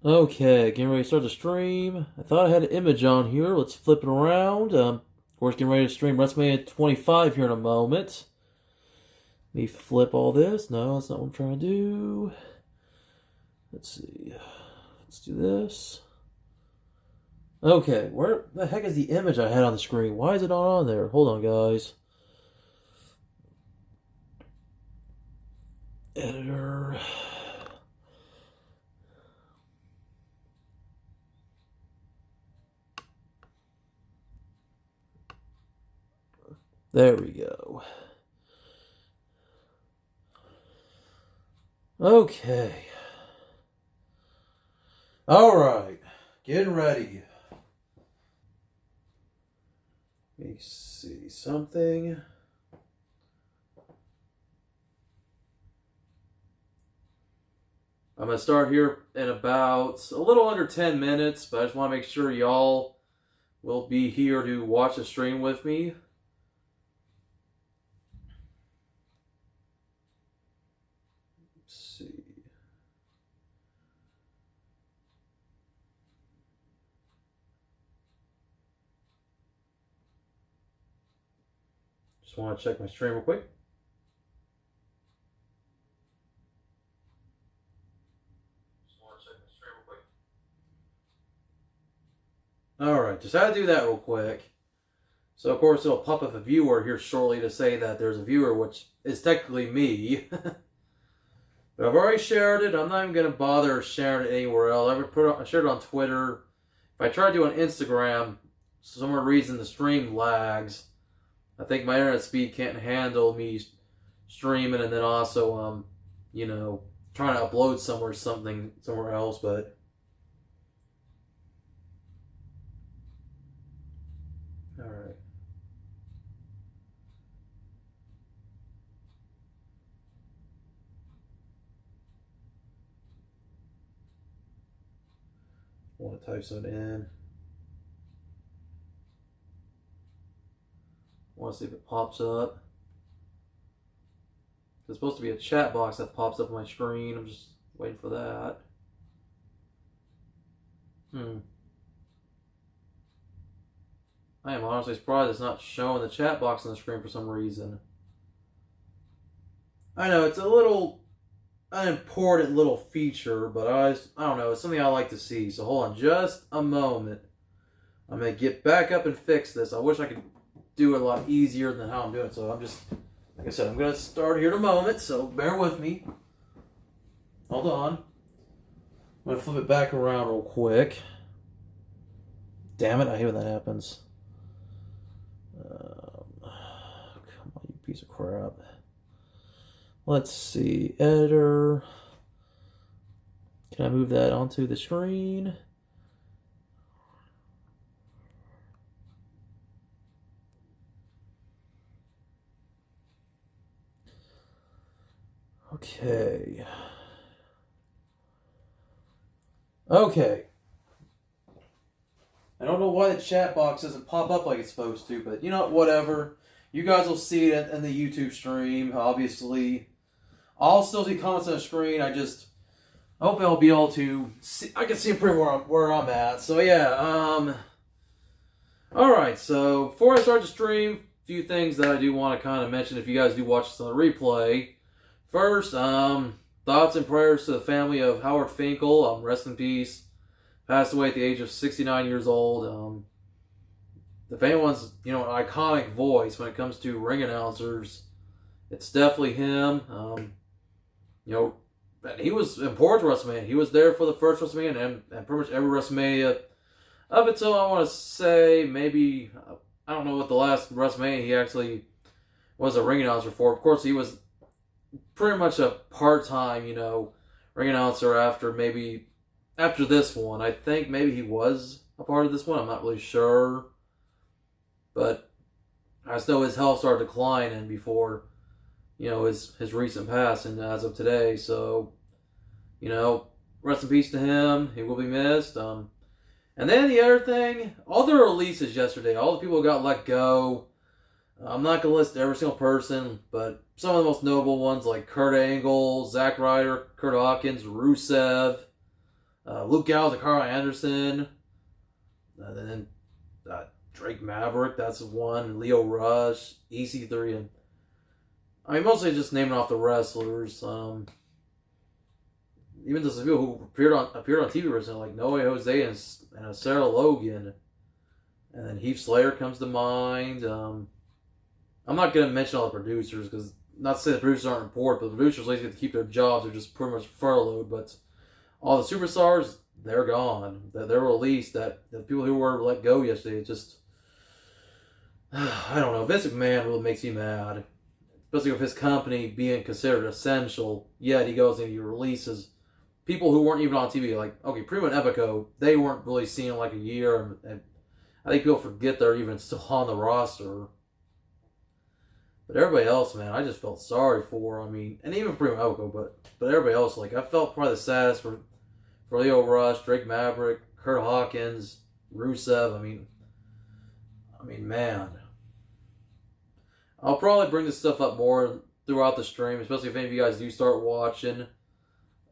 Okay, getting ready to start the stream. I thought I had an image on here. Let's flip it around. Of course, getting ready to stream WrestleMania 25 here in a moment. Let me flip all this. No, that's not what I'm trying to do. Let's see. Let's do this. Okay, where the heck is the image I had on the screen? Why is it not on there? Hold on, guys. Editor. There we go. Okay. Alright. Getting ready. Let me see something. I'm going to start here in about a little under 10 minutes, but I just want to make sure y'all will be here to watch the stream with me. Let's see. Just want to check my stream real quick. Alright, just had to do that real quick. So, of course, it'll pop up a viewer here shortly to say that there's a viewer, which is technically me. But I've already shared it. I'm not even going to bother sharing it anywhere else. I shared it on Twitter. If I try to do it on Instagram, for some reason the stream lags. I think my internet speed can't handle me streaming and then also, trying to upload somewhere else, but... Alright. I want to type something in. I want to see if it pops up. There's supposed to be a chat box that pops up on my screen. I'm just waiting for that. I am honestly surprised it's not showing the chat box on the screen for some reason. I know, it's a little unimportant little feature, but I don't know, it's something I like to see. So hold on just a moment. I'm going to get back up and fix this. I wish I could do it a lot easier than how I'm doing it. So I'm just, like I said, I'm going to start here in a moment, so bear with me. Hold on. I'm going to flip it back around real quick. Damn it, I hate when that happens. Come on, you piece of crap. Let's see. Editor. Can I move that onto the screen? Okay. Okay. I don't know why the chat box doesn't pop up like it's supposed to, but you know, whatever. You guys will see it in the YouTube stream, obviously. I'll still see comments on the screen. I hope I'll be able to see. I can see pretty where I'm at. So yeah, alright, so before I start the stream, a few things that I do want to kind of mention if you guys do watch this on the replay. First, thoughts and prayers to the family of Howard Finkel. Rest in peace. Passed away at the age of 69 years old. If anyone's, an iconic voice when it comes to ring announcers, it's definitely him. He was important to WrestleMania. He was there for the first WrestleMania and pretty much every WrestleMania up until, I want to say, maybe, I don't know what the last WrestleMania he actually was a ring announcer for. Of course, he was pretty much a part-time, ring announcer after this one. I think maybe he was a part of this one. I'm not really sure. But I just know his health started declining before, his recent passing as of today. So, rest in peace to him. He will be missed. And then the other thing, all the releases yesterday, all the people who got let go. I'm not going to list every single person, but some of the most notable ones like Kurt Angle, Zack Ryder, Kurt Hawkins, Rusev, Luke Gallows and Carl Anderson. And then Drake Maverick, that's one. Leo Rush, EC3, and I mean mostly just naming off the wrestlers. Even just the people who appeared on TV recently, like Noe Jose and Sarah Logan, and then Heath Slater comes to mind. I'm not gonna mention all the producers because not to say the producers aren't important, but the producers at least get to keep their jobs. They're just pretty much furloughed. But all the superstars, they're gone. They're released. That the people who were let go yesterday, it just I don't know. Vince McMahon really makes me mad, especially with his company being considered essential. Yet he goes and he releases people who weren't even on TV. Like, okay, Primo and Epico, they weren't really seen in like a year, and I think people forget they're even still on the roster. But everybody else, man, I just felt sorry for. I mean, and even Primo and Epico, but everybody else, like, I felt probably the saddest for Leo Rush, Drake Maverick, Kurt Hawkins, Rusev. I mean, man. I'll probably bring this stuff up more throughout the stream, especially if any of you guys do start watching.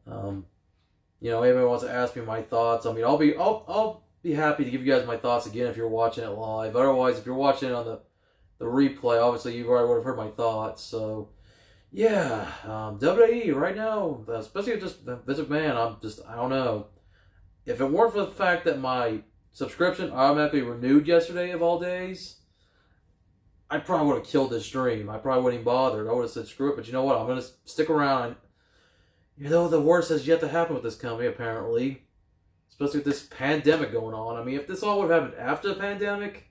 Anybody wants to ask me my thoughts. I mean, I'll be happy to give you guys my thoughts again if you're watching it live. Otherwise, if you're watching it on the replay, obviously you already would have heard my thoughts. So, yeah, WWE right now, especially with just Vince McMahon, I don't know. If it weren't for the fact that my subscription automatically renewed yesterday of all days, I probably would have killed this stream. I probably wouldn't even bothered. I would have said screw it, but you know what? I'm going to stick around. The worst has yet to happen with this company, apparently. Especially with this pandemic going on. I mean, if this all would have happened after the pandemic,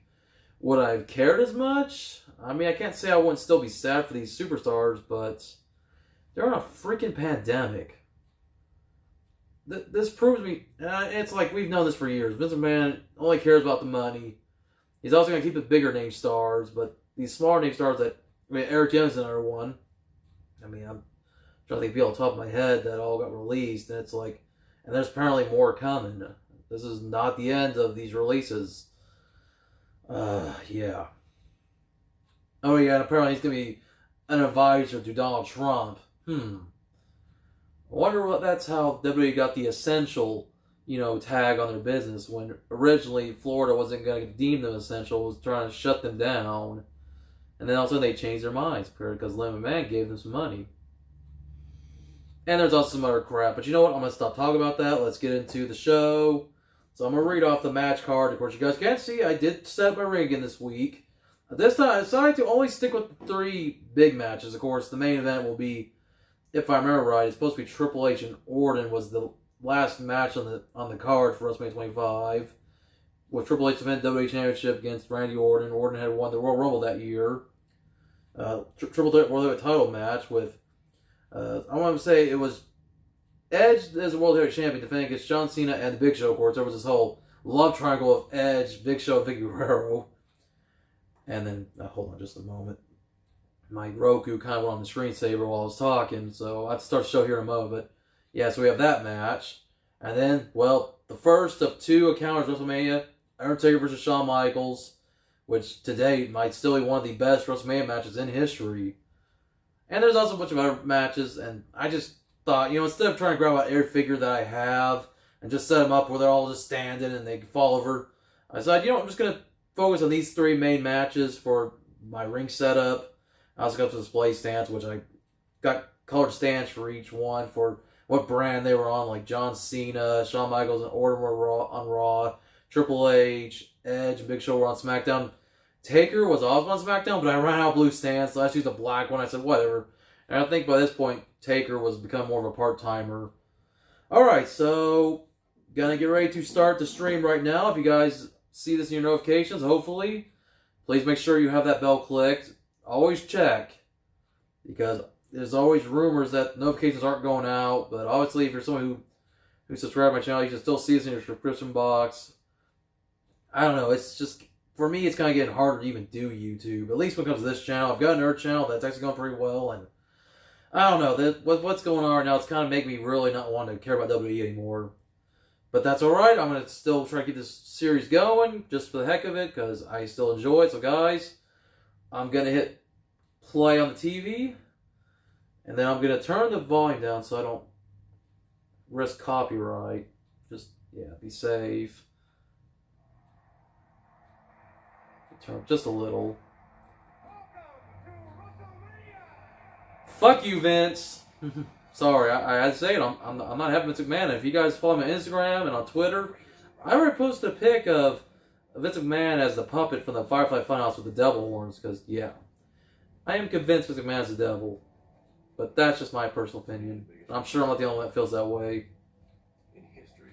would I have cared as much? I mean, I can't say I wouldn't still be sad for these superstars, but they're in a freaking pandemic. This proves me, it's like we've known this for years. Vince McMahon only cares about the money. He's also going to keep the bigger name stars, but these smaller name stars Eric Young's another one. I mean, I'm trying to think off the top of my head that all got released, and it's like, and there's apparently more coming. This is not the end of these releases. Yeah. Oh yeah, and apparently he's going to be an advisor to Donald Trump. I wonder what that's how WWE got the essential, tag on their business when originally Florida wasn't going to deem them essential, was trying to shut them down. And then also they changed their minds because Lynn McMahon gave them some money. And there's also some other crap. But you know what? I'm going to stop talking about that. Let's get into the show. So I'm going to read off the match card. Of course, you guys can't see, I did set up my ring again this week. This time, I decided to only stick with 3 big matches. Of course, the main event will be, if I remember right, it's supposed to be Triple H and Orton was the last match on the card for WrestleMania 25. With Triple H defending the WWE Championship against Randy Orton. Orton had won the Royal Rumble that year. Triple Threat World Heavyweight title match with, I want to say it was Edge as the World Heavyweight Champion defending against John Cena and the Big Show. Of course, there was this whole love triangle of Edge, Big Show, and Vicky Guerrero. And then, hold on just a moment. My Roku kind of went on the screensaver while I was talking, so I'll start the show here in a moment. But yeah, so we have that match. And then, well, the first of 2 encounters WrestleMania, Undertaker versus Shawn Michaels, which today might still be one of the best WrestleMania matches in history. And there's also a bunch of other matches, and I just thought, instead of trying to grab out every figure that I have and just set them up where they're all just standing and they can fall over, I decided, I'm just going to focus on these 3 main matches for my ring setup. I also got the display stands, which I got colored stands for each one for what brand they were on, like John Cena, Shawn Michaels, and Orton were on Raw, Triple H, Edge, and Big Show were on SmackDown. Taker was also on SmackDown, but I ran out of blue stands, so I just used a black one. I said, whatever. And I think by this point, Taker was become more of a part-timer. Alright, so gonna get ready to start the stream right now. If you guys see this in your notifications, hopefully, please make sure you have that bell clicked. Always check, because there's always rumors that notifications aren't going out, but obviously if you're someone who subscribed to my channel, you can still see this in your subscription box. I don't know, it's just, for me, it's kind of getting harder to even do YouTube. At least when it comes to this channel. I've got another channel that's actually going pretty well, and I don't know, what's going on right now, it's kind of making me really not want to care about WWE anymore. But that's alright, I'm going to still try to keep this series going, just for the heck of it, because I still enjoy it. So guys, I'm going to hit play on the TV, and then I'm going to turn the volume down so I don't risk copyright. yeah, be safe. Turn up just a little. Fuck you, Vince. Sorry, I had to say it. I'm not having Vince McMahon. If you guys follow me on Instagram and on Twitter, I already posted a pic of Vince McMahon as the puppet from the Firefly Funhouse with the devil horns. Because, yeah, I am convinced Vince McMahon is the devil. But that's just my personal opinion. I'm sure I'm not the only one that feels that way. In history,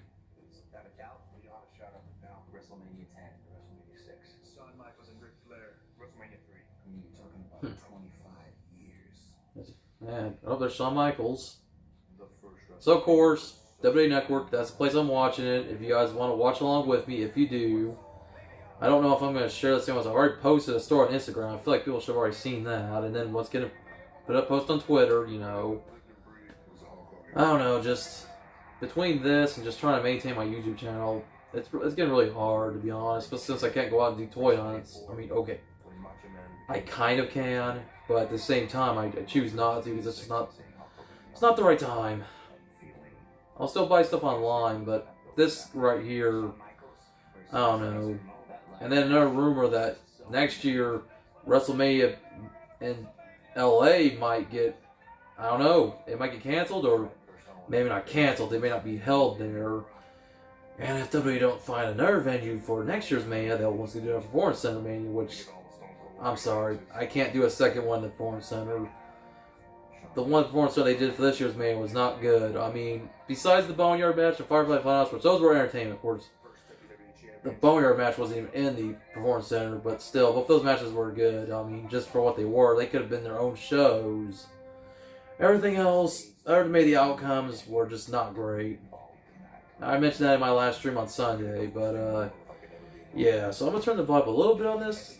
without a doubt, we ought to shout out now. WrestleMania 10, WrestleMania 6. Shawn Michaels and Ric Flair, WrestleMania 3. I mean, you're talking about 25 years. Man, oh, there's Shawn Michaels. So, of course, WWE Network, that's the place I'm watching it. If you guys want to watch along with me, if you do. I don't know if I'm going to share this thing. I already posted a story on Instagram. I feel like people should have already seen that. And then what's going to put up post on Twitter, you know. I don't know, just between this and just trying to maintain my YouTube channel, it's getting really hard, to be honest. But since I can't go out and do toy hunts, I mean, okay, I kind of can, but at the same time, I choose not to because it's just not the right time. I'll still buy stuff online, but this right here, I don't know. And then another rumor that next year WrestleMania in LA might get, I don't know, it might get canceled, or maybe not canceled, they may not be held there. And if WWE don't find another venue for next year's Mania, they'll want to do a Performance Center Mania, which, I'm sorry, I can't do a second one at the Performance Center. The one Performance Center they did for this year's Mania was not good. I mean, besides the Boneyard match and Firefly Funhouse, which those were entertainment, of course. The Boneyard match wasn't even in the Performance Center, but still, both those matches were good. I mean, just for what they were, they could have been their own shows. Everything else, other than maybe the outcomes, were just not great. I mentioned that in my last stream on Sunday, but, yeah, so I'm going to turn the vibe a little bit on this.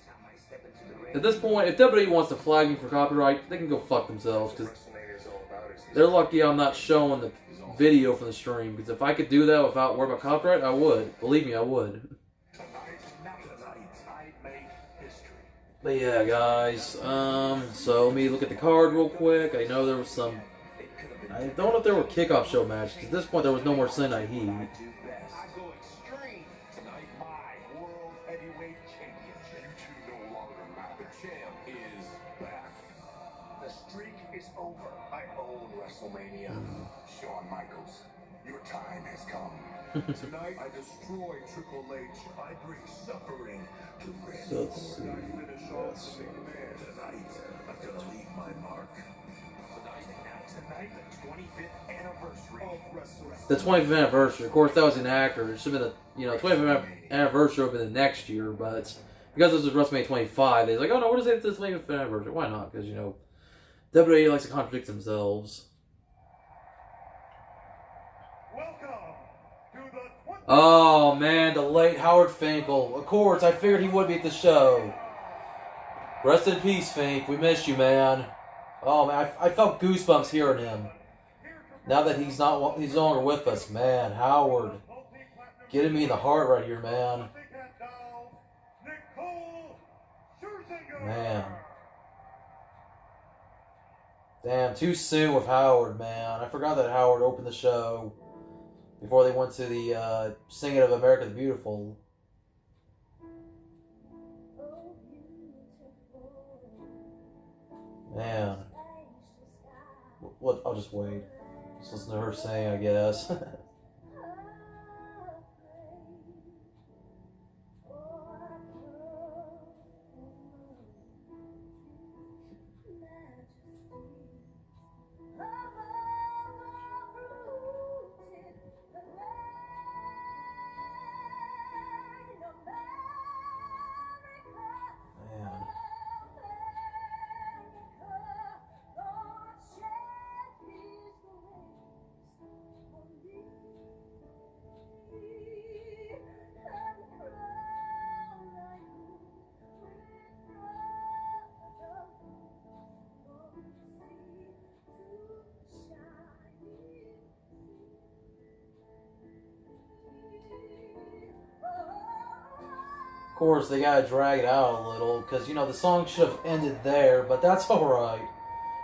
At this point, if WWE wants to flag me for copyright, they can go fuck themselves, because they're lucky I'm not showing the video from the stream, because if I could do that without worrying about copyright, I would. Believe me, I would. But yeah, guys, so let me look at the card real quick. I know there was some, I don't know if there were kickoff show matches, because at this point there was no more Sunday Night Heat. The streak is over. I own WrestleMania. Shawn Michaels, your time has come. Tonight I destroy Triple H. I bring suffering to Randy Orton. I finish off the McMahon. Tonight I'm gonna leave my mark. Tonight, the 25th anniversary of WrestleMania. The 25th anniversary, of course, that was inaccurate. It should have been the 25th anniversary would have been the next year, but because this was WrestleMania 25, they're like, oh no, what is it? This 25th anniversary? Why not? Because, you know, WWE likes to contradict themselves. Oh man, the late Howard Finkel. Of course, I figured he would be at the show. Rest in peace, Fink. We miss you, man. Oh man, I felt goosebumps hearing him. Now that he's no longer with us, man. Howard, getting me in the heart right here, man. Man. Damn, too soon with Howard, man. I forgot that Howard opened the show before they went to the singing of America the Beautiful. Man. What? I'll just wait. Just listen to her sing, I guess. Of course, they gotta drag it out a little, because, you know, the song should have ended there, but that's alright.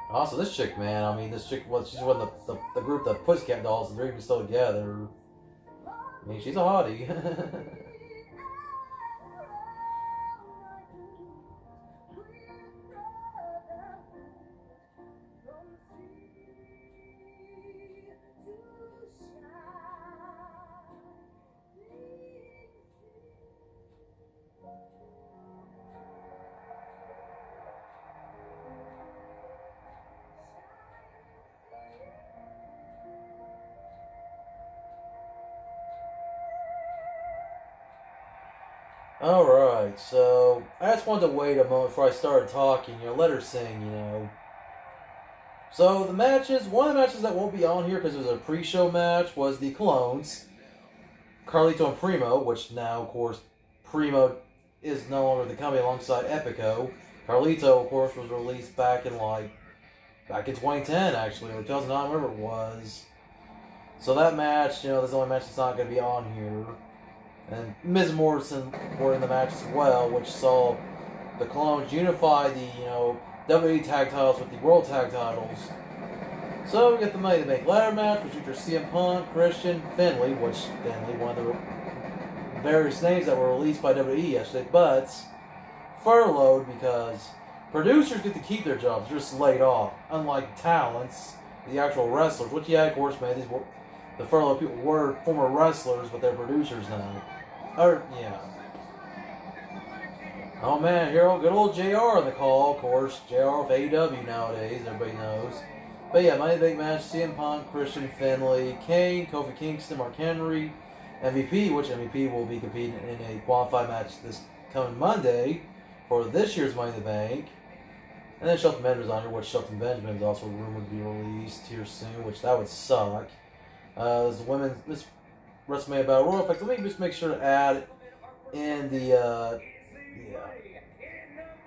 Also, this chick, man, I mean, this chick, well, she's one of the group, the Pussycat Dolls, and they're even still together. I mean, she's a hottie. Alright, so I just wanted to wait a moment before I started talking, let her sing. So the matches, one of the matches that won't be on here because it was a pre-show match was the Clones, Carlito and Primo, which now, of course, Primo is no longer the company alongside Epico. Carlito, of course, was released back in 2010, actually, or 2009, whatever it was. So that match, that's the only match that's not going to be on here. And Miz and Morrison were in the match as well, which saw the Clones unify the, WWE Tag Titles with the World Tag Titles. So we get the Money to Make ladder match, which features CM Punk, Christian, Finlay, which Finlay, one of the various names that were released by WWE yesterday, but furloughed because producers get to keep their jobs, they're just laid off. Unlike talents, the actual wrestlers, which, yeah, of course, man, the furloughed people were former wrestlers, but they're producers now. Yeah. Oh man, here, good old JR on the call, of course. JR with AEW nowadays, everybody knows. But yeah, Money in the Bank match, CM Punk, Christian, Finlay, Kane, Kofi Kingston, Mark Henry, MVP, which MVP will be competing in a qualified match this coming Monday for this year's Money in the Bank. And then Shelton Benjamin's on here, which Shelton Benjamin is also rumored to be released here soon, which that would suck. There's the women's WrestleMania Battle Royal. In fact, let me just make sure to add in the,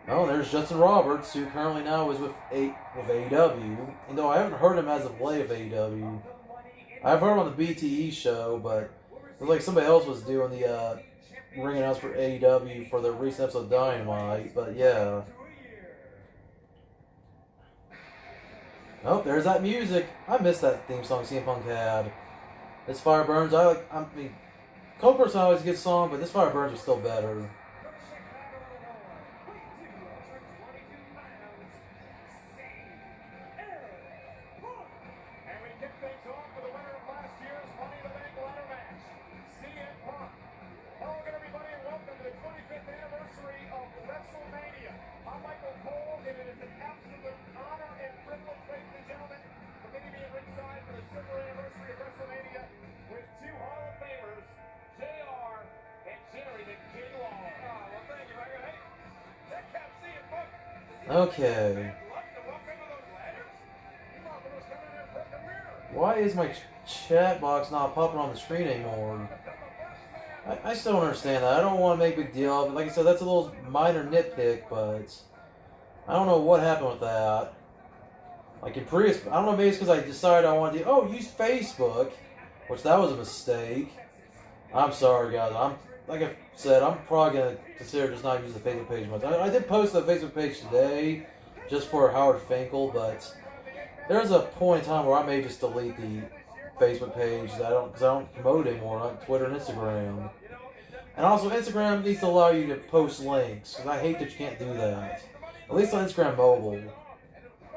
Oh, there's Justin Roberts, who currently now is with AEW. And though I haven't heard him as of late of AEW, I've heard him on the BTE show, but it was like somebody else was doing the ring announce for AEW for the recent episode of Dynamite. But yeah. Oh, there's that music. I missed that theme song CM Punk had. This Fire Burns, I mean, Cold Person always a good song, but This Fire Burns was still better. Okay. Why is my chat box not popping on the screen anymore? I still don't understand that. I don't want to make a big deal of it. Like I said, that's a little minor nitpick, but I don't know what happened with that. Like in previous, I don't know, maybe it's because I decided I wanted to, use Facebook, which that was a mistake. I'm sorry, guys. Like I said, I'm probably going to consider just not using the Facebook page much. I did post the Facebook page today, just for Howard Finkel, but there's a point in time where I may just delete the Facebook page because I don't promote it anymore on Twitter and Instagram. And also, Instagram needs to allow you to post links, because I hate that you can't do that. At least on Instagram mobile.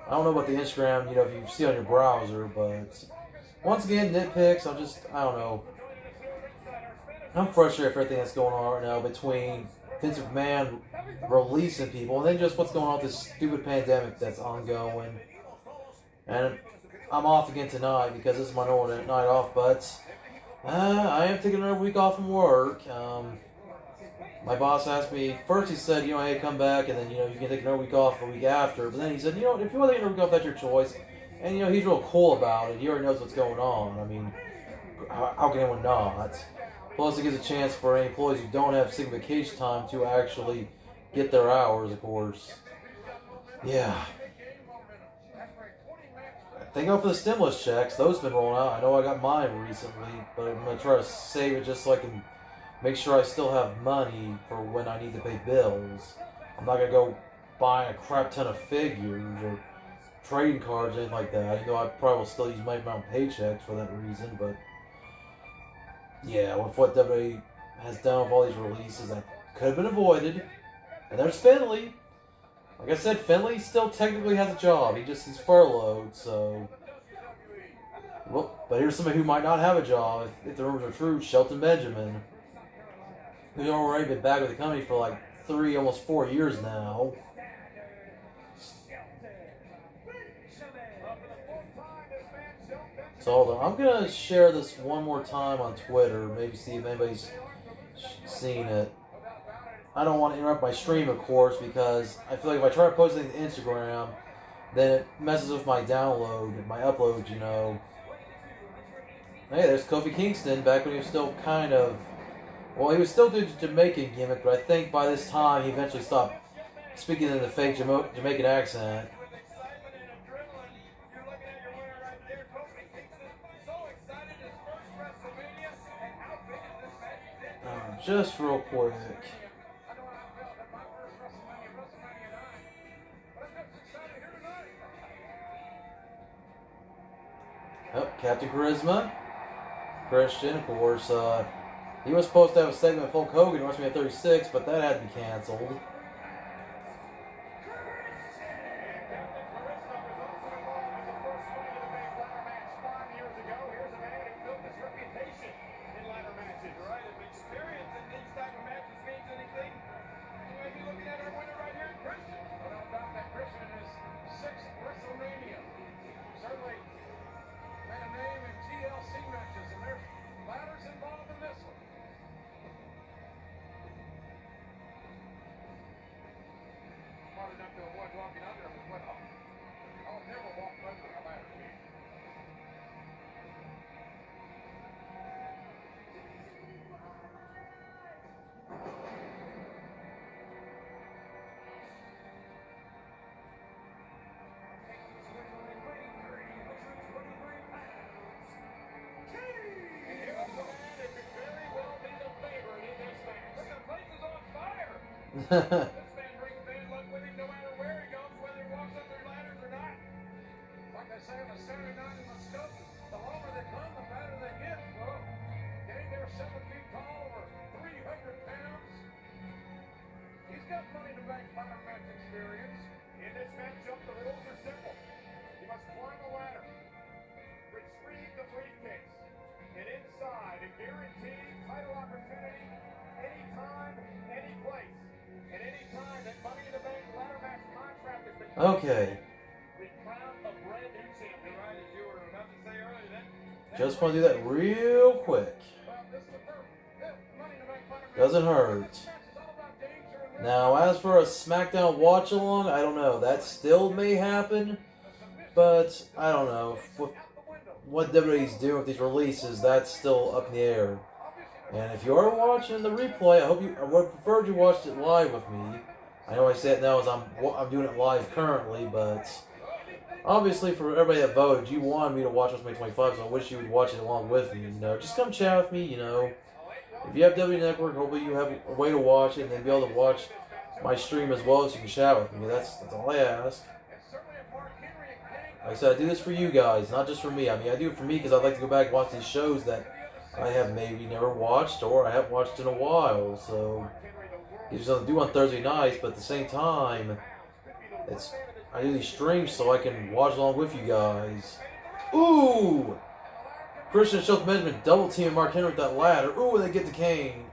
I don't know about the Instagram, if you see on your browser, but once again, nitpicks, I don't know. I'm frustrated for everything that's going on right now between Vince McMahon releasing people and then just what's going on with this stupid pandemic that's ongoing. And I'm off again tonight because this is my normal night off, but I am taking another week off from work. My boss asked me, first he said, hey, come back, and then, you can take another week off the week after. But then he said, if you want to take another week off, that's your choice. And, he's real cool about it. He already knows what's going on. I mean, how can anyone not? Plus, it gives a chance for any employees who don't have sick vacation time to actually get their hours, of course. Yeah. Thank God for the stimulus checks. Those have been rolling out. I know I got mine recently, but I'm going to try to save it just so I can make sure I still have money for when I need to pay bills. I'm not going to go buy a crap ton of figures or trading cards or anything like that. I know I probably will still use my own paychecks for that reason, but Yeah, with what WWE has done with all these releases, that could have been avoided. And there's Finley. Like I said, Finley still technically has a job. He's furloughed, so. Well, but here's somebody who might not have a job, if the rumors are true. Shelton Benjamin, who's already been back with the company for like 3, almost 4 years now. So hold on, I'm gonna share this one more time on Twitter. Maybe see if anybody's seen it. I don't want to interrupt my stream, of course, because I feel like if I try to post it to Instagram, then it messes with my download, my upload, you know. Hey, there's Kofi Kingston back when he was still kind of... Well, he was still doing the Jamaican gimmick, but I think by this time he eventually stopped speaking in the fake Jamaican accent. Just real quick. Oh, Captain Charisma. Christian, of course. He was supposed to have a segment with Hulk Hogan in WrestleMania 36, but that had to be canceled. This man brings bad luck with him no matter where he goes, whether he walks up their ladders or not. Like I say on a Saturday night in Muskogee, the longer they come, the better they get. Well, getting there 7 feet tall or 300 pounds. He's got money to bank ladder match experience. In this matchup, the rules are simple. You must climb a ladder, retrieve the briefcase, and inside a guaranteed title opportunity anytime, any place. At any time that Money in the Bank ladder match contract has been Okay. we crown a brand new champion, right? As you were about to say earlier, Just want to do that real quick. Doesn't hurt. Now, as for a SmackDown watch-along, I don't know. That still may happen, but I don't know. What WWE's doing with these releases, that's still up in the air. And if you are watching the replay, I would prefer you watched it live with me. I know I say it now as I'm doing it live currently, but obviously for everybody that voted, you wanted me to watch WrestleMania 25, so I wish you would watch it along with me. You know, just come chat with me. You know, if you have W Network, hopefully you have a way to watch it and then be able to watch my stream as well, so you can chat with me. That's all I ask. Like I said, I do this for you guys, not just for me. I mean, I do it for me because I'd like to go back and watch these shows that I have maybe never watched or I haven't watched in a while. So there's something to do on Thursday nights, but at the same time, I do these streams so I can watch along with you guys. Ooh! Christian Shelton Benjamin double teaming Mark Henry with that ladder. Ooh, and they get the cane.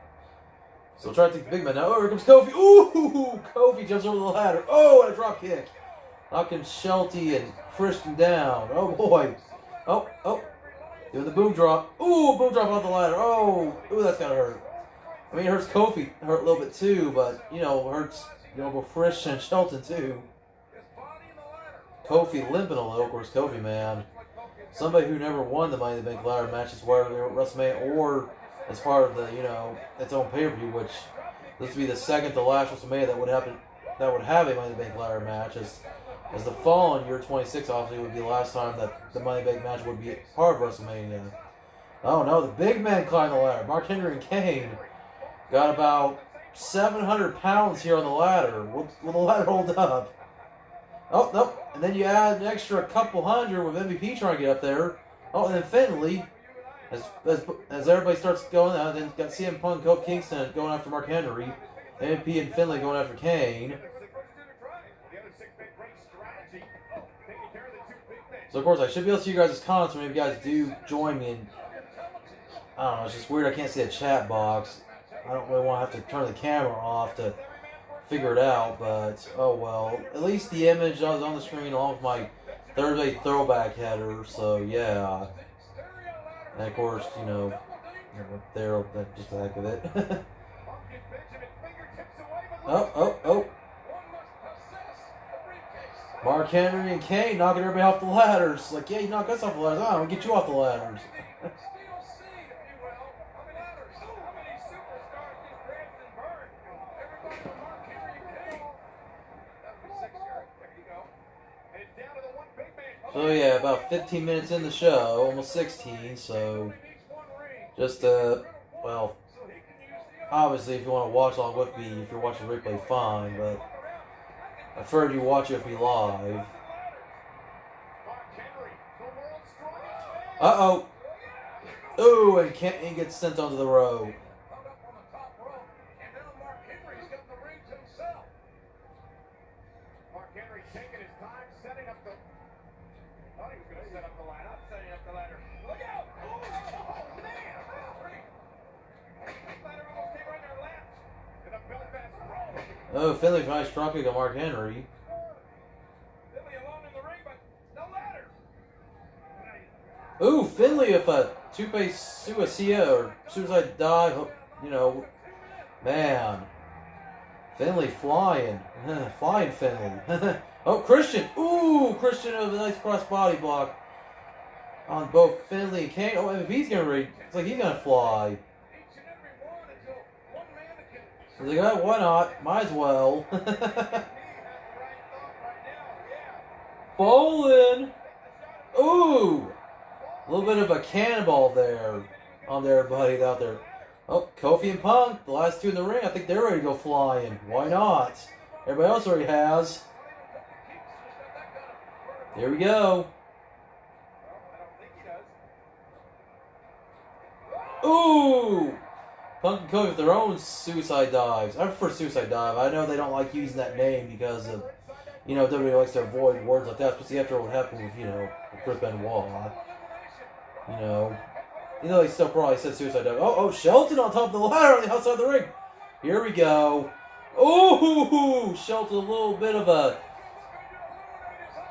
So try to take the big man now. Oh, here comes Kofi. Ooh! Kofi jumps over the ladder. Oh, and a drop kick. Knocking Shelty and Christian down. Oh boy. Oh. Doing the boom drop. Ooh, boom drop off the ladder. Oh, ooh, that's gotta hurt. I mean, it hurts Kofi. Hurt a little bit too, but, you know, it hurts, both Christian and Shelton too. Kofi limping a little, of course, Kofi, man. Somebody who never won the Money in the Bank ladder matches, whether they were at WrestleMania or as part of the, its own pay-per-view, which this would be the second to last WrestleMania that would have a Money in the Bank ladder match, as the following year, 26, obviously, would be the last time that the Money in the Bank match would be part of WrestleMania. Oh no, the big men climb the ladder. Mark Henry and Kane got about 700 pounds here on the ladder. Will the ladder hold up? Oh, nope. And then you add an extra couple hundred with MVP trying to get up there. Oh, and then Finley. As everybody starts going out, then got CM Punk, Kofi Kingston going after Mark Henry, MVP and Finlay going after Kane. So of course I should be able to see you guys' comments when you guys do join me. And I don't know, it's just weird I can't see a chat box. I don't really want to have to turn the camera off to figure it out, but oh well. At least the image is on the screen along with my Thursday throwback header, so yeah. And of course, you know, there, just the heck of it. Oh. Mark Henry and Kane knocking everybody off the ladders. Like, yeah, you knock us off the ladders. I'm going to get you off the ladders. So yeah, about 15 minutes in the show, almost 16, so just, well, obviously if you want to watch along with me, if you're watching the replay, fine, but I prefer you watch it with me live. Uh-oh. Ooh, and Kane gets sent onto the rope. Oh, Finlay nice drop kick on Mark Henry. Ooh, Finlay with a two-face suicide or suicide dive. You know, man. Finlay flying. Flying Finlay. Oh, Christian. Ooh, Christian with a nice cross body block on both Finlay and Kane. Oh, MVP's getting ready. It's like he's going to fly. He's like, oh, why not? Might as well. Bowling. Ooh. A little bit of a cannonball there on there, buddy, out there. Oh, Kofi and Punk, the last two in the ring. I think they're ready to go flying. Why not? Everybody else already has. Here we go. Ooh. Punk and Kofi with their own suicide dives. I prefer suicide dive. I know they don't like using that name because of, you know, WWE likes to avoid words like that, especially after what happened with, you know, Chris Benoit. You know, he still probably said suicide dive. Oh, Shelton on top of the ladder on the outside of the ring. Here we go. Ooh, Shelton, a little bit of a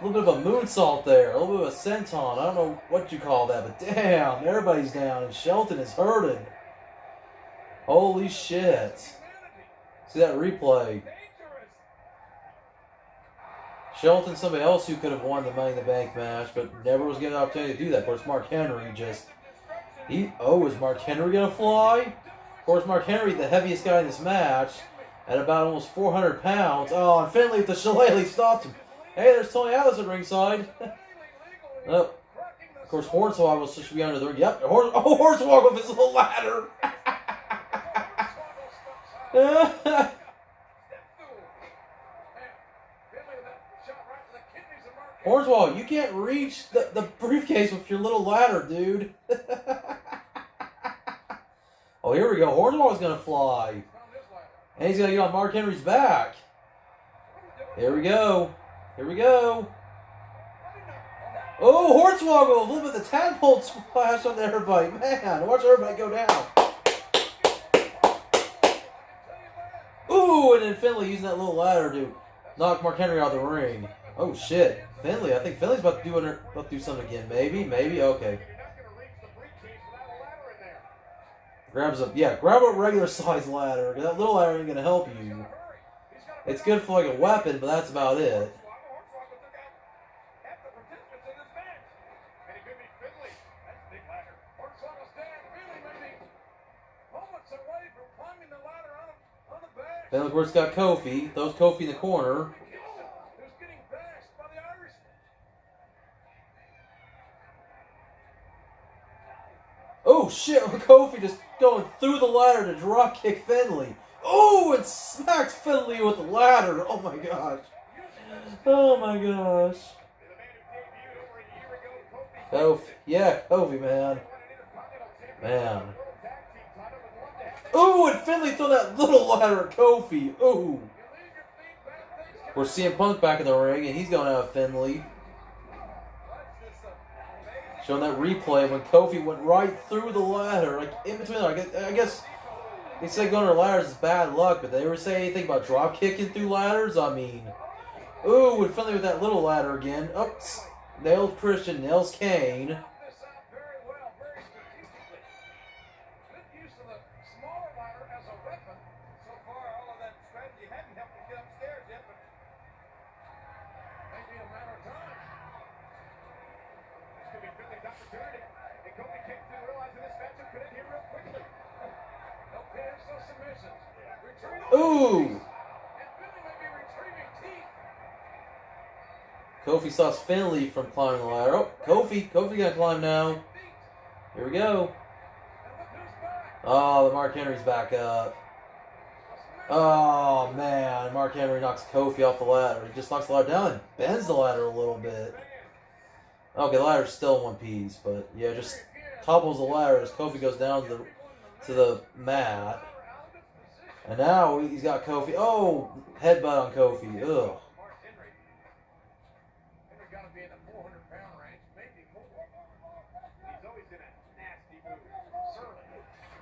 moonsault there, a little bit of a senton. I don't know what you call that, but damn, everybody's down, and Shelton is hurting. Holy shit. See that replay. Shelton, somebody else who could have won the Money in the Bank match, but never was given the opportunity to do that. Of course, Mark Henry just... is Mark Henry going to fly? Of course, Mark Henry, the heaviest guy in this match, at about almost 400 pounds. Oh, and Finlay with the shillelagh stopped him. Hey, there's Tony Atlas at ringside. Oh, of course, Hornswoggle should be under the ring. Yep, Hornswoggle with his little ladder. Hornswoggle, you can't reach the briefcase with your little ladder, dude. Oh, here we go. Hornswoggle's going to fly. And he's going to get on Mark Henry's back. Here we go. Here we go. Oh, Hornswoggle, a little bit of the tadpole splash on everybody. Man, watch everybody go down. Ooh, and then Finlay using that little ladder to knock Mark Henry out of the ring. Oh, shit. Finlay, I think Finlay's about to do something again. Maybe, okay. Grab a regular size ladder. That little ladder ain't gonna help you. It's good for like a weapon, but that's about it. Then look where it's got Kofi. Throws Kofi in the corner. Oh shit, Kofi just going through the ladder to drop kick Finlay. Oh, it smacks Finlay with the ladder. Oh my gosh. Oh my gosh. Kofi, man. Man. Ooh, and Finley threw that little ladder at Kofi. Ooh. We're seeing Punk back in the ring, and he's going out of Finley. Showing that replay when Kofi went right through the ladder, like in between. I guess they say going to ladders is bad luck, but they ever say anything about drop kicking through ladders? I mean, ooh, and Finley with that little ladder again. Oops, nails Christian, nails Kane. Ooh! Kofi stops Finley from climbing the ladder. Oh, Kofi gonna climb now. Here we go. Oh, the Mark Henry's back up. Oh man, Mark Henry knocks Kofi off the ladder. He just knocks the ladder down and bends the ladder a little bit. Okay, the ladder's still in one piece, but yeah, just topples the ladder as Kofi goes down to the mat. And now he's got Kofi. Oh, headbutt on Kofi. Ugh.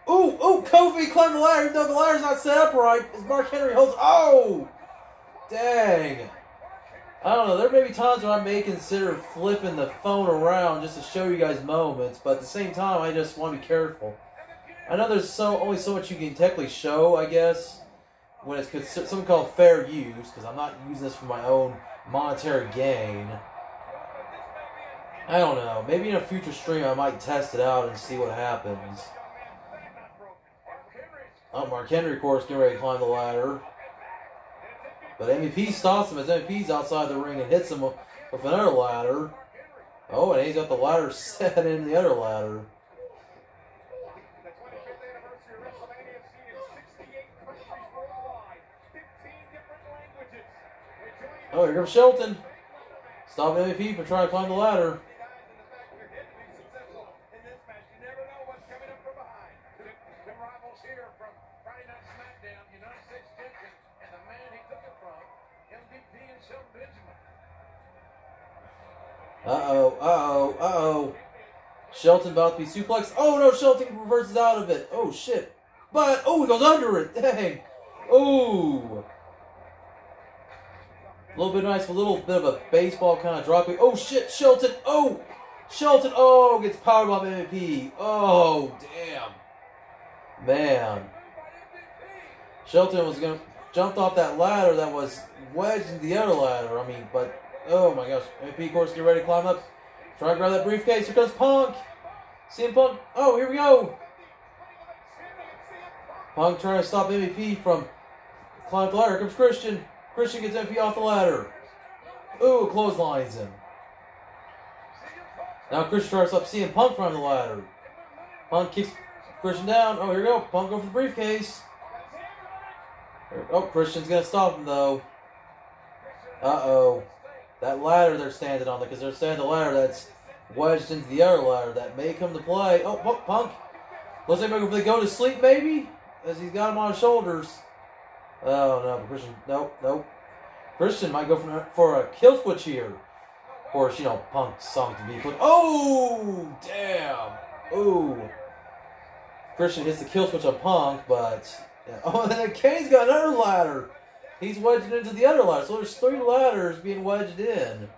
Ooh, Kofi climbed the ladder. Even though the ladder's not set up right, as Mark Henry holds. Oh, dang. I don't know. There may be times when I may consider flipping the phone around just to show you guys moments, but at the same time, I just want to be careful. I know there's only so much you can technically show, I guess, when it's something called fair use, because I'm not using this for my own monetary gain. I don't know. Maybe in a future stream I might test it out and see what happens. Oh, Mark Henry, of course, getting ready to climb the ladder. But MVP stops him as MVP's outside the ring and hits him with another ladder. Oh, and he's got the ladder set in the other ladder. Oh, here comes Shelton. Stop MVP for trying to climb the ladder. Uh-oh. Shelton about to be suplexed. Oh, no, Shelton reverses out of it. Oh, shit. But, oh, he goes under it. Dang. Oh. A little bit nice, a little bit of a baseball kind of drop. Oh, shit, Shelton. Oh, Shelton. Oh, gets powerbomb MVP. Oh, damn. Man. Shelton was going to jump off that ladder that was wedged into the other ladder. I mean, but... Oh my gosh, MVP, of course, get ready to climb up. Try to grab that briefcase. Here comes Punk. CM Punk. Oh, here we go. Punk trying to stop MVP from climbing the ladder. Here comes Christian. Christian gets MVP off the ladder. Ooh, clotheslines him. Now Christian tries to stop CM Punk from the ladder. Punk kicks Christian down. Oh, here we go. Punk go for the briefcase. Oh, Christian's going to stop him, though. Uh-oh. That ladder they're standing on, because they're standing on the ladder that's wedged into the other ladder that may come to play. Oh, Punk. Looks like if they go to sleep, maybe? As he's got him on his shoulders. Oh, no. Christian, nope. Christian might go for a kill switch here. Of course, you know, Punk's song to be put. Oh, damn. Ooh. Christian hits the kill switch on Punk, but... Yeah. Oh, and then Kane's got another ladder. He's wedged into the other ladder. So there's 3 ladders being wedged in.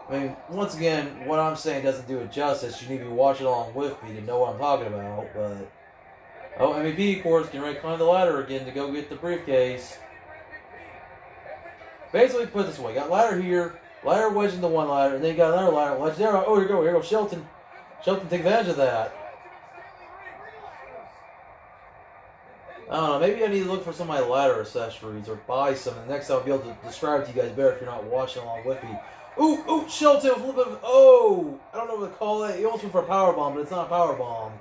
I mean, once again, what I'm saying doesn't do it justice. You need to be watching along with me to know what I'm talking about. But oh, MVP, of course, getting ready to climb the ladder again to go get the briefcase. Basically, put it this way. Got ladder here. Ladder wedged into one ladder. And then you got another ladder wedged there. Oh, here goes Shelton. Shelton, take advantage of that. I don't know, maybe I need to look for some of my ladder accessories or buy some, and next time I'll be able to describe it to you guys better if you're not watching along with me. Ooh, Shelton with a little bit of, I don't know what to call it. He almost went for a powerbomb, but it's not a powerbomb.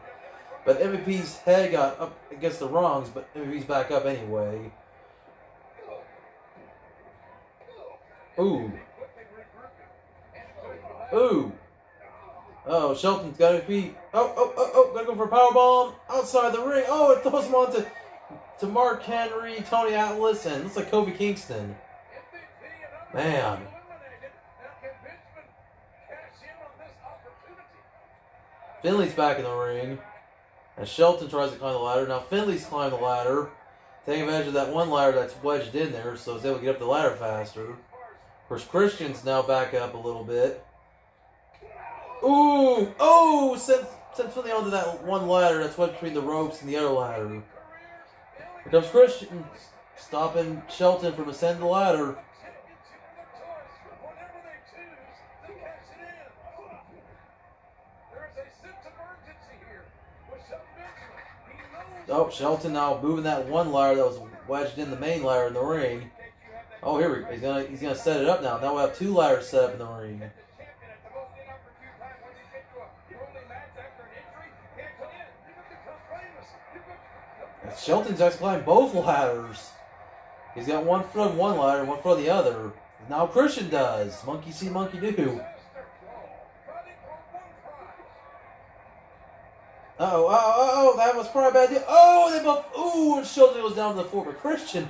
But MVP's head got up against the rungs, but MVP's back up anyway. Ooh. Oh, Shelton's got his feet. Oh, gonna go for a powerbomb outside the ring. Oh, it throws him on to Mark Henry, Tony Atlas, and looks like Kofi Kingston. Man. Finley's back in the ring. As Shelton tries to climb the ladder. Now Finley's climbing the ladder. Taking advantage of that one ladder that's wedged in there, so he's able to get up the ladder faster. Of course, Christian's now back up a little bit. Ooh! Oh! Sent Finley onto that one ladder that's wedged between the ropes and the other ladder. Here comes Christian, stopping Shelton from ascending the ladder. Oh, Shelton now moving that one ladder that was wedged in the main ladder in the ring. Oh, here we go. He's gonna set it up now. Now we have two ladders set up in the ring. Shelton's actually climbing both ladders. He's got one foot on one ladder and one foot on the other. Now Christian does. Monkey see, monkey do. That was probably a bad deal. Oh, they both. Ooh, and Shelton goes down to the floor. But Christian's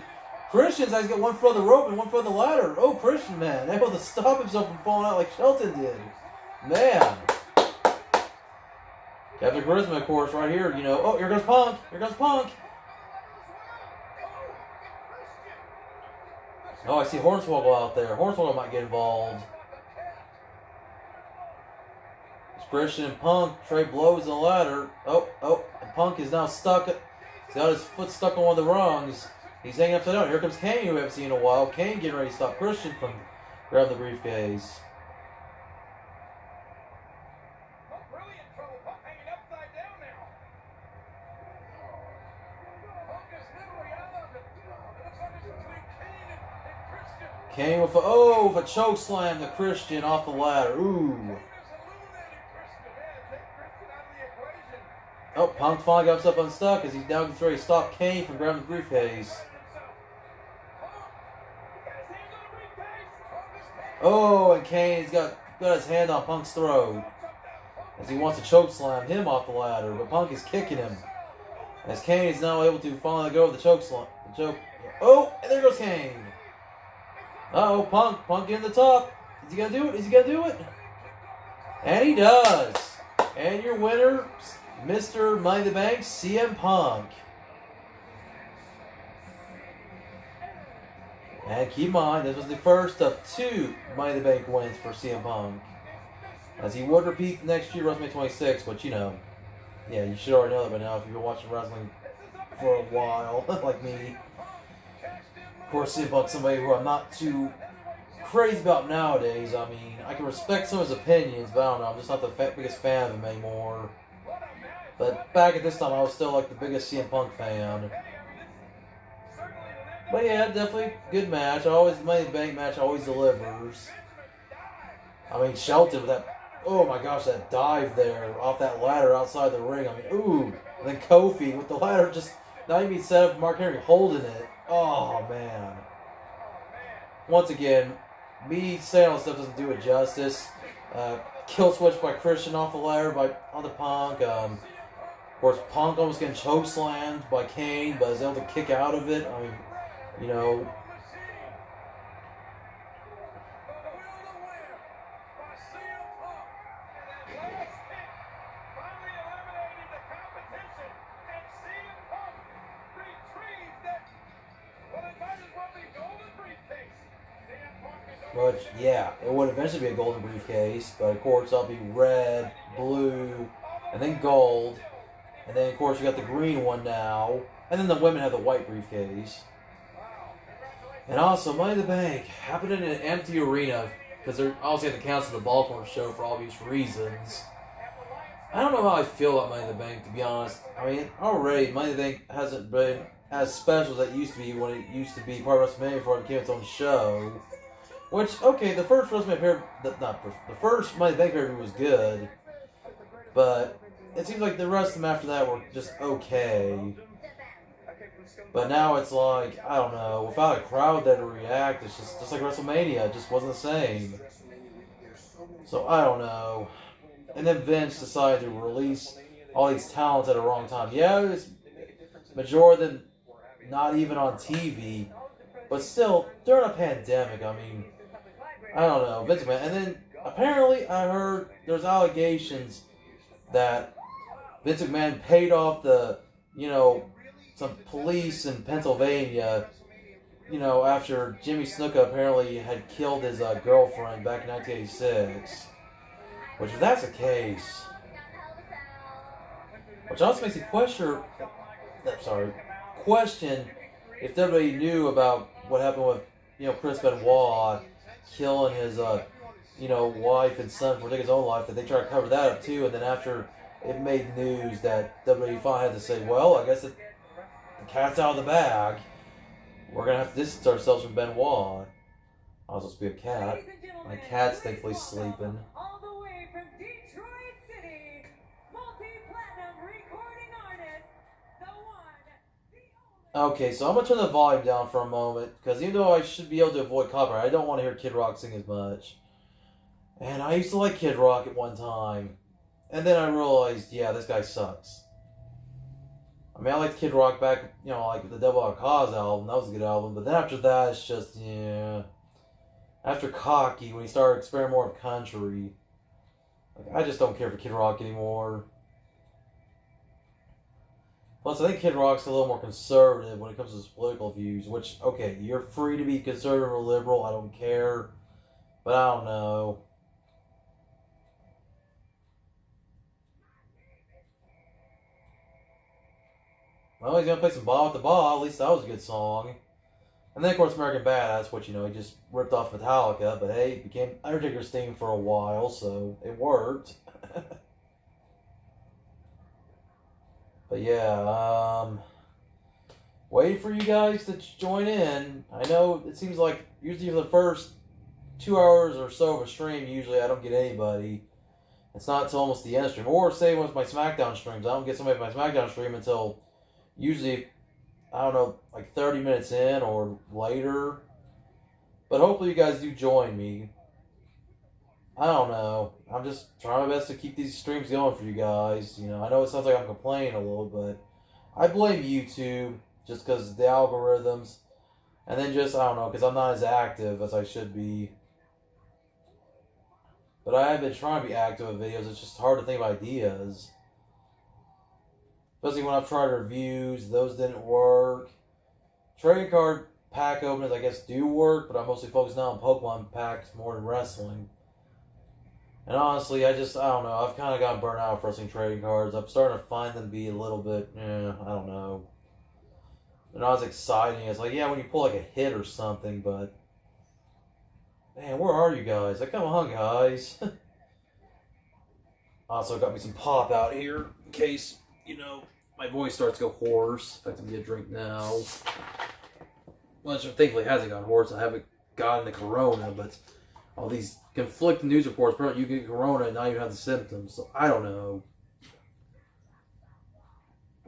actually got one foot on the rope and one foot on the ladder. Oh, Christian, man. Able to stop himself from falling out like Shelton did. Man. Captain Charisma, of course, right here. You know, oh, here goes Punk. Here goes Punk. Oh, I see Hornswoggle out there. Hornswoggle might get involved. Christian and Punk trade blows on the ladder. Oh, and Punk is now stuck. He's got his foot stuck on one of the rungs. He's hanging upside down. Here comes Kane, who we haven't seen in a while. Kane getting ready to stop Christian from grabbing the briefcase. Kane with a choke slam to Christian off the ladder. Ooh. Oh, Punk finally got himself unstuck as he's now ready to stop Kane from grabbing the briefcase. Oh, and Kane's got his hand on Punk's throat as he wants to choke slam him off the ladder, but Punk is kicking him. As Kane is now able to finally go with the choke slam. Oh, and there goes Kane. Uh-oh, Punk getting the top. Is he gonna do it? Is he gonna do it? And he does. And your winner, Mr. Money in the Bank, CM Punk. And keep in mind, this was the first of 2 Money in the Bank wins for CM Punk. As he would repeat next year, WrestleMania 26, but you know, yeah, you should already know that by now if you've been watching wrestling for a while, like me. Of course, CM Punk's somebody who I'm not too crazy about nowadays. I mean, I can respect some of his opinions, but I don't know, I'm just not the biggest fan of him anymore. But back at this time, I was still like the biggest CM Punk fan. But yeah, definitely good match. The Money in the Bank match always delivers. I mean, Shelton with that, oh my gosh, that dive there off that ladder outside the ring. I mean, ooh. And then Kofi with the ladder just not even set up, Mark Henry holding it. Oh man. Once again, me saying all this stuff doesn't do it justice. Kill switch by Christian off the ladder on the Punk. Of course, Punk almost getting chokeslammed by Kane, but is able to kick out of it. I mean, you know. Which, yeah, it would eventually be a golden briefcase, but of course it'll be red, blue, and then gold. And then, of course, we got the green one now. And then the women have the white briefcase. And also, Money in the Bank happened in an empty arena because they're obviously had to cancel the Baltimore show for obvious reasons. I don't know how I feel about Money in the Bank, to be honest. I mean, already, Money in the Bank hasn't been as special as it used to be when it used to be part of WrestleMania before it became its own show. Which, okay, the first WrestleMania the first Money in the Bank pay-per-view was good. But it seems like the rest of them after that were just okay. But now it's like, I don't know, without a crowd there to react, it's just like WrestleMania, it just wasn't the same. So, I don't know. And then Vince decided to release all these talents at the wrong time. Yeah, it was majority of them not even on TV, but still, during a pandemic, I mean, I don't know, Vince McMahon. And then, apparently, I heard there's allegations that Vince McMahon paid off some police in Pennsylvania, after Jimmy Snuka apparently had killed his girlfriend back in 1986. Which, if that's the case, which also makes me question if everybody knew about what happened with, Chris Benoit killing his, wife and son for taking his own life, that they tried to cover that up too, and then after it made news that WWE finally had to say, well, I guess the cat's out of the bag. We're going to have to distance ourselves from Benoit. I was supposed to be a cat. My cat's thankfully sleeping. Okay, so I'm going to turn the volume down for a moment, because even though I should be able to avoid copyright, I don't want to hear Kid Rock sing as much. And I used to like Kid Rock at one time. And then I realized, yeah, this guy sucks. I mean, I liked Kid Rock back, like the Devil Without Cause album. That was a good album. But then after that, it's just, yeah. After Cocky, when he started experimenting more with country, I just don't care for Kid Rock anymore. Plus, I think Kid Rock's a little more conservative when it comes to his political views, which, okay, you're free to be conservative or liberal, I don't care. But I don't know. Well, he's gonna play some Ball with the Ball. At least that was a good song. And then, of course, American Badass, which, he just ripped off Metallica. But hey, it became Undertaker's theme for a while, so it worked. But yeah, wait for you guys to join in. I know it seems like usually for the first 2 hours or so of a stream, usually I don't get anybody. It's not until almost the end of the stream. Or say with my SmackDown streams, I don't get somebody for my SmackDown stream until usually, I don't know, like 30 minutes in or later. But hopefully you guys do join me. I don't know. I'm just trying my best to keep these streams going for you guys. I know it sounds like I'm complaining a little, but I blame YouTube just because the algorithms. And then just, I don't know, because I'm not as active as I should be. But I have been trying to be active with videos. It's just hard to think of ideas. Especially when I've tried reviews, those didn't work. Trading card pack openings, I guess, do work, but I'm mostly focused now on Pokemon packs more than wrestling. And honestly, I don't know. I've kind of gotten burnt out of wrestling trading cards. I'm starting to find them to be a little bit, I don't know. They're not as exciting as, like, yeah, when you pull, like, a hit or something, but... Man, where are you guys? Come on, guys. Also got me some pop out here, in case, my voice starts to go hoarse. In fact, I'm going to get a drink now. Which, thankfully, hasn't gone hoarse. I haven't gotten the corona, but... all these conflicting news reports, apparently you get corona and now you have the symptoms. So I don't know.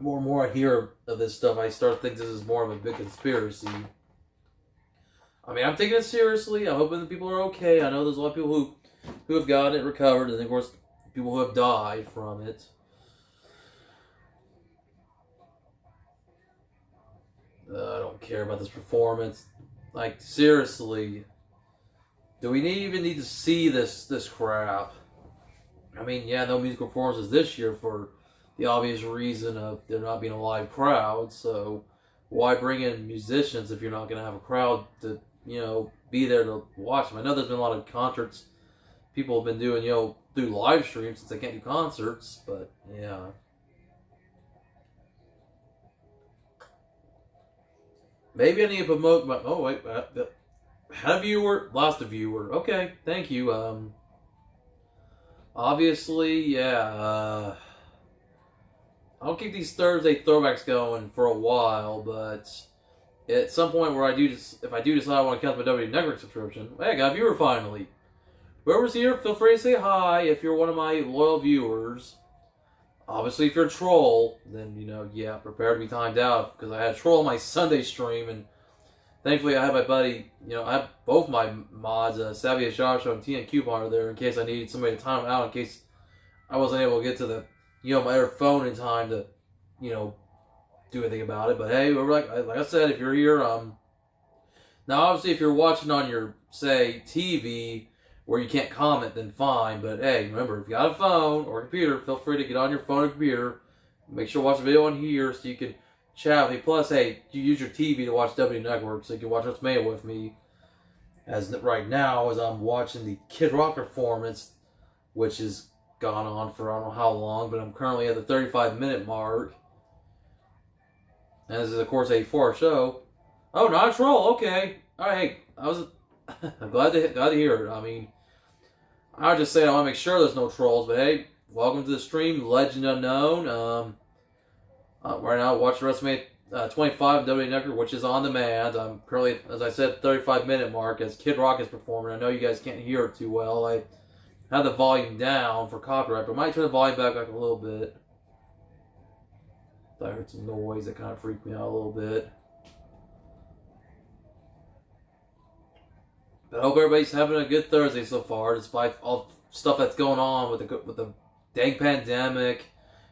More and more I hear of this stuff, I start to think this is more of a big conspiracy. I mean, I'm taking it seriously. I'm hoping that people are okay. I know there's a lot of people who have gotten it, recovered, and of course, people who have died from it. I don't care about this performance. Like, seriously. Do we even need to see this crap? I mean, yeah, no musical performances this year for the obvious reason of there not being a live crowd. So why bring in musicians if you're not going to have a crowd to, be there to watch them? I know there's been a lot of concerts people have been doing, through live streams since they can't do concerts. But, yeah. Maybe I need to promote my... Oh, wait. Had a viewer, lost a viewer. Okay, thank you. Obviously, yeah. I'll keep these Thursday throwbacks going for a while, but at some point where if I do decide I want to cancel my WWE Network subscription, hey, I got a viewer finally. Whoever's here, feel free to say hi if you're one of my loyal viewers. Obviously, if you're a troll, then, yeah, prepare to be timed out, because I had a troll on my Sunday stream, and thankfully, I have my buddy, I have both my mods, Savvy Joshua and TN Coupon are there in case I need somebody to time out, in case I wasn't able to get to the, my other phone in time to, do anything about it. But hey, like I said, if you're here, now obviously if you're watching on your, say, TV where you can't comment, then fine. But hey, remember, if you got a phone or a computer, feel free to get on your phone or computer. Make sure to watch the video on here so you can chat with me. Plus, hey, you use your TV to watch WWE Network so you can watch WrestleMania with me. As right now, as I'm watching the Kid Rock performance, which has gone on for I don't know how long, but I'm currently at the 35-minute mark. And this is, of course, a 4-hour show. Oh, not a troll. Okay. All right. Hey, I'm glad to hear it. I mean, I was just saying I want to make sure there's no trolls. But hey, welcome to the stream, Legend Unknown. Right now, watching WrestleMania 25 WWE Network, which is on demand. I'm currently, as I said, 35-minute mark as Kid Rock is performing. I know you guys can't hear it too well. I have the volume down for copyright, but I might turn the volume back a little bit. I heard some noise that kind of freaked me out a little bit. But I hope everybody's having a good Thursday so far, despite all stuff that's going on with the dang pandemic,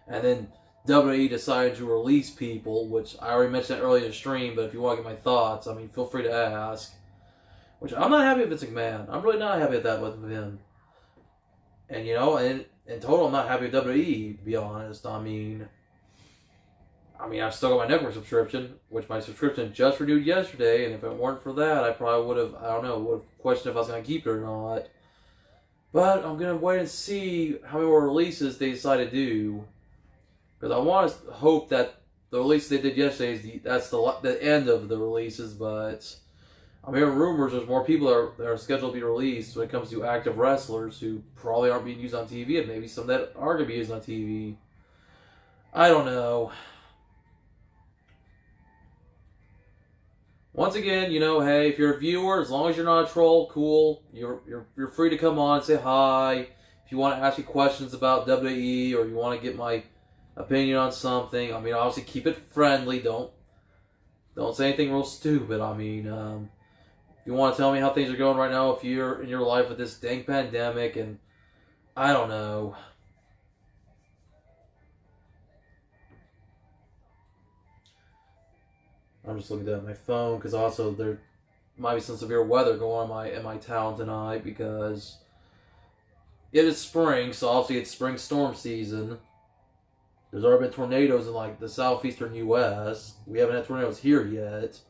and then WWE decided to release people, which I already mentioned earlier in the stream, but if you want to get my thoughts, I mean, feel free to ask. Which I'm not happy with Vince McMahon. I'm really not happy with that with him. And, in total, I'm not happy with WWE, to be honest. I mean, I've still got my network subscription, which my subscription just renewed yesterday, and if it weren't for that, I probably would have questioned if I was going to keep it or not. But I'm going to wait and see how many more releases they decide to do. Because I want to hope that the release they did yesterday that's the end of the releases, but I'm hearing rumors there's more people that are scheduled to be released when it comes to active wrestlers who probably aren't being used on TV, and maybe some that are going to be used on TV. I don't know. Once again, hey, if you're a viewer, as long as you're not a troll, cool. You're free to come on and say hi. If you want to ask me questions about WWE or you want to get my opinion on something, obviously keep it friendly. Don't say anything real stupid. If you want to tell me how things are going right now, if you're in your life with this dang pandemic, and I don't know. I'm just looking at my phone because also there might be some severe weather going on in my town tonight because it is spring, so obviously it's spring storm season. There's already been tornadoes in the southeastern U.S. We haven't had tornadoes here yet.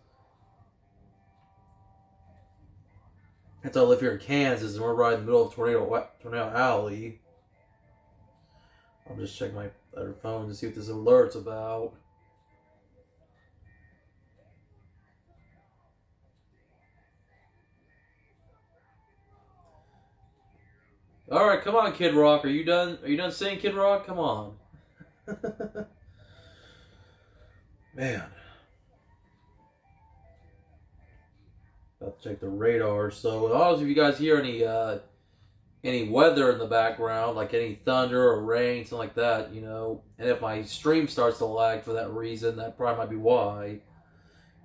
And so I live here in Kansas, and we're right in the middle of tornado alley. I'll just check my other phone to see what this alert's about. All right, come on, Kid Rock. Are you done? Are you done saying Kid Rock? Come on. Man. About to check the radar. So, obviously, if you guys hear any weather in the background, like any thunder or rain, something like that, and if my stream starts to lag for that reason, that probably might be why.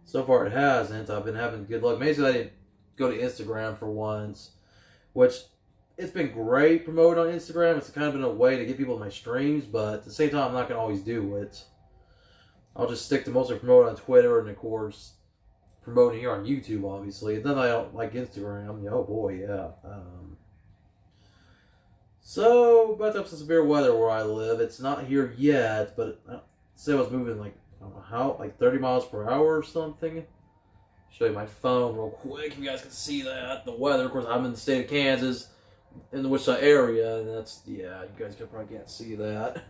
So far, it hasn't. I've been having good luck. Maybe I didn't go to Instagram for once, which it's been great promoted on Instagram. It's kind of been a way to get people to my streams, but at the same time, I'm not going to always do it. I'll just stick to mostly promote on Twitter and, of course, promoting here on YouTube, obviously. And then I don't like Instagram. Oh, boy, yeah. So, about to have some severe weather where I live. It's not here yet, but say I was moving, I don't know how, 30 miles per hour or something. Show you my phone real quick if you guys can see that. The weather, of course, I'm in the state of Kansas, in the Wichita area, and that's, yeah, you guys probably can't see that.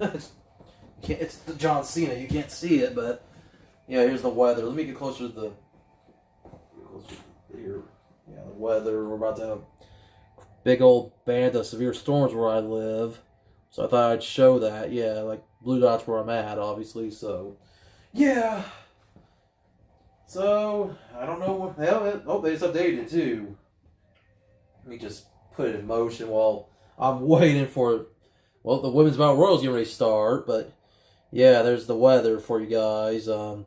It's the John Cena, you can't see it, but, yeah, here's the weather. Let me get closer to here. Yeah, the weather. We're about to have a big old band of severe storms where I live, so I thought I'd show that. Yeah, blue dots where I'm at, obviously, so, yeah. So, I don't know what, hell, they just updated it, too. Let me just put it in motion while I'm waiting for, the Women's Battle Royal's getting ready to start, but, yeah, there's the weather for you guys. So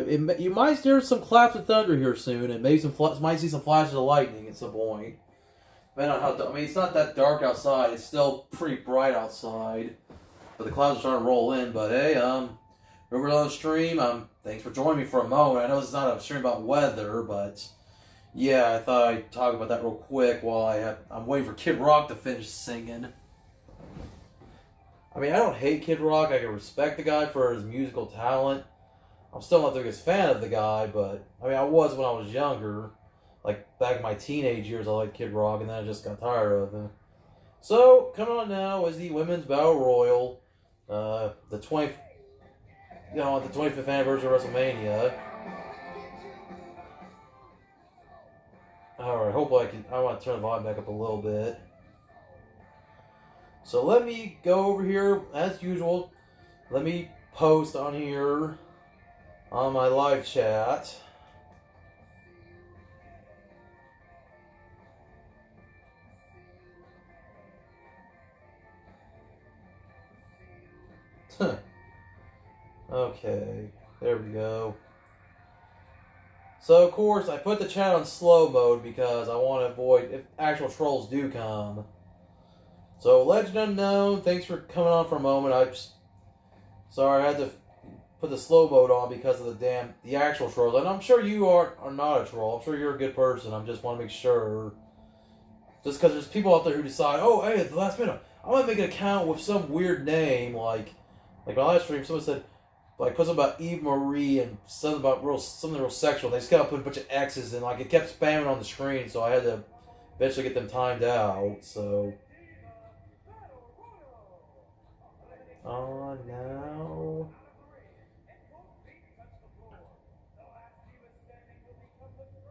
you might hear some claps of thunder here soon, and maybe might see some flashes of lightning at some point. Man, I mean, it's not that dark outside. It's still pretty bright outside, but the clouds are starting to roll in. But hey, over on the stream, thanks for joining me for a moment. I know this is not a stream about weather, but yeah, I thought I'd talk about that real quick while I'm waiting for Kid Rock to finish singing. I mean, I don't hate Kid Rock. I can respect the guy for his musical talent. I'm still not the biggest fan of the guy, but I mean, I was when I was younger. Like, back in my teenage years, I liked Kid Rock, and then I just got tired of him. So, coming on now is the Women's Battle Royal, the 25th anniversary of WrestleMania. Alright, hopefully I want to turn the volume back up a little bit. So let me go over here, as usual, let me post on here, on my live chat. Okay, there we go. So, of course, I put the chat on slow mode because I want to avoid if actual trolls do come. So, Legend Unknown, thanks for coming on for a moment. Sorry, I had to put the slow mode on because of the actual trolls. And I'm sure you are not a troll. I'm sure you're a good person. I just want to make sure. Just because there's people out there who decide, oh, hey, at the last minute, I want to make an account with some weird name, like my last stream, someone said, like, put something about Eve Marie and something real sexual. They just gotta put a bunch of X's and like it kept spamming on the screen, so I had to eventually get them timed out. So, on now.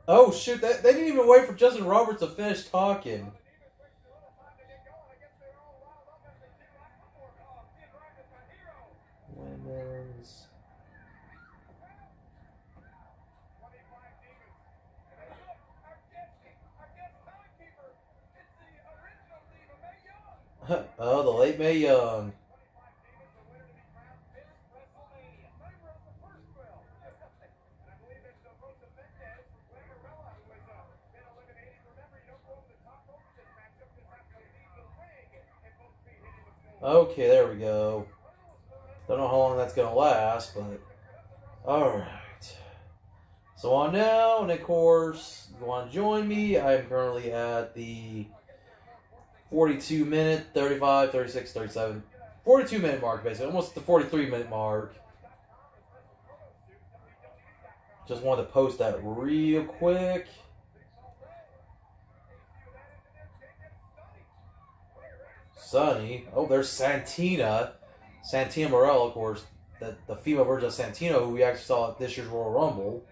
Oh shoot! They didn't even wait for Justin Roberts to finish talking. Women's. Oh, the late Mae Young. Okay, there we go. Don't know how long that's going to last, but alright. So on now, and of course, if you want to join me, I'm currently at the 42-minute, 35, 36, 37, 42-minute mark, basically. Almost the 43-minute mark. Just wanted to post that real quick. Sunny. Oh, there's Santina. Santina Morel, of course. The female version of Santino, who we actually saw at this year's Royal Rumble.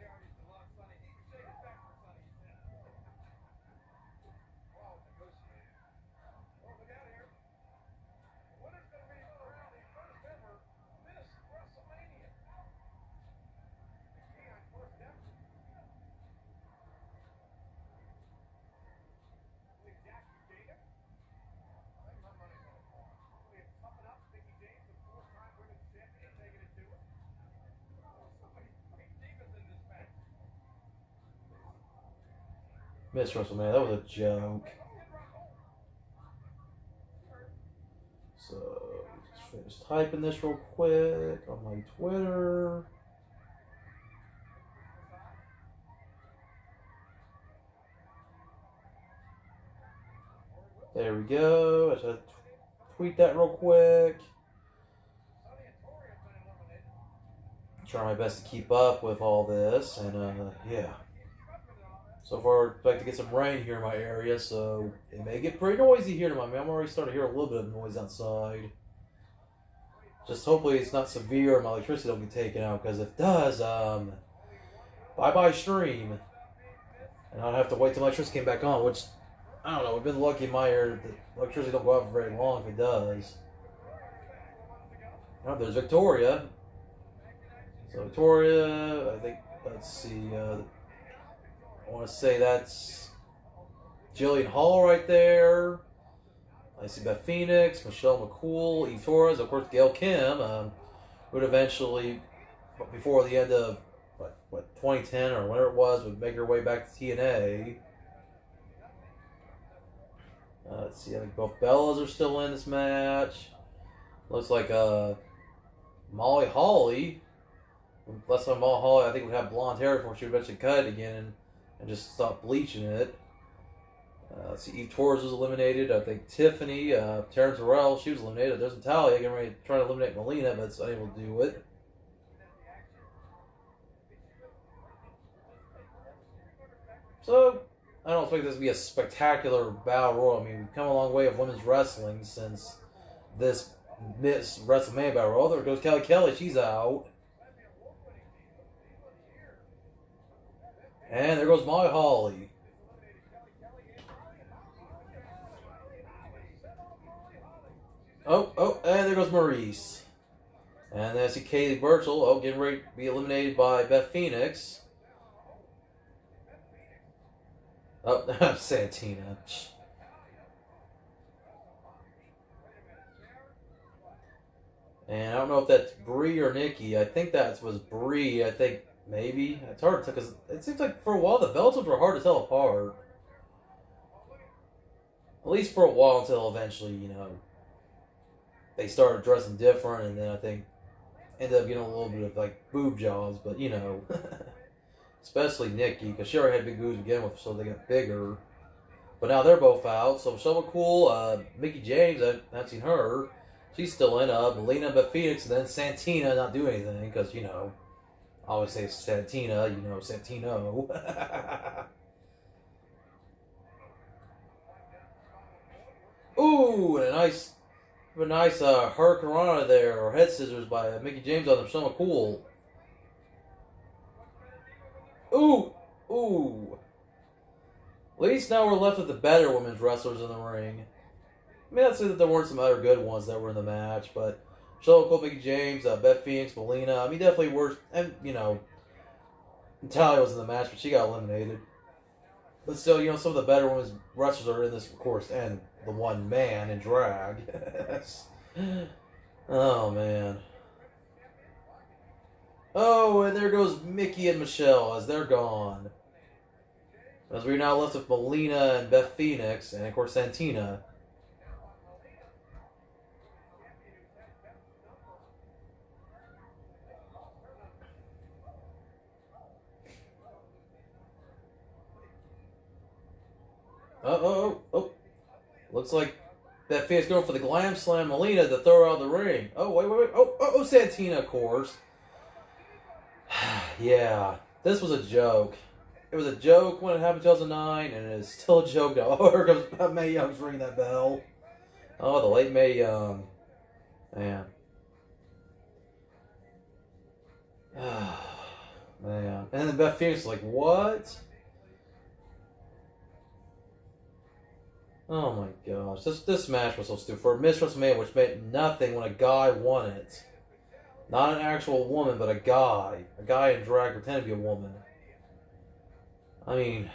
Miss WrestleMania, that was a joke. So, just finish typing this real quick on my Twitter. There we go. I should tweet that real quick. Try my best to keep up with all this, and yeah. So far, I expect to get some rain here in my area, so it may get pretty noisy here tonight. I mean, I'm already starting to hear a little bit of noise outside. Just hopefully it's not severe and my electricity don't get taken out, because if it does, bye-bye stream. And I'll have to wait till my electricity came back on, which, I don't know, we've been lucky in my area that electricity don't go out for very long if it does. Oh, there's Victoria. So Victoria, I think, let's see, I want to say that's Jillian Hall right there. I see Beth Phoenix, Michelle McCool, Eve Torres, of course Gail Kim, would eventually, before the end of, what 2010 or whatever it was, would make her way back to TNA. Let's see, I think both Bellas are still in this match. Looks like Molly Holly. Last time Molly Holly, I think, would have blonde hair before she would eventually cut it again and just stop bleaching it. Let's see, Eve Torres was eliminated. I think Tiffany, Terrence Terrell, she was eliminated. There's Natalia getting ready to try to eliminate Melina, but it's unable to do it. So, I don't expect this to be a spectacular battle royal. I mean, we've come a long way of women's wrestling since this Miss WrestleMania battle royal. There goes Kelly Kelly, she's out. And there goes Molly Holly. Oh, and there goes Maurice. And then I see Kaylee Burchill, getting ready to be eliminated by Beth Phoenix. Oh, Santina. And I don't know if that's Brie or Nikki. I think that was Brie. I think maybe. It's hard to tell because it seems like for a while the Belgians were hard to tell apart. At least for a while until eventually, they started dressing different, and then I think ended up getting a little bit of like boob jobs, but especially Nikki, because she already had big boobs to begin with, so they got bigger. But now they're both out, so Michelle McCool, Mickie James, I haven't seen her. She's still in, Melina, Beth Phoenix, and then Santina not doing anything, because, I always say Santina, Santino. Ooh, and a nice Hurricanrana there, or head scissors by Mickie James on Michelle McCool. Ooh. At least now we're left with the better women's wrestlers in the ring. I mean, I'd say that there weren't some other good ones that were in the match, but Michelle McCool, Mickie James, Beth Phoenix, Melina, I mean, definitely worse. And, Natalia was in the match, but she got eliminated. But still, some of the better women's wrestlers are in this, of course, and the one man in drag. Oh, man. Oh, and there goes Mickie and Michelle as they're gone. As we're now left with Melina and Beth Phoenix, and of course Santina. Oh. Looks like Beth Phoenix going for the Glam Slam Melina to throw her out of the ring. Oh, wait. Oh, Santina, of course. Yeah, this was a joke. It was a joke when it happened in 2009, and it is still a joke now. Oh, here comes Mae Young's ringing that bell. Oh, the late Mae Young. Man. Man. And then Beth Phoenix is like, what? Oh my gosh. This match was so stupid. For Miss WrestleMania, which meant nothing when a guy won it. Not an actual woman, but a guy. A guy in drag pretending to be a woman. I mean...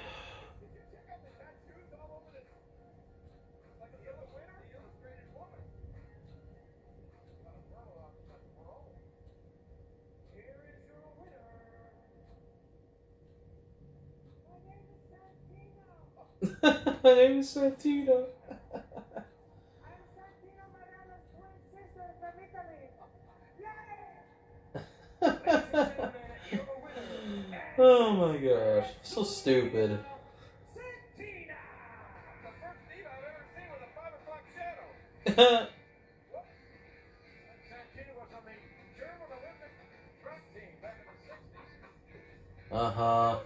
My name is Santina. Oh my gosh, so stupid. Uh-huh.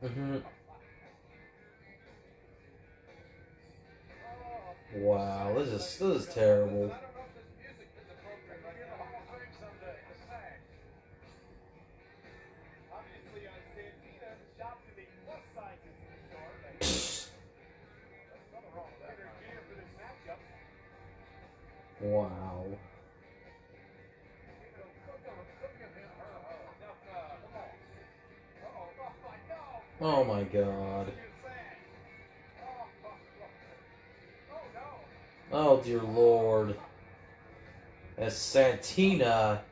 Mm-hmm. Wow, this is terrible. Wow. Oh my god. Oh dear lord. As Santina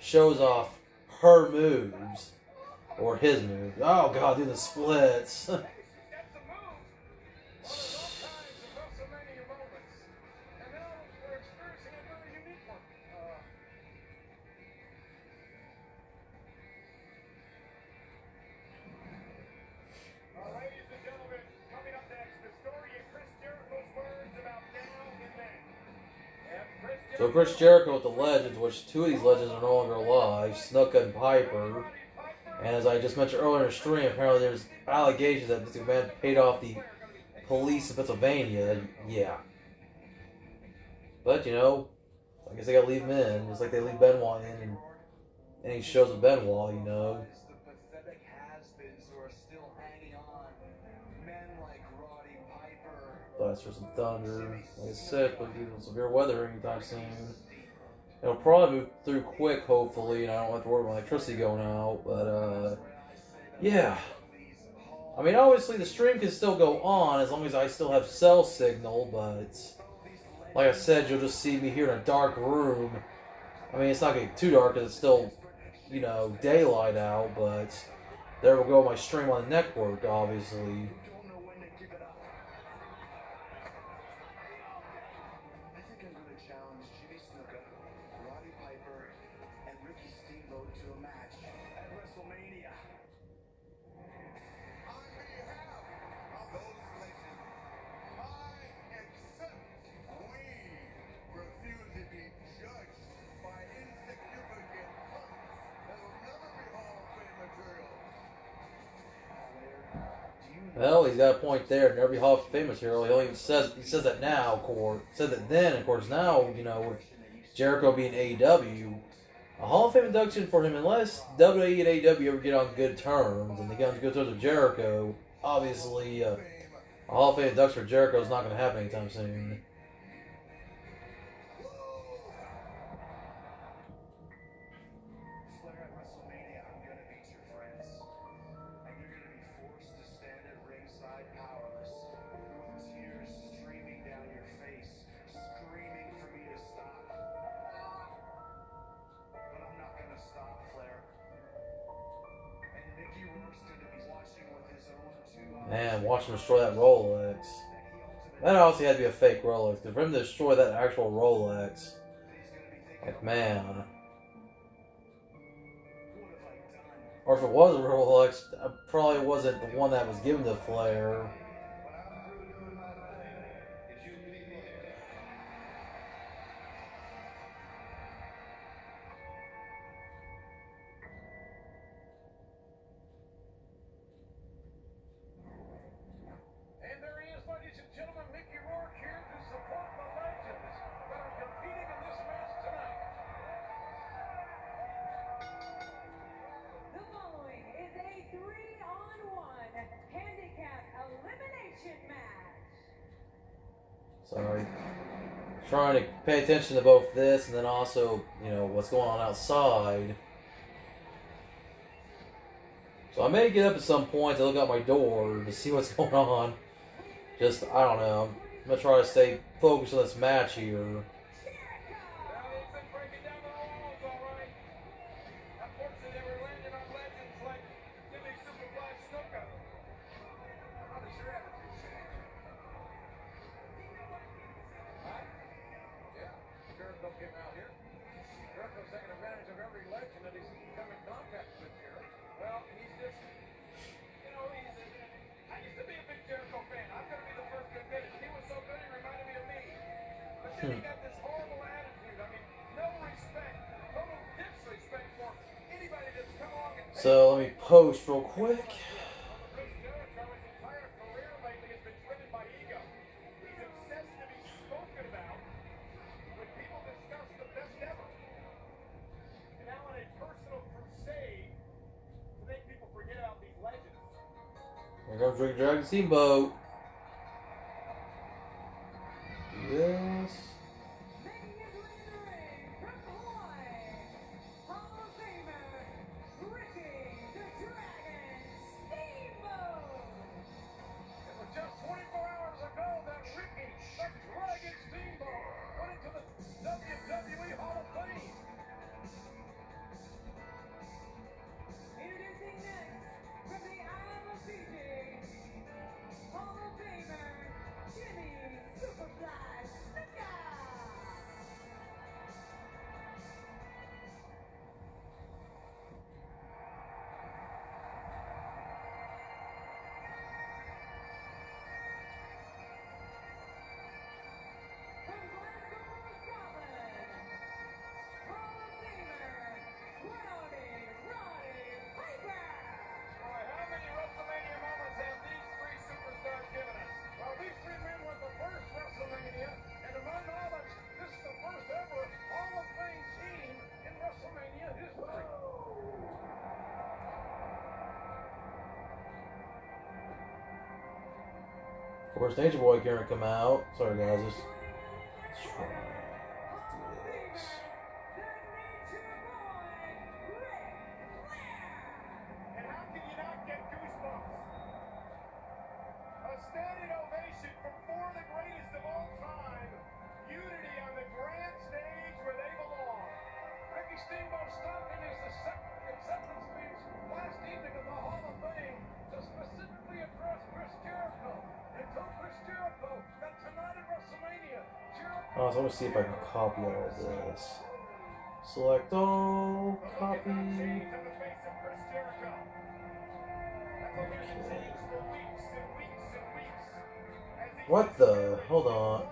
shows off her moves. Or his moves. Oh god, do the splits. So Chris Jericho with the Legends, which two of these Legends are no longer alive, Snuka and Piper. And as I just mentioned earlier in the stream, apparently there's allegations that this man paid off the police in Pennsylvania. Yeah. But, you know, I guess they gotta leave him in, just like they leave Benoit in and any shows with Benoit, you know. Blast for some thunder. Like I said, but due to severe weather anytime soon. It'll probably move through quick, hopefully, and I don't have to worry about electricity going out, but, yeah. I mean, obviously the stream can still go on as long as I still have cell signal, but like I said, you'll just see me here in a dark room. I mean, it's not getting too dark because it's still, you know, daylight out, but there will go my stream on the network, obviously. To a match at WrestleMania. On behalf of those legends, I accept we refuse to be judged by insignificant punks that will never be Hall of Fame material. Well, he's got a point there. Never be Hall of Fame material. He only says that now, of course. Said that then, of course. Now, you know, with Jericho being AEW. A Hall of Fame induction for him, unless WWE and AEW ever get on good terms, and they get on good terms with Jericho, obviously, a Hall of Fame induction for Jericho is not going to happen anytime soon. Flair at WrestleMania, I'm going to beat your friends. And you're going to be forced to stand at ringside powerless, with tears streaming down your face, screaming for me to stop. I'm not gonna stop, Flair. And Mickey Rourke's gonna be watching with his own 2 eyes. Man, watch him destroy that Rolex. That obviously had to be a fake Rolex, because for him to destroy that actual Rolex, like, man. Or if it was a Rolex, it probably wasn't the one that was given to Flair. Sorry. Trying to pay attention to both this and then also, you know, what's going on outside. So I may get up at some point to look out my door to see what's going on. Just, I don't know. I'm going to try to stay focused on this match here. So let me post real quick. Here comes Rick Dragon Steamboat. Yes. Of course, Nature Boy can't come out. Sorry, guys. Just try to do this. And how can you not get goosebumps? A standing ovation from four of the greatest of all time. Unity on the grand stage where they belong. Ricky Steamboat stopping his acceptance speech last evening of the Hall of Fame to specifically address Chris Jericho. And told Chris Jericho that tonight at WrestleMania, Jericho... Oh, so let me see if I can copy all of this. Select all, copy. Okay. What the? Hold on. Oh.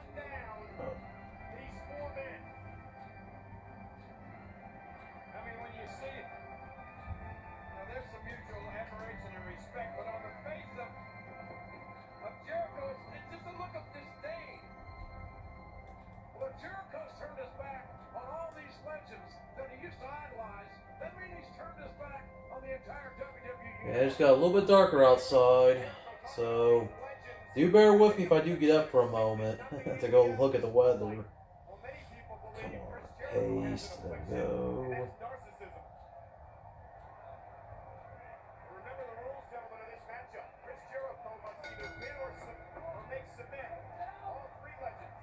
Jericho's turned his back on all these legends that he used to idolize. That means he's turned his back on the entire WWE. Yeah, it just got a little bit darker outside, so do bear with me if I do get up for a moment to go look at the weather. Come on, paste, there we go. Remember the rules, gentlemen, of this matchup. Chris Jericho must either win or make submit. All three legends.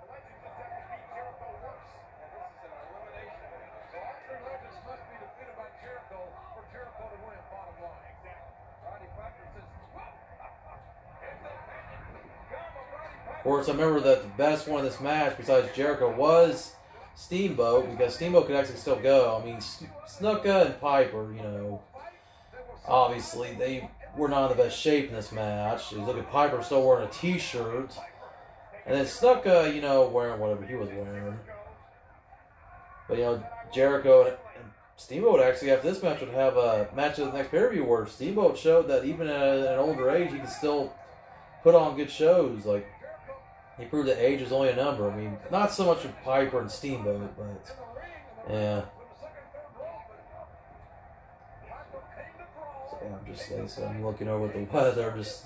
The legends just have to beat Jericho once. And this is an elimination match. So all three legends must be defeated by Jericho for Jericho to win, bottom line. Exactly. Roddy Piper says, Of course, I remember that the best one in this match, besides Jericho, was Steamboat, because Steamboat could actually still go. I mean, Snuka and Piper, you know, obviously they were not in the best shape in this match. You look at Piper still wearing a t-shirt, and then Snuka, you know, wearing whatever he was wearing. But, you know, Jericho and Steamboat actually, after this match, would have a match of the next pay-per-view where Steamboat showed that even at an older age, he can still put on good shows. Like, he proved that age is only a number. I mean, not so much with Piper and Steamboat, but yeah. So, yeah, I'm just like I said, I'm looking over at the weather. Just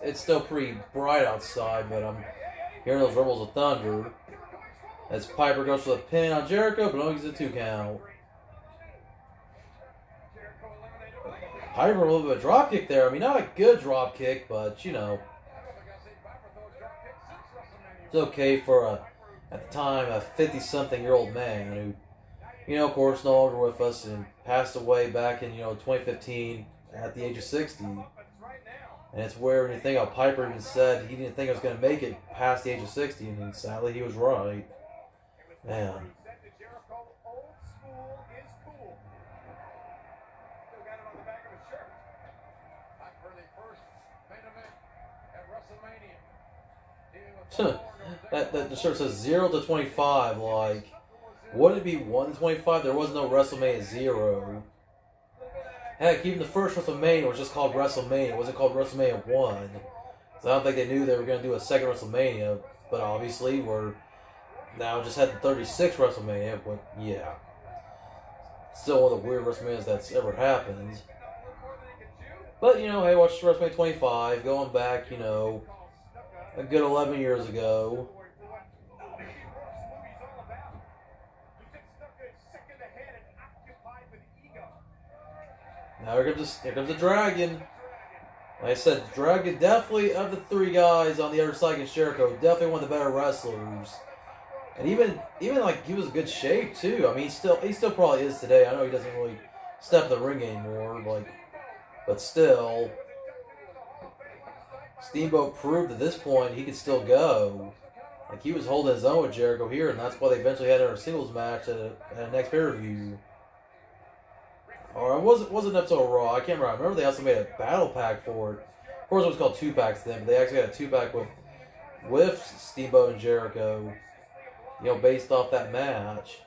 it's still pretty bright outside, but I'm hearing those rumbles of thunder as Piper goes for the pin on Jericho, but only gets a 2 count. Piper a little bit of a drop kick there. I mean, not a good drop kick, but you know. It's okay for at the time, a 50-something-year-old man who, you know, of course, no longer with us and passed away back in, 2015 at the age of 60. And it's where when you think how Piper even said he didn't think I was going to make it past the age of 60, and sadly he was right. Man. That the shirt says 0 to 25. Like, would it be 1 to 25? There was no WrestleMania 0. Heck, even the first WrestleMania was just called WrestleMania. It wasn't called WrestleMania 1. So I don't think they knew they were going to do a second WrestleMania. But obviously, we're now just had the 36th WrestleMania. But yeah, still one of the weird WrestleManias that's ever happened. But hey, watch WrestleMania 25, going back, a good 11 years ago. Now here comes the Dragon. Like I said, Dragon definitely, of the 3 guys on the other side against Jericho, definitely one of the better wrestlers. And even like he was in good shape too. I mean, he still probably is today. I know he doesn't really step in the ring anymore, but still. Steamboat proved at this point he could still go. Like, he was holding his own with Jericho here, and that's why they eventually had a singles match at a next pay-per-view. Or it wasn't up till Raw. I can't remember. I remember they also made a battle pack for it. Of course, it was called 2-packs then, but they actually had a 2-pack with Steamboat and Jericho, based off that match.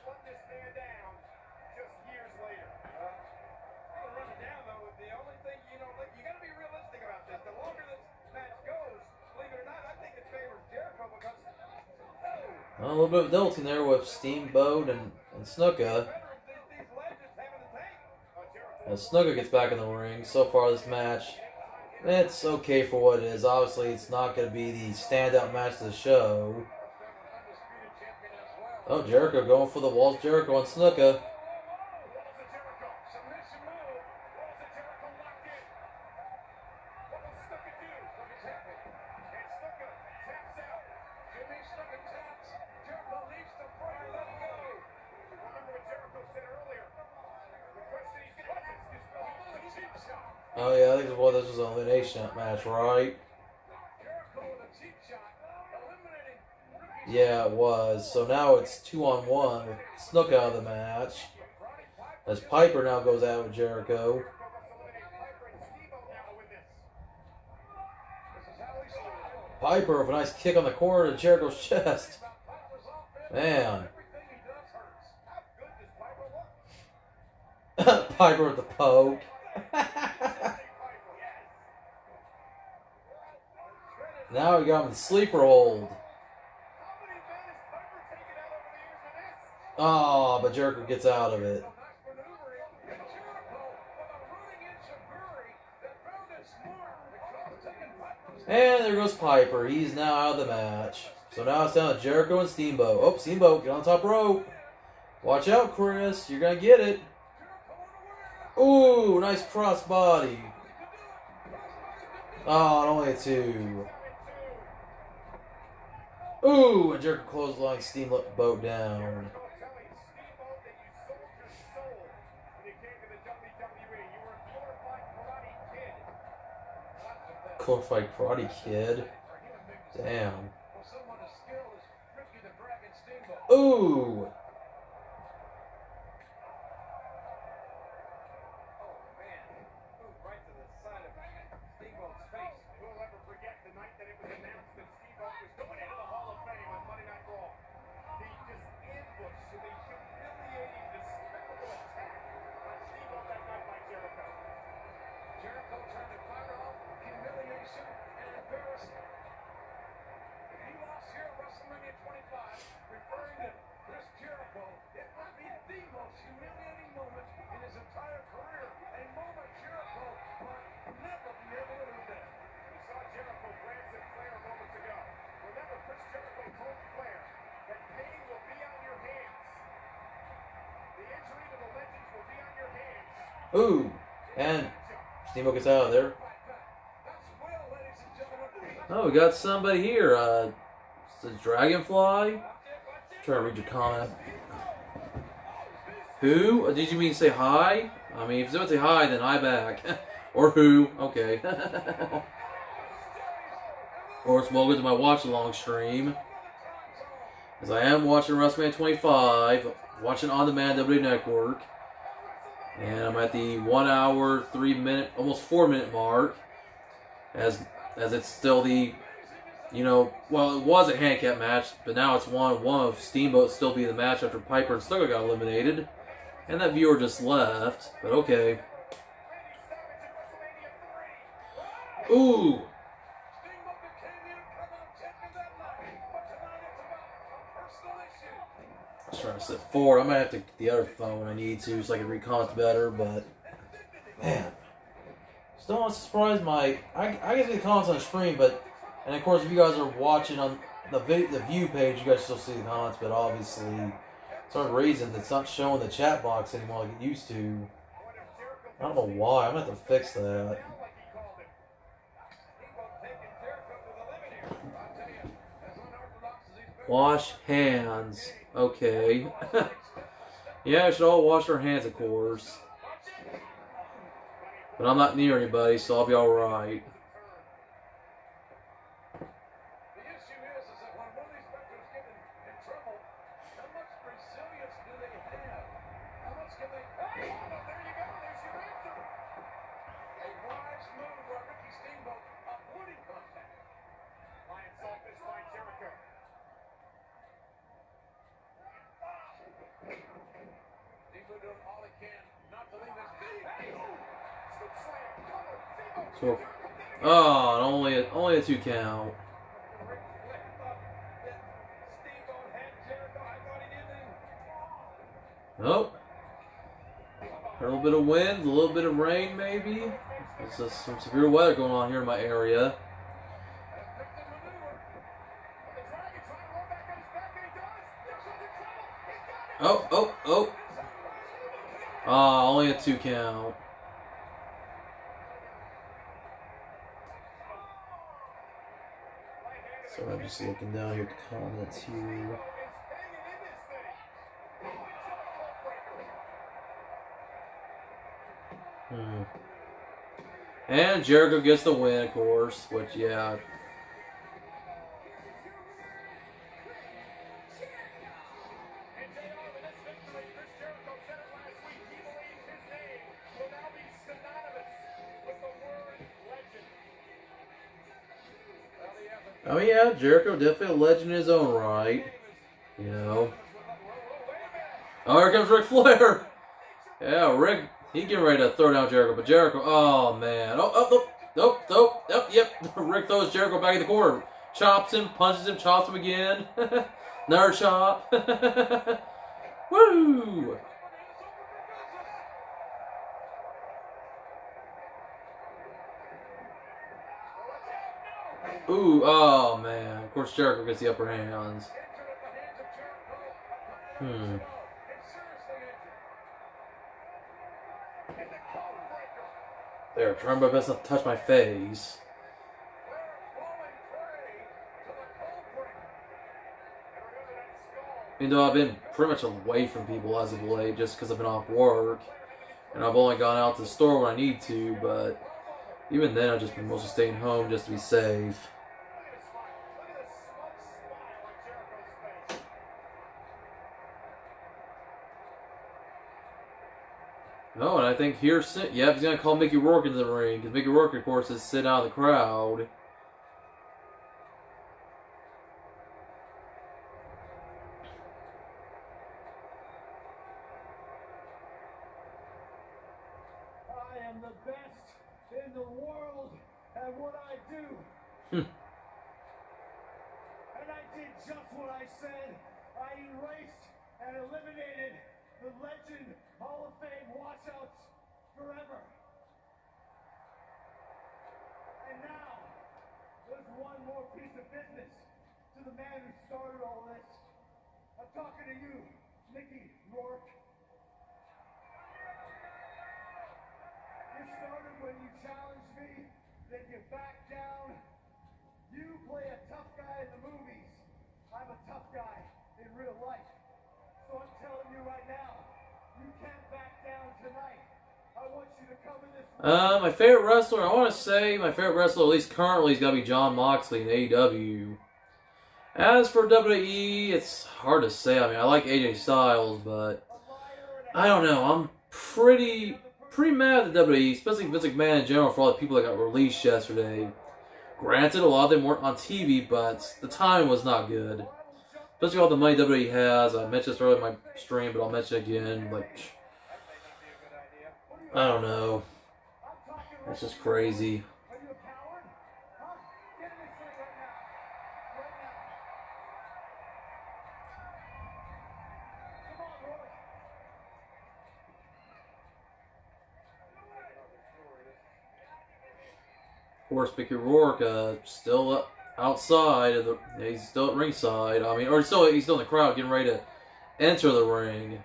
A little bit of adulting there with Steamboat and Snuka. As Snuka gets back in the ring, so far this match It's okay for what it is. Obviously, it's not going to be the standout match of the show. Oh, Jericho going for the walls. Jericho on Snuka. Oh yeah, I think this was an elimination match, right? Yeah, it was. So now it's 2-on-1 with Snook out of the match. As Piper now goes out with Jericho. Piper with a nice kick on the corner to Jericho's chest. Man. Piper with the poke. Now we got him in the sleeper hold. Oh, but Jericho gets out of it. And there goes Piper. He's now out of the match. So now it's down to Jericho and Steamboat. Oh, Steamboat, get on top rope. Watch out, Chris. You're going to get it. Ooh, nice crossbody. Oh, only a 2. Ooh, and Jericho clothesline Steamboat down. Glorified Karate Kid. Damn. Ooh. Ooh, and Steamboat gets out of there. Oh, we got somebody here. It's a Dragonfly. Try to read your comment. Who? Did you mean say hi? I mean, if you don't say hi, then I back. Or who? Okay. Of course, welcome to my watch-along stream. As I am watching WrestleMania 25, watching on demand WWE Network. And I'm at the 1 hour, 3 minute, almost 4 minute mark. As it's still the, well, it was a handicap match, but now it's one of Steamboat still being the match after Piper and Snuka got eliminated. And that viewer just left, but okay. Ooh. I was trying to sit forward. I might have to get the other phone when I need to so I can read comments better, but man. Still not surprised I get the comments on the screen, and of course if you guys are watching on the view page, you guys still see the comments, but obviously for some reason it's not showing the chat box anymore like it used to. I don't know why. I'm gonna have to fix that. Wash hands. Okay. Yeah, we should all wash our hands, of course. But I'm not near anybody, so I'll be alright. So, only a 2 count. Nope. A little bit of wind, a little bit of rain, maybe. There's just some severe weather going on here in my area. Oh, oh, oh. Ah, only a 2 count. So I'm just looking down here at the comments here. And Jericho gets the win, of course, which, yeah. Oh yeah, Jericho definitely a legend in his own right. You know. Oh, here comes Ric Flair. Yeah, Rick, he getting ready to throw down Jericho, but Jericho, oh man. Yep. Rick throws Jericho back in the corner. Chops him, punches him, chops him again. Another chop. Woo! Ooh, oh man. Of course Jericho gets the upper hands. There, trying my best not to touch my face. Even though I've been pretty much away from people as of late just because I've been off work. And I've only gone out to the store when I need to, but even then I've just been mostly staying home just to be safe. Oh, and I think here, yeah, he's going to call Mickey Rourke into the ring, because Mickey Rourke, of course, is sitting out of the crowd. I am the best in the world at what I do. And I did just what I said. I erased and eliminated the Legend Hall of Fame washouts forever. And now, there's one more piece of business to the man who started all this. I'm talking to you, Mickey Rourke. You started when you challenged me, then you backed down. You play a tough guy in the movies. I'm a tough guy in real life. So I'm telling you right now, you can't back down tonight. I want you to come in this. My favorite wrestler, I want to say my favorite wrestler, at least currently, has got to be John Moxley in AEW. As for WWE, it's hard to say. I mean, I like AJ Styles, but I don't know. I'm pretty mad at the WWE, especially Vince McMahon in general, for all the people that got released yesterday. Granted, a lot of them weren't on TV, but the timing was not good. Especially all the money WWE has. I mentioned this earlier in my stream, but I'll mention it again. Like, I don't know. That's just crazy. Of course, Mickey Rourke still outside of the. He's still at ringside. I mean, or he's still in the crowd, getting ready to enter the ring.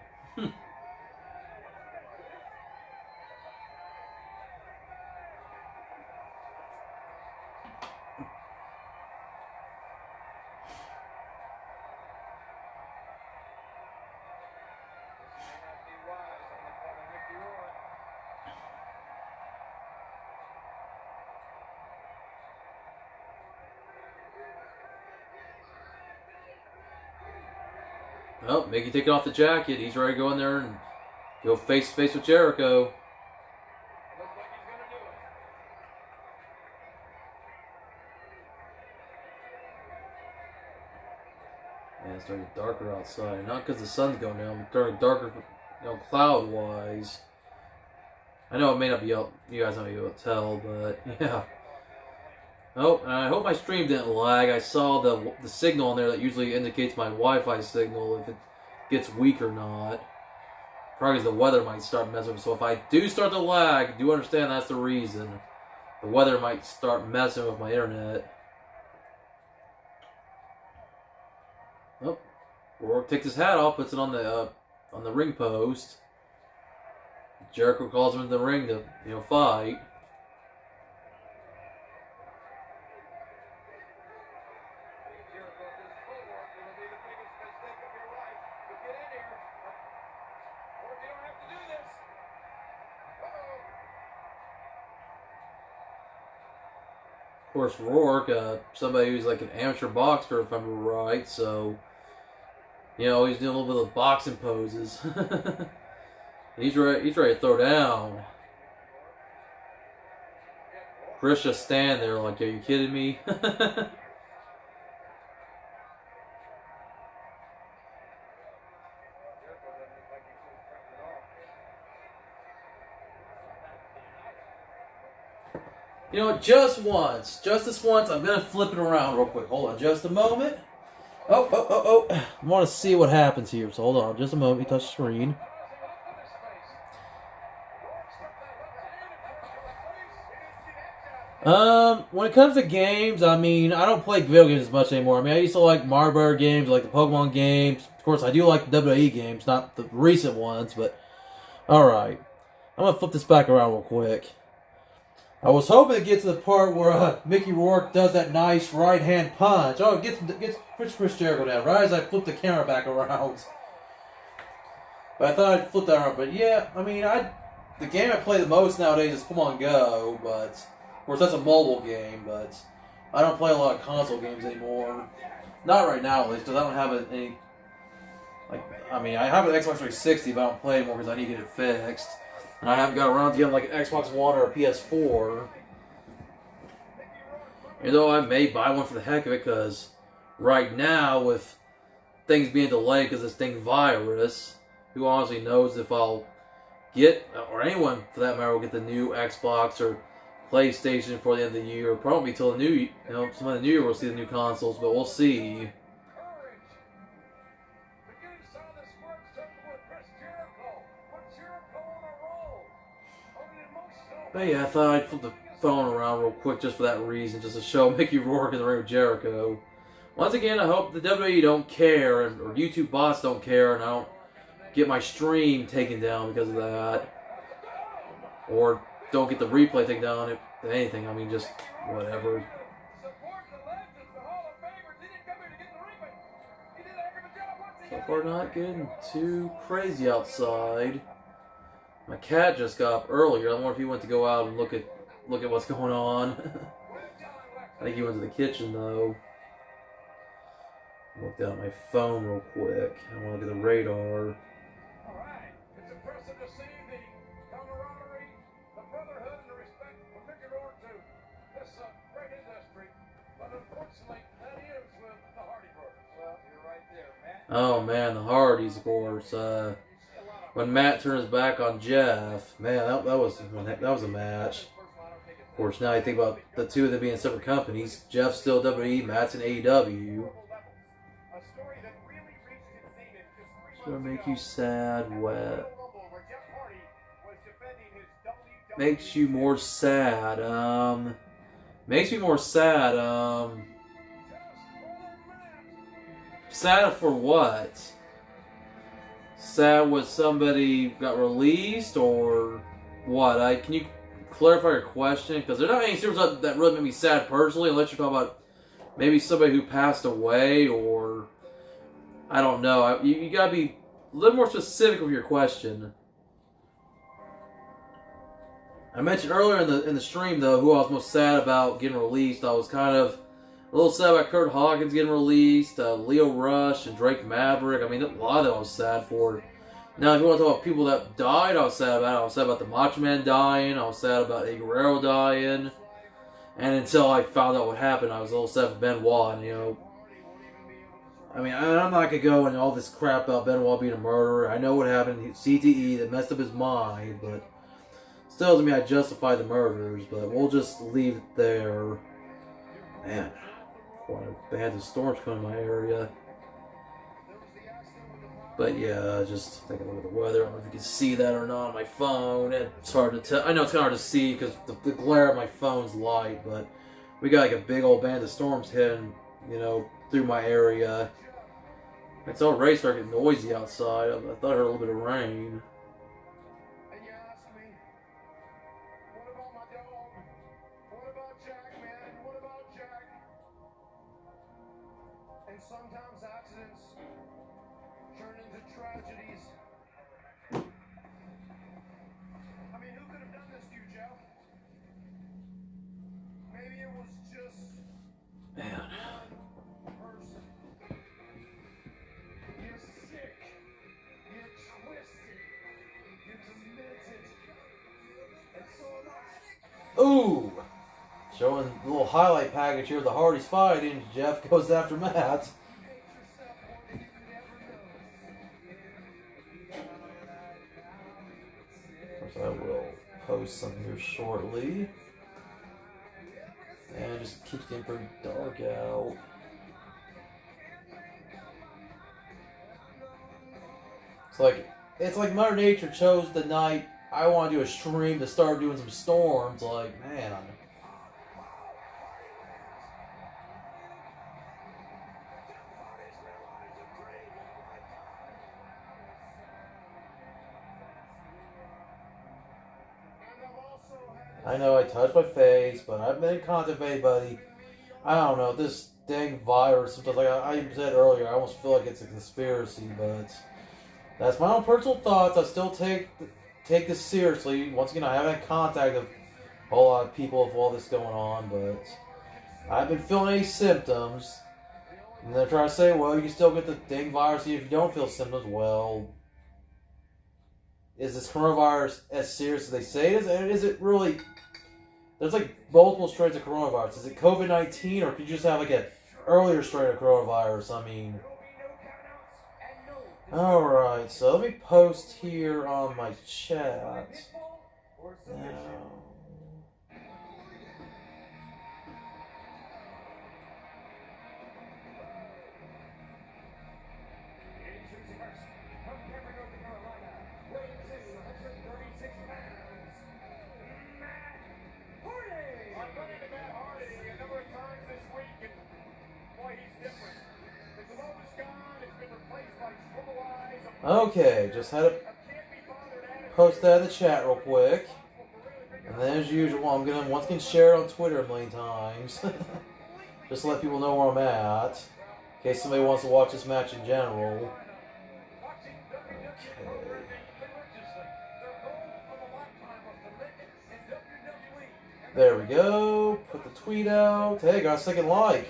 Oh, Mickey taking off the jacket. He's ready to go in there and go face to face with Jericho. Yeah, it's starting darker outside. Not because the sun's going down, but starting darker, cloud-wise. I know it may not be able, you guys not be able to tell, but yeah. Oh, and I hope my stream didn't lag. I saw the signal on there that usually indicates my Wi-Fi signal if it gets weak or not. probably because the weather might start messing with me. So if I do start to lag, do understand that's the reason. The weather might start messing with my internet. Oh, Rourke takes his hat off, puts it on the ring post. Jericho calls him into the ring to, fight. Of course, Rourke, somebody who's like an amateur boxer, if I'm right, so, he's doing a little bit of boxing poses. He's ready to throw down. Chris just stand there like, are you kidding me? Just this once, I'm going to flip it around real quick. Hold on just a moment. Oh. I want to see what happens here, so hold on just a moment. You touch the screen. When it comes to games, I don't play video games as much anymore. I used to like Mario Bros. Games, like the Pokemon games. Of course, I do like the WWE games, not the recent ones, but alright. I'm going to flip this back around real quick. I was hoping to get to the part where Mickey Rourke does that nice right-hand punch. Oh, it gets Chris Jericho down right as I flip the camera back around. But I thought I'd flip that around. But yeah, the game I play the most nowadays is Pokemon Go, but of course that's a mobile game, but I don't play a lot of console games anymore. Not right now, at least, because I don't have any. I have an Xbox 360, but I don't play anymore because I need to get it fixed. And I haven't got around to getting like an Xbox One or a PS4. Even though I may buy one for the heck of it, because right now, with things being delayed because of this thing virus, who honestly knows if I'll get, or anyone for that matter, will get the new Xbox or PlayStation for the end of the year. Probably till the new, some of the new year we'll see the new consoles, but we'll see. But yeah, I thought I'd flip the phone around real quick just for that reason, just to show Mickey Rourke in the ring with Jericho. Once again, I hope the WWE don't care, or YouTube bots don't care, and I don't get my stream taken down because of that. Or don't get the replay taken down, if anything, just whatever. So far, not getting too crazy outside. My cat just got up earlier. I wonder if he went to go out and look at what's going on. I think he went to the kitchen though. Looked down at my phone real quick. I want to look at the radar. Alright, it's impressive to see the camaraderie, the brotherhood, and the respect from Mickey Rourke to this great industry. But unfortunately, that is with the Hardy brothers. Well, you're right there, Matt. Oh man, the Hardys, of course. When Matt turned his back on Jeff, man, that was a match. Of course, now you think about the two of them being separate companies. Jeff's still WWE, Matt's in AEW. It's gonna make you sad, wet. Makes you more sad. Makes me more sad. Sad for what? Sad was somebody got released or what? Can you clarify your question? Because there's not any series that really make me sad personally, unless you're talking about maybe somebody who passed away or I don't know. You gotta be a little more specific with your question. I mentioned earlier in the stream though who I was most sad about getting released. I was kind of a little sad about Kurt Hawkins getting released, Leo Rush and Drake Maverick. A lot of them I was sad for. Now, if you want to talk about people that died, I was sad about it. I was sad about the Macho Man dying. I was sad about Eddie Guerrero dying. And until I found out what happened, I was a little sad for Benoit. And, I'm not going to go into all this crap about Benoit being a murderer. I know what happened. CTE that messed up his mind, but still doesn't mean I justify the murders. But we'll just leave it there. Man. They had the storms coming in my area. But yeah, just taking a look at the weather. I don't know if you can see that or not on my phone. It's hard to tell. I know it's kind of hard to see because the glare of my phone's light, but we got like a big old band of storms hitting, through my area. It's already starting to get noisy outside. I thought I heard a little bit of rain. And you ask me, what about my dog? What about Jack, man? What about Jack? And sometimes accidents turn into tragedies. I mean, who could have done this to you, Jeff? Maybe it was just Man. one person. You're sick. You're twisted. You're demented. And so am I. Ooh! Showing a little highlight package here of the Hardys fighting. Jeff goes after Matt. You hate yourself more than you could ever know. Of course, I will post some here shortly. And it just keeps getting pretty dark out. It's like Mother Nature chose the night I want to do a stream to start doing some storms. Like, man. I know I touched my face, but I've been in contact with anybody. I don't know, this dang virus, sometimes, like I said earlier, I almost feel like it's a conspiracy, but that's my own personal thoughts. I still take this seriously. Once again, I haven't had contact with a whole lot of people with all this going on, but I've been feeling any symptoms. And they're trying to say, well, you can still get the dang virus if you don't feel symptoms. Well, is this coronavirus as serious as they say it is? And is it really... There's like multiple strains of coronavirus. Is it COVID-19 or could you just have like an earlier strain of coronavirus? I mean... Alright, so let me post here on my chat. Now... Okay, just had to post that in the chat real quick. And then as usual, I'm going to once again share it on Twitter a million times. Just to let people know where I'm at. In case somebody wants to watch this match in general. Okay. There we go. Put the tweet out. Hey, got a second like.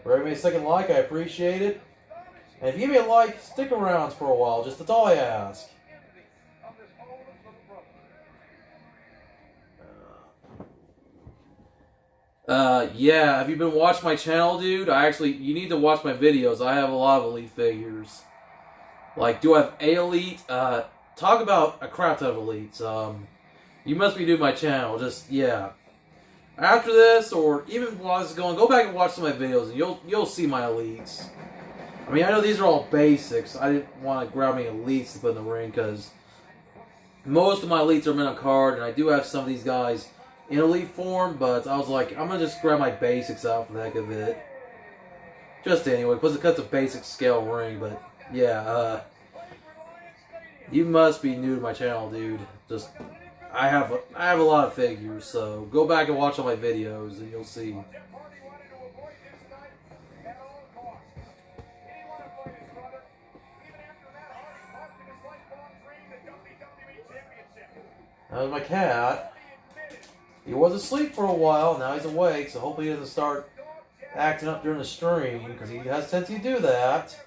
For every second like, I appreciate it. And if you give me a like, stick around for a while. Just that's all I ask. Yeah, have you been watching my channel, dude? You need to watch my videos. I have a lot of Elite figures. Like, do I have a Elite? Talk about a crap ton of Elites. You must be new to my channel. Just, yeah. After this, or even while this is going, go back and watch some of my videos, and you'll see my Elites. I mean, I know these are all basics. I didn't want to grab any Elites to put in the ring, because most of my Elites are mint on card, and I do have some of these guys in Elite form, but I was like, I'm going to just grab my basics out for the heck of it. Just anyway, because it's a basic scale ring, but yeah, you must be new to my channel, dude. Just, I have a lot of figures, so go back and watch all my videos, and you'll see. That was my cat. He was asleep for a while, now he's awake, so hopefully he doesn't start acting up during the stream, because he has a tendency to do that.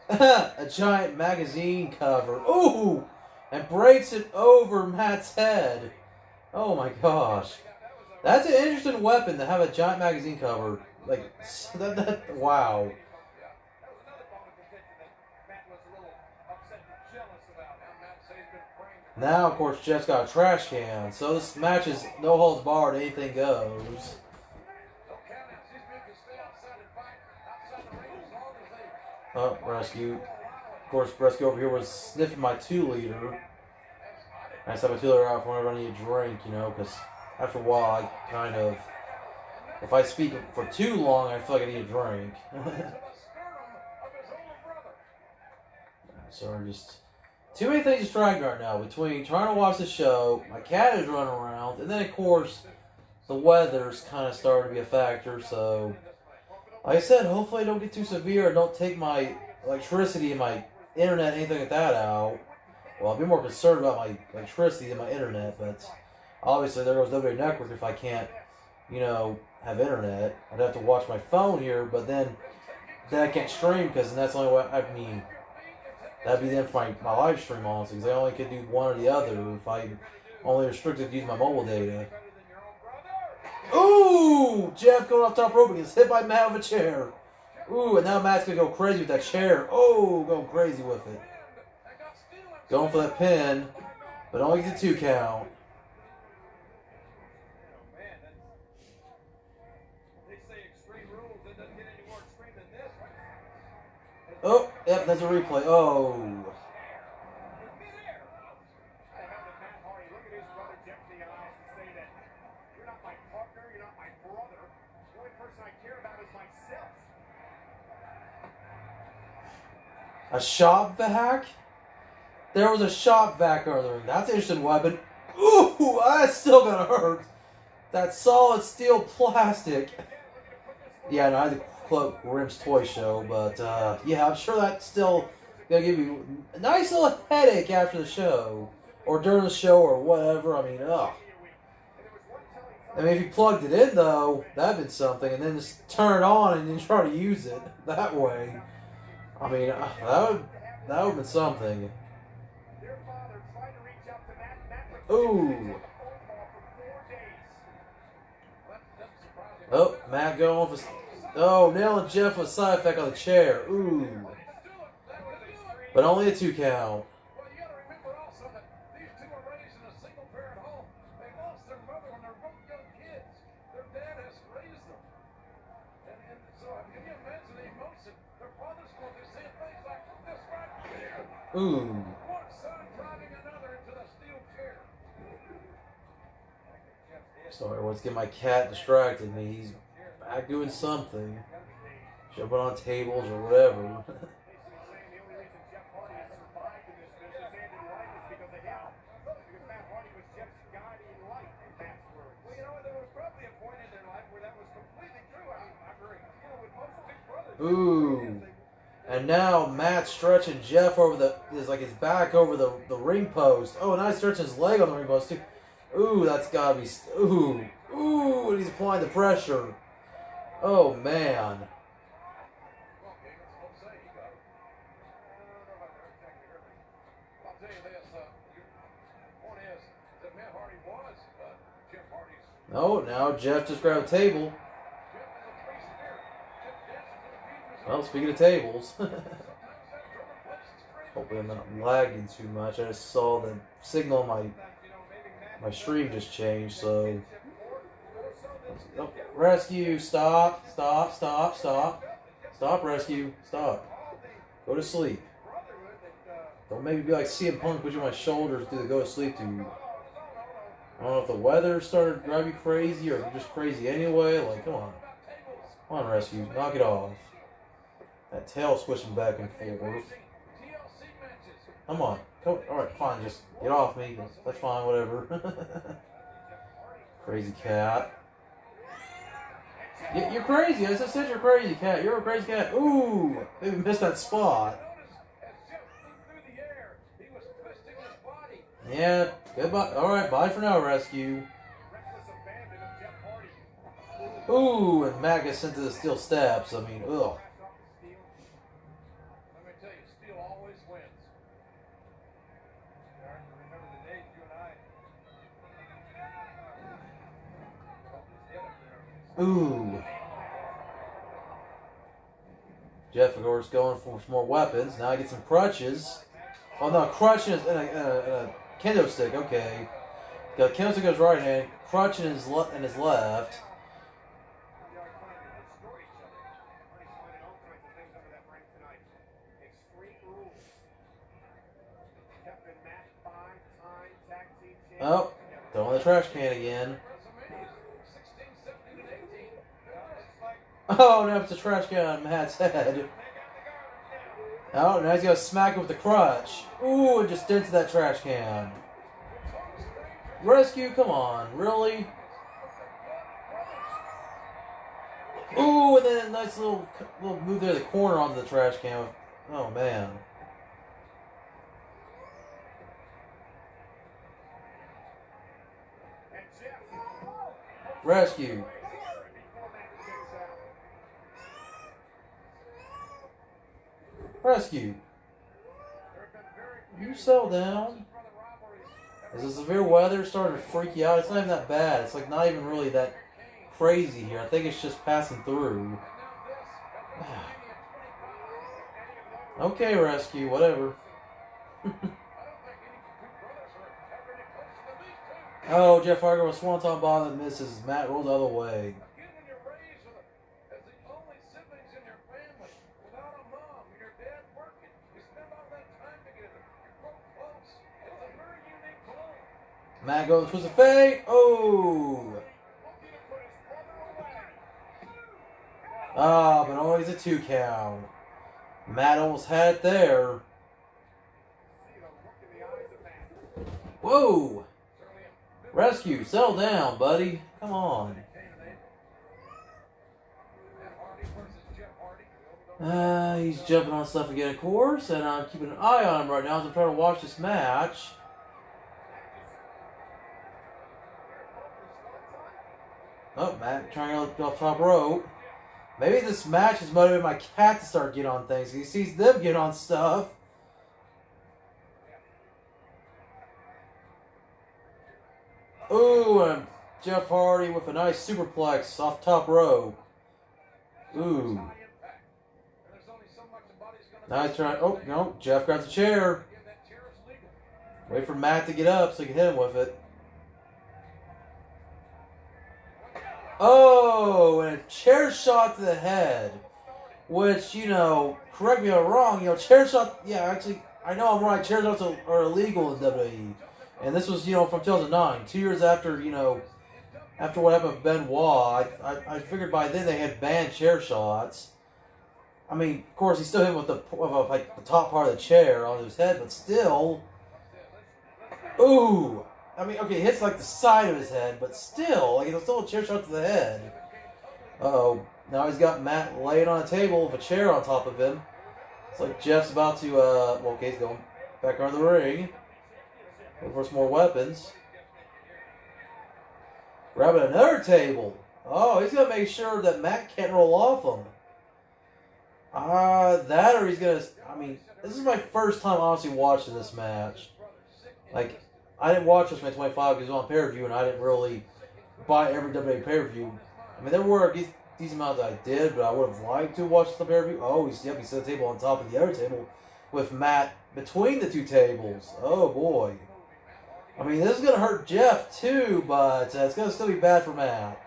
A giant magazine cover. Ooh! And breaks it over Matt's head. Oh my gosh. That's an interesting weapon to have a giant magazine cover. Like, wow. Now, of course, Jeff's got a trash can. So this match is no holds barred, anything goes. Oh, rescue. Of course, rescue over here was sniffing my 2-liter. I just have my 2-liter out for whenever I need a drink, you know, because after a while I kind of, if I speak for too long, I feel like I need a drink. Sorry, just too many things distracting right now. Between trying to watch the show, my cat is running around, and then of course the weather's kind of starting to be a factor. So, like I said, hopefully I don't get too severe. I don't take my electricity and my internet, anything like that out. Well, I'll be more concerned about my electricity than my internet, but obviously there goes WWE Network if I can't, you know, have internet. I'd have to watch my phone here, but then I can't stream because that's the only way, I mean, that'd be then for my live stream on, because I only could do one or the other if I only restricted to use my mobile data. Ooh! Jeff going off top rope and gets hit by Matt with a chair. Ooh, and now Matt's going to go crazy with that chair. Oh, going crazy with it. Going for that pin, but only gets a 2 count. Oh, yep, that's a replay. Oh. A shop vac? There was a shop vac earlier. That's an interesting weapon. Ooh, that's still gonna hurt. That solid steel plastic. Yeah, no, I had to quote Grimm's Toy Show, but yeah, I'm sure that's still gonna give you a nice little headache after the show, or during the show, or whatever. I mean, ugh. I mean, if you plugged it in though, that'd been something, and then just turn it on and then try to use it that way. I mean, that would have been something. Ooh. Oh, Matt going for... Oh, nailing Jeff with a side effect on the chair. Ooh. But only a 2 count. Ooh. Sorry, once again, my cat distracted me. He's back doing something. Jumping on tables or whatever. Ooh. And now Matt stretching Jeff over his back over the ring post. Oh, and I stretching his leg on the ring post too. Ooh, that's gotta be. Ooh. Ooh, and he's applying the pressure. Oh, man. Oh, now Jeff just grabbed a table. Well, speaking of tables. Hopefully I'm not lagging too much. I just saw the signal on my stream just changed, so... Oh, rescue, stop, stop, stop, stop. Stop, rescue, stop. Go to sleep. Don't make me be like CM Punk, put you on my shoulders, do the go to sleep to you. I don't know if the weather started to drive you crazy or just crazy anyway. Like, come on. Come on, rescue, knock it off. That tail switching back and forth. Come on. Alright, fine, just get off me. That's fine, whatever. Crazy cat. You're crazy. As I said, you're crazy, cat. You're a crazy cat. Ooh, maybe missed that spot. Yeah, goodbye. Alright, bye for now, rescue. Ooh, and Matt gets sent to the steel steps. I mean, ugh. Ooh. Jeff, of course, going for some more weapons. Now I get some crutches. Oh, no, crutch and a kendo stick. Okay. Got a kendo stick in his right hand, crutch in his left. Oh, throwing the trash can again. Oh, now it's a trash can on Matt's head. Oh, now he's going to smack it with the crutch. Ooh, it just dented that trash can. Rescue, come on, really? Ooh, and then a nice little move there, the corner onto the trash can. Oh, man. Rescue. Rescue. You settle down. Is the severe weather starting to freak you out? It's not even that bad. It's like not even really that crazy here. I think it's just passing through. Okay, Rescue, whatever. Oh, Jeff Harger with Swanton bomb that misses. Matt rolls the other way. Matt goes twist of fate. Oh! Ah, but only it's a 2 count. Matt almost had it there. Whoa! Rescue, settle down, buddy. Come on. He's jumping on stuff again, of course, and I'm keeping an eye on him right now as I'm trying to watch this match. Oh, Matt trying to get off top rope. Maybe this match has motivated my cat to start getting on things. He sees them get on stuff. Ooh, and Jeff Hardy with a nice superplex off top rope. Ooh. Now he's trying. Oh, no. Jeff grabs a chair. Wait for Matt to get up so he can hit him with it. Oh, and a chair shot to the head. Which, you know, correct me if I'm wrong, you know, chair shot, yeah, actually, I know I'm right, chair shots are illegal in WWE. And this was, you know, from 2009, 2 years after, you know, after what happened with Benoit. I figured by then they had banned chair shots. I mean, of course, he still hit him with like the top part of the chair on his head, but still. Ooh. I mean, okay, it hits like the side of his head, but still, like, it's still a chair shot to the head. Uh-oh. Now he's got Matt laying on a table with a chair on top of him. It's like Jeff's about to, well, okay, he's going back on the ring. Looking for some more weapons. Grabbing another table. Oh, he's going to make sure that Matt can't roll off him. That or he's going to, I mean, this is my first time honestly watching this match. Like, I didn't watch WrestleMania 25 because it was on pay-per-view, and I didn't really buy every WWE pay-per-view. I mean, there were a decent amount that I did, but I would have liked to watch the pay-per-view. Oh, yep, he set a table on top of the other table with Matt between the two tables. Oh, boy. I mean, this is going to hurt Jeff, too, but it's going to still be bad for Matt.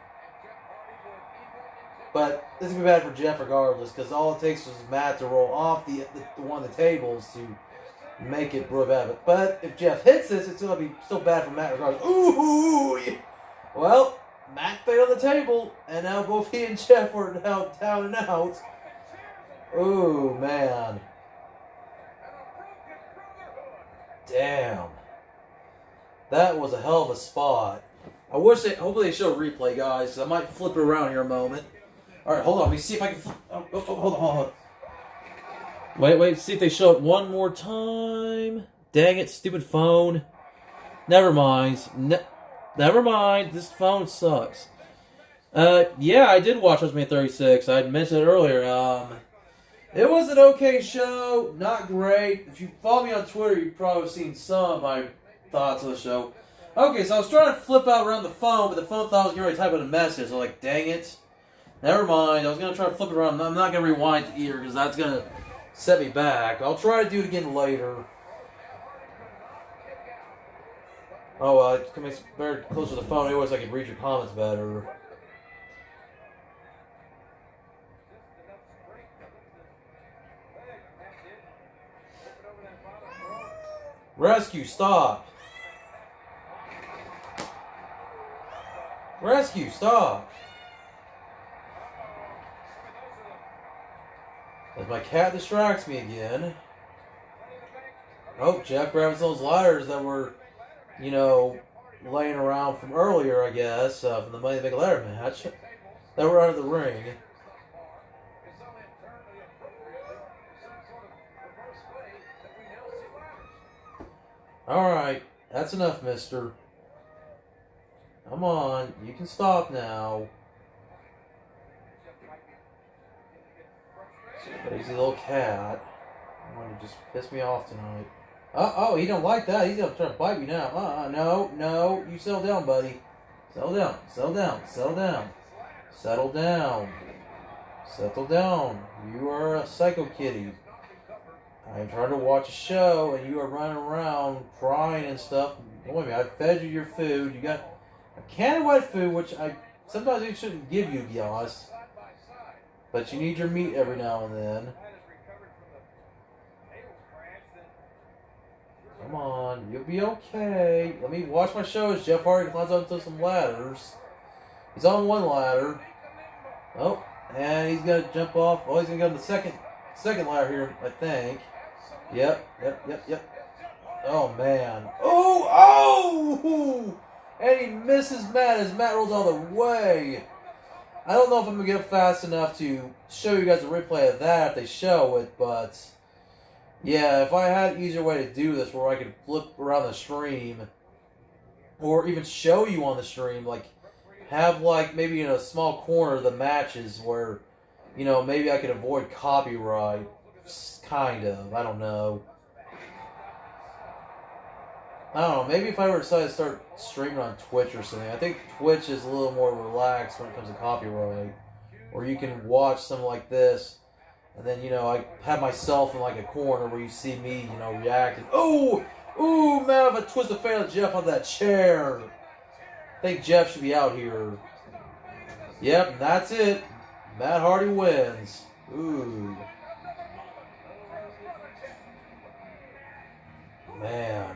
But this is going to be bad for Jeff regardless, because all it takes is Matt to roll off the one of the tables to make it really bad. But if Jeff hits this, it's going to be still bad for Matt regardless. Ooh! Well, Matt failed the table, and now both he and Jeff are now down and out. Ooh, man. Damn. That was a hell of a spot. Hopefully they show a replay, guys. I might flip it around here a moment. Alright, hold on. Let me see if I can flip. Hold on. Wait, see if they show it one more time. Dang it, stupid phone. Never mind. Never mind. This phone sucks. Yeah, I did watch WrestleMania 36. I had mentioned it earlier. It was an okay show. Not great. If you follow me on Twitter, you've probably seen some of my thoughts on the show. Okay, so I was trying to flip out around the phone, but the phone thought I was getting ready to type out a message. So like, dang it. Never mind. I was going to try to flip it around. I'm not going to rewind it either because that's going to set me back. I'll try to do it again later. Oh, come better closer to the phone. Otherwise, I can read your comments better. Rescue, stop. Rescue, stop. As my cat distracts me again. Oh, Jeff grabbing those ladders that were, you know, laying around from earlier, I guess, from the Money in the Bank ladder match that were under the ring. Alright, that's enough, mister. Come on, you can stop now. Crazy little cat. You want to just piss me off tonight. Oh, he don't like that. He's going to try to bite me now. No. You settle down, buddy. Settle down. Settle down. You are a psycho kitty. I am trying to watch a show, and you are running around crying and stuff. Wait a minute, I fed you your food. You got a can of wet food, which I sometimes I shouldn't give you, to be honest. But you need your meat every now and then. Come on, you'll be okay. Let me watch my show as Jeff Hardy climbs onto some ladders. He's on one ladder. Oh, and he's gonna jump off. Oh, he's gonna go to the second ladder here, I think. Yep. Oh man. Oh! And he misses Matt as Matt rolls all the way. I don't know if I'm gonna get fast enough to show you guys a replay of that if they show it, but yeah, if I had an easier way to do this where I could flip around the stream or even show you on the stream, like have like maybe in a small corner of the matches where, you know, maybe I could avoid copyright, kind of, I don't know. Maybe if I ever decide to start streaming on Twitch or something. I think Twitch is a little more relaxed when it comes to copyright. Or you can watch something like this, and then, you know, I have myself in like a corner where you see me, you know, reacting. Ooh, man, if I twist the fan of Jeff on that chair. I think Jeff should be out here. Yep, and that's it. Matt Hardy wins. Ooh. Man.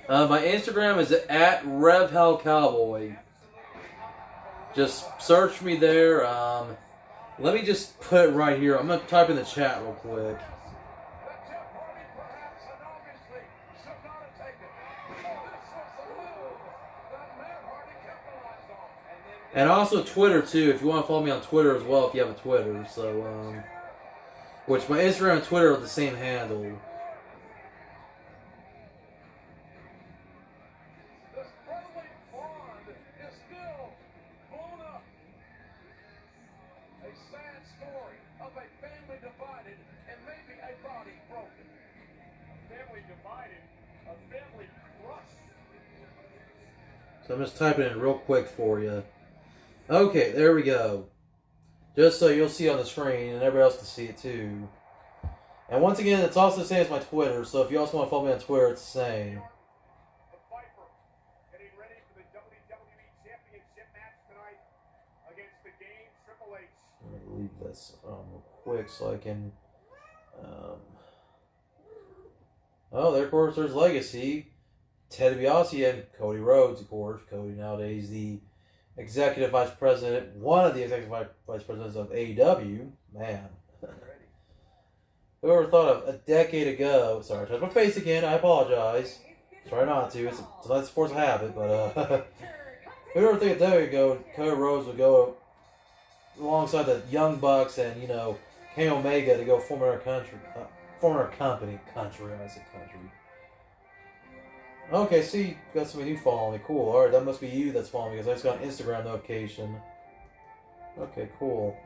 My Instagram is at RevHellCowboy. Just search me there. Let me just put it right here. I'm going to type in the chat real quick. And also Twitter too, if you want to follow me on Twitter as well, if you have a Twitter. So, which my Instagram and Twitter are the same handle. So I'm just typing it in real quick for you. Okay, there we go. Just so you'll see on the screen and everybody else can see it too. And once again, it's also the same as my Twitter, so if you also want to follow me on Twitter, it's the same. Let me leave this real quick so I can Oh, there, of course, there's Legacy. Ted DiBiase and Cody Rhodes, of course. Cody nowadays the executive vice president, one of the executive vice presidents of AEW. Man. Whoever thought of a decade ago, sorry, I touched my face again, I apologize. Try not to, it's a force of habit, but whoever think a decade ago, Cody Rhodes would go alongside the Young Bucks and, Kenny Omega to go form our company. Okay, see, you got somebody new following me. Cool. Alright, that must be you that's following me because I just got an Instagram notification. Okay, cool.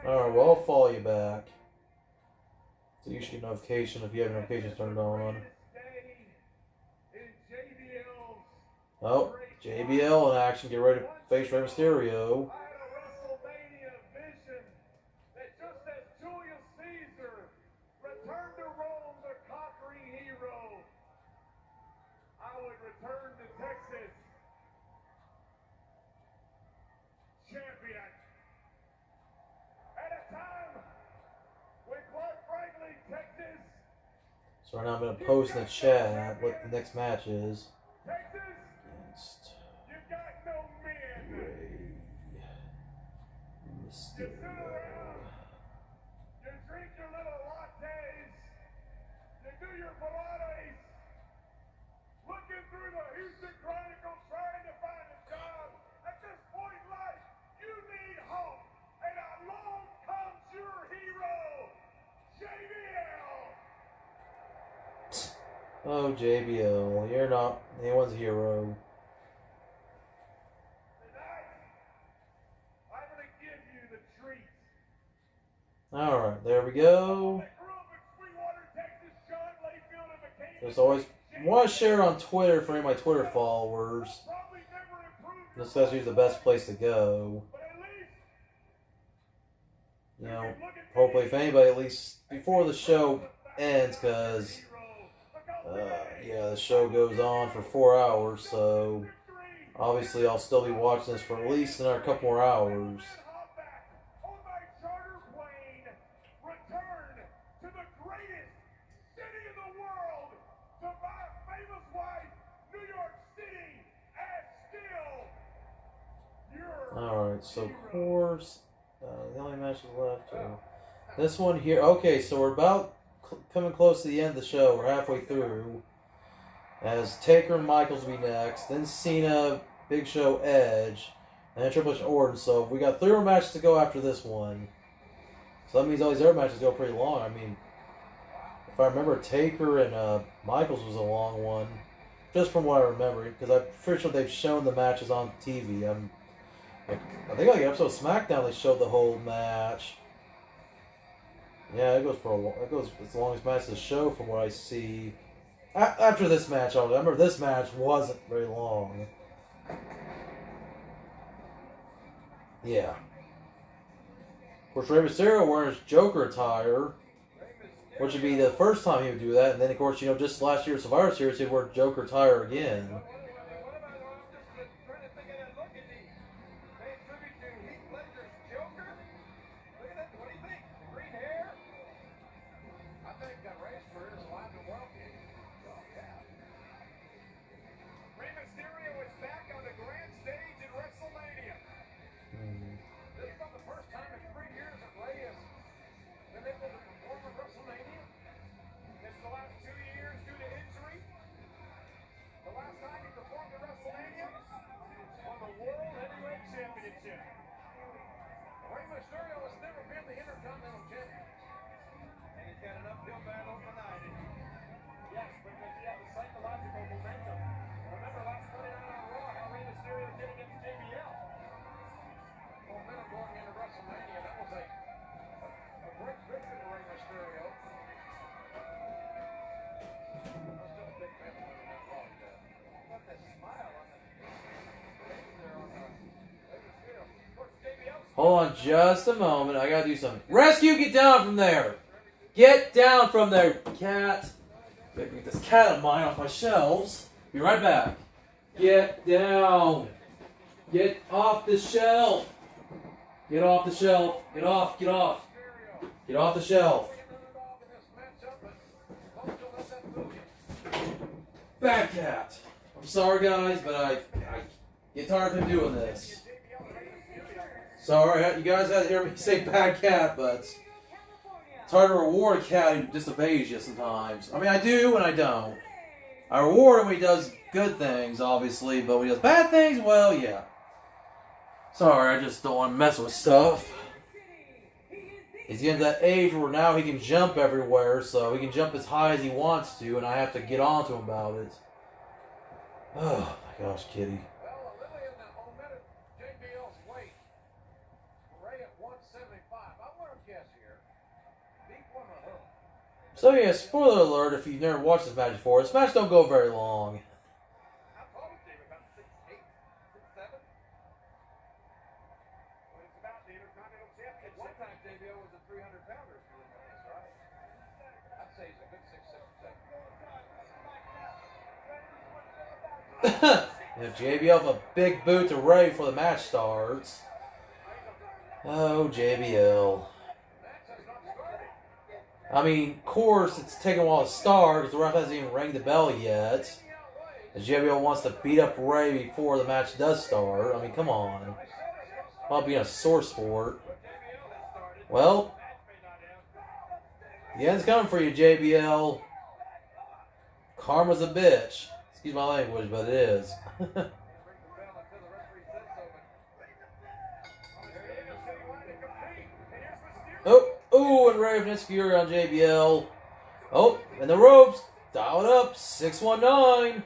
Alright, well, I'll follow you back. So you should get a notification if you have notifications turned on. Oh, JBL in action. Get ready to face Rey Mysterio. So right now I'm going to post in the chat what the next match is. Against Rey Mysterio. You drink your little lattes. You do your Pilates. Looking through the Houston Chronicle trying to find a job. At this point in life, you need hope. And along comes your hero, JBL. Oh, JBL, you're not anyone's hero. Tonight, I'm going to give you the treat. Alright, there we go. Just always want to share it on Twitter for any of my Twitter followers. This is usually the best place to go. Hopefully if anybody, at least before the show ends, because the show goes on for 4 hours, so obviously I'll still be watching this for at least another couple more hours. Alright, so of course, the only matches left are this one here. Okay, so we're about coming close to the end of the show. We're halfway through. As Taker and Michaels will be next, then Cena, Big Show, Edge, and then Triple H Orton. So we got 3 more matches to go after this one. So that means all these other matches go pretty long. I mean, if I remember, Taker and Michaels was a long one, just from what I remember, because I'm pretty sure they've shown the matches on TV. I think like episode of SmackDown they showed the whole match. Yeah, it goes for a while. It's the longest match of the show from what I see. After this match, I remember this match wasn't very long. Yeah. Of course, Rey Mysterio wearing his Joker attire, which would be the first time he would do that. And then, of course, just last year Survivor Series, he'd wear Joker attire again. Hold on just a moment. I gotta do something. Rescue, get down from there. Get down from there, cat. Gotta get this cat of mine off my shelves. Be right back. Get down. Get off the shelf. Get off the shelf. Get off. Get off. Get off the shelf. Bad cat. I'm sorry, guys, but I get tired of him doing this. Sorry, you guys had to hear me say bad cat, but it's hard to reward a cat who disobeys you sometimes. I mean, I do and I don't. I reward him when he does good things, obviously, but when he does bad things, well, yeah. Sorry, I just don't want to mess with stuff. He's getting to that age where now he can jump everywhere, so he can jump as high as he wants to, and I have to get on to him about it. Oh my gosh, kitty. So yeah, spoiler alert if you've never watched this match before. This match don't go very long. JBL with a big boot to Ray before the match starts. Oh, JBL. I mean, of course, it's taking a while to start because the ref hasn't even rang the bell yet. And JBL wants to beat up Ray before the match does start. I mean, come on. About being a sore sport. Well, the end's coming for you, JBL. Karma's a bitch. Excuse my language, but it is. Oh, and Ravenous Fury on JBL. Oh, and the ropes. Dial it up. 619.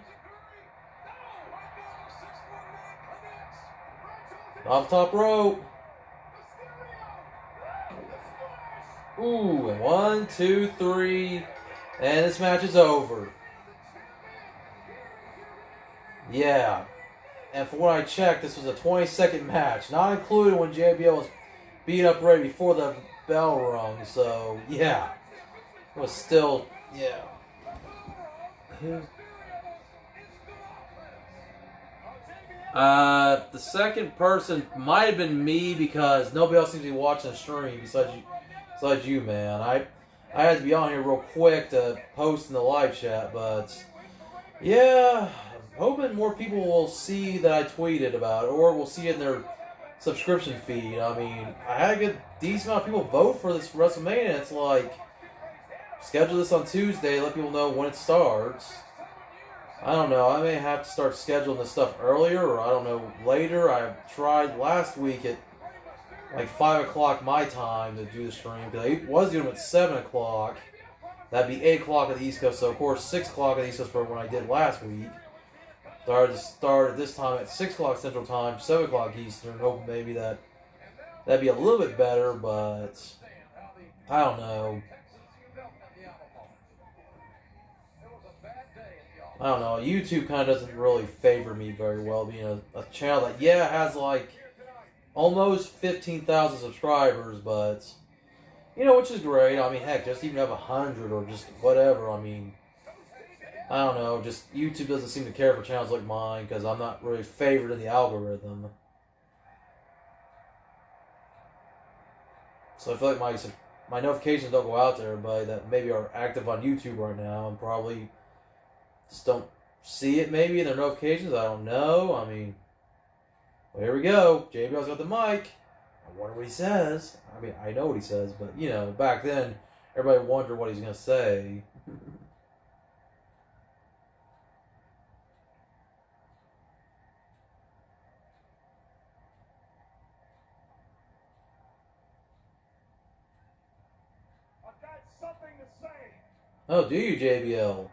Off top rope. Ooh, and 1, 2, 3. And this match is over. Yeah. And from what I checked, this was a 20-second match. Not included when JBL was beat up Ray before the bell rung. So, yeah. It was still, yeah. The second person might have been me because nobody else seems to be watching the stream besides you, man. I had to be on here real quick to post in the live chat, but yeah, I'm hoping more people will see that I tweeted about it, or will see it in their subscription feed. I mean, I had a good decent amount of people vote for this WrestleMania. It's like, schedule this on Tuesday, let people know when it starts. I don't know, I may have to start scheduling this stuff earlier, or I don't know, later. I tried last week at like 5 o'clock my time to do the stream, because I was doing it at 7 o'clock. That'd be 8 o'clock at the East Coast, so of course 6 o'clock at the East Coast for when I did last week. So I had to start at this time at 6 o'clock Central Time, 7 o'clock Eastern, hoping maybe that'd be a little bit better, but I don't know. I don't know, YouTube kind of doesn't really favor me very well, being a channel that, yeah, has like almost 15,000 subscribers, but, you know, which is great. I mean, heck, just even have 100 or just whatever, I mean, I don't know, just YouTube doesn't seem to care for channels like mine because I'm not really favored in the algorithm. So I feel like my notifications don't go out to everybody that maybe are active on YouTube right now and probably just don't see it maybe in their notifications. I don't know. I mean, well, here we go. JBL's got the mic. I wonder what he says. I mean, I know what he says, but, you know, back then, everybody wondered what he's going to say. I've got something to say. Oh, do you, JBL?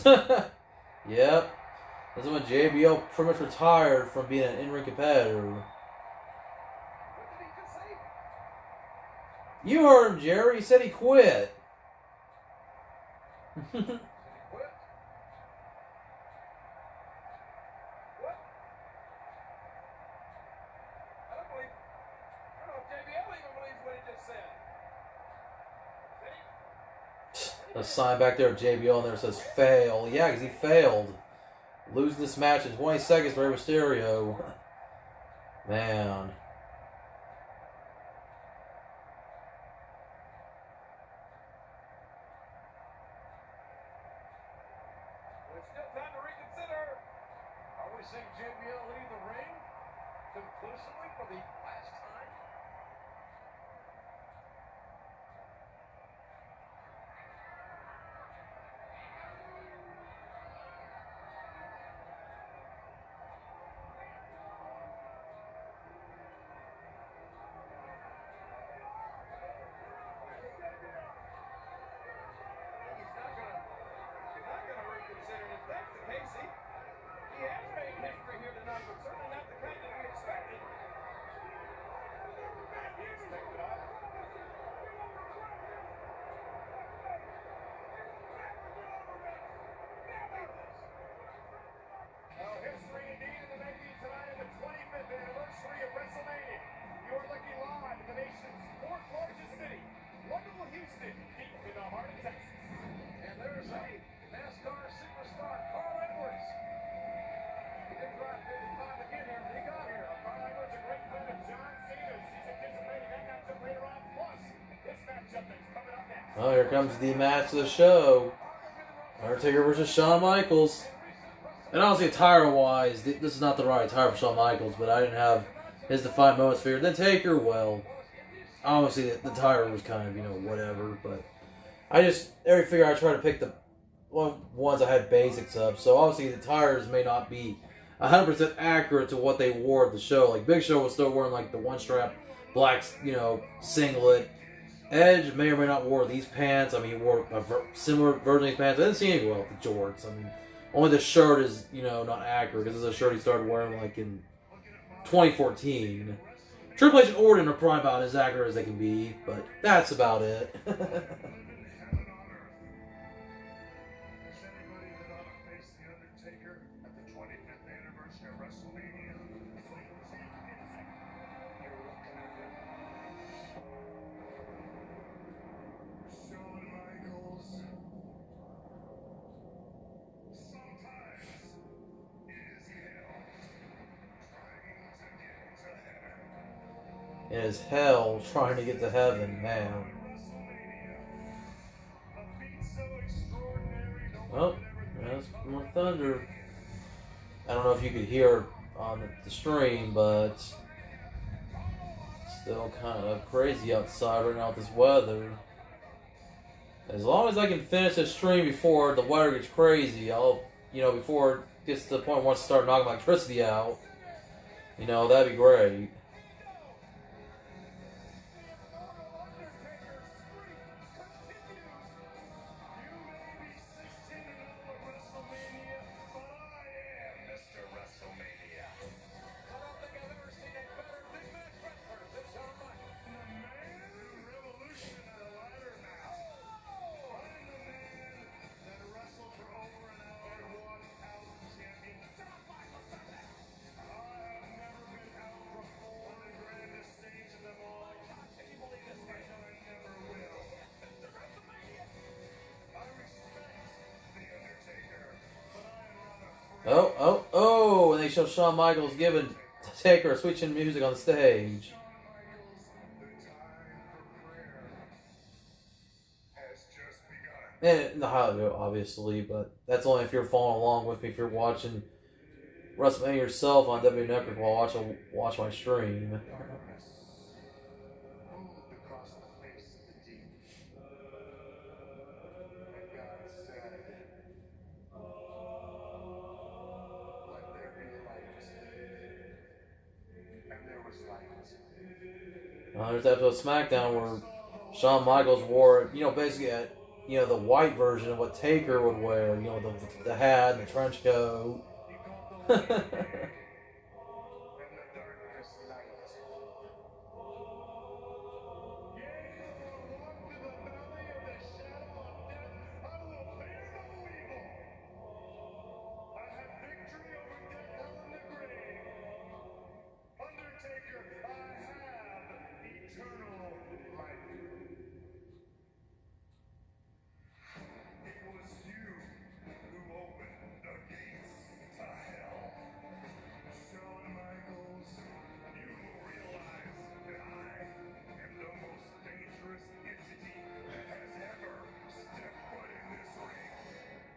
Yep. This is when JBL pretty much retired from being an in-ring competitor. You heard him, Jerry. He said he quit. A sign back there of JBL and there says fail. Yeah, because he failed. Losing this match in 20 seconds for Rey Mysterio. Man. It's still time to reconsider. Are we seeing JBL leave the ring conclusively for the last time? History indeed in the making tonight of the 25th anniversary of WrestleMania. You are looking live in the nation's fourth largest city, wonderful Houston, deep in the heart of Texas. And there's a NASCAR superstar, Carl Edwards. He didn't drive 55 to get here, but he got here. Carl Edwards, a great friend of John Cena's. He's anticipating that matchup later on. Plus, this matchup that's coming up next. Oh, here comes the match of the show. Undertaker versus Shawn Michaels. And honestly, attire-wise, this is not the right attire for Shawn Michaels, but I didn't have his defined moments figured. Then Taker, well, obviously the attire was kind of, whatever, but every figure I try to pick the ones I had basics of, so obviously the attires may not be 100% accurate to what they wore at the show. Like, Big Show was still wearing, like, the one-strap black, singlet. Edge may or may not wore these pants. I mean, he wore a similar version of these pants. I didn't see any well with the jorts. I mean, only the shirt is, not accurate because it's a shirt he started wearing like in 2014. Triple H and Orton are probably about as accurate as they can be, but that's about it. Shawn Michaels. It is hell trying to get to heaven, man. Well, that's more thunder. I don't know if you could hear on the stream, but still kind of crazy outside right now with this weather. As long as I can finish the stream before the weather gets crazy, before it gets to the point where it wants to start knocking electricity out, that'd be great. Oh, and they show Shawn Michaels giving Taker a switching music on the stage. And the highlight, obviously, but that's only if you're following along with me, if you're watching WrestleMania yourself on WWE Network while watch my stream. There's that episode of SmackDown where Shawn Michaels wore, basically the white version of what Taker would wear. The hat and the trench coat. Shawn Michaels, you realize that I am the most dangerous entity that has ever stepped foot in this ring.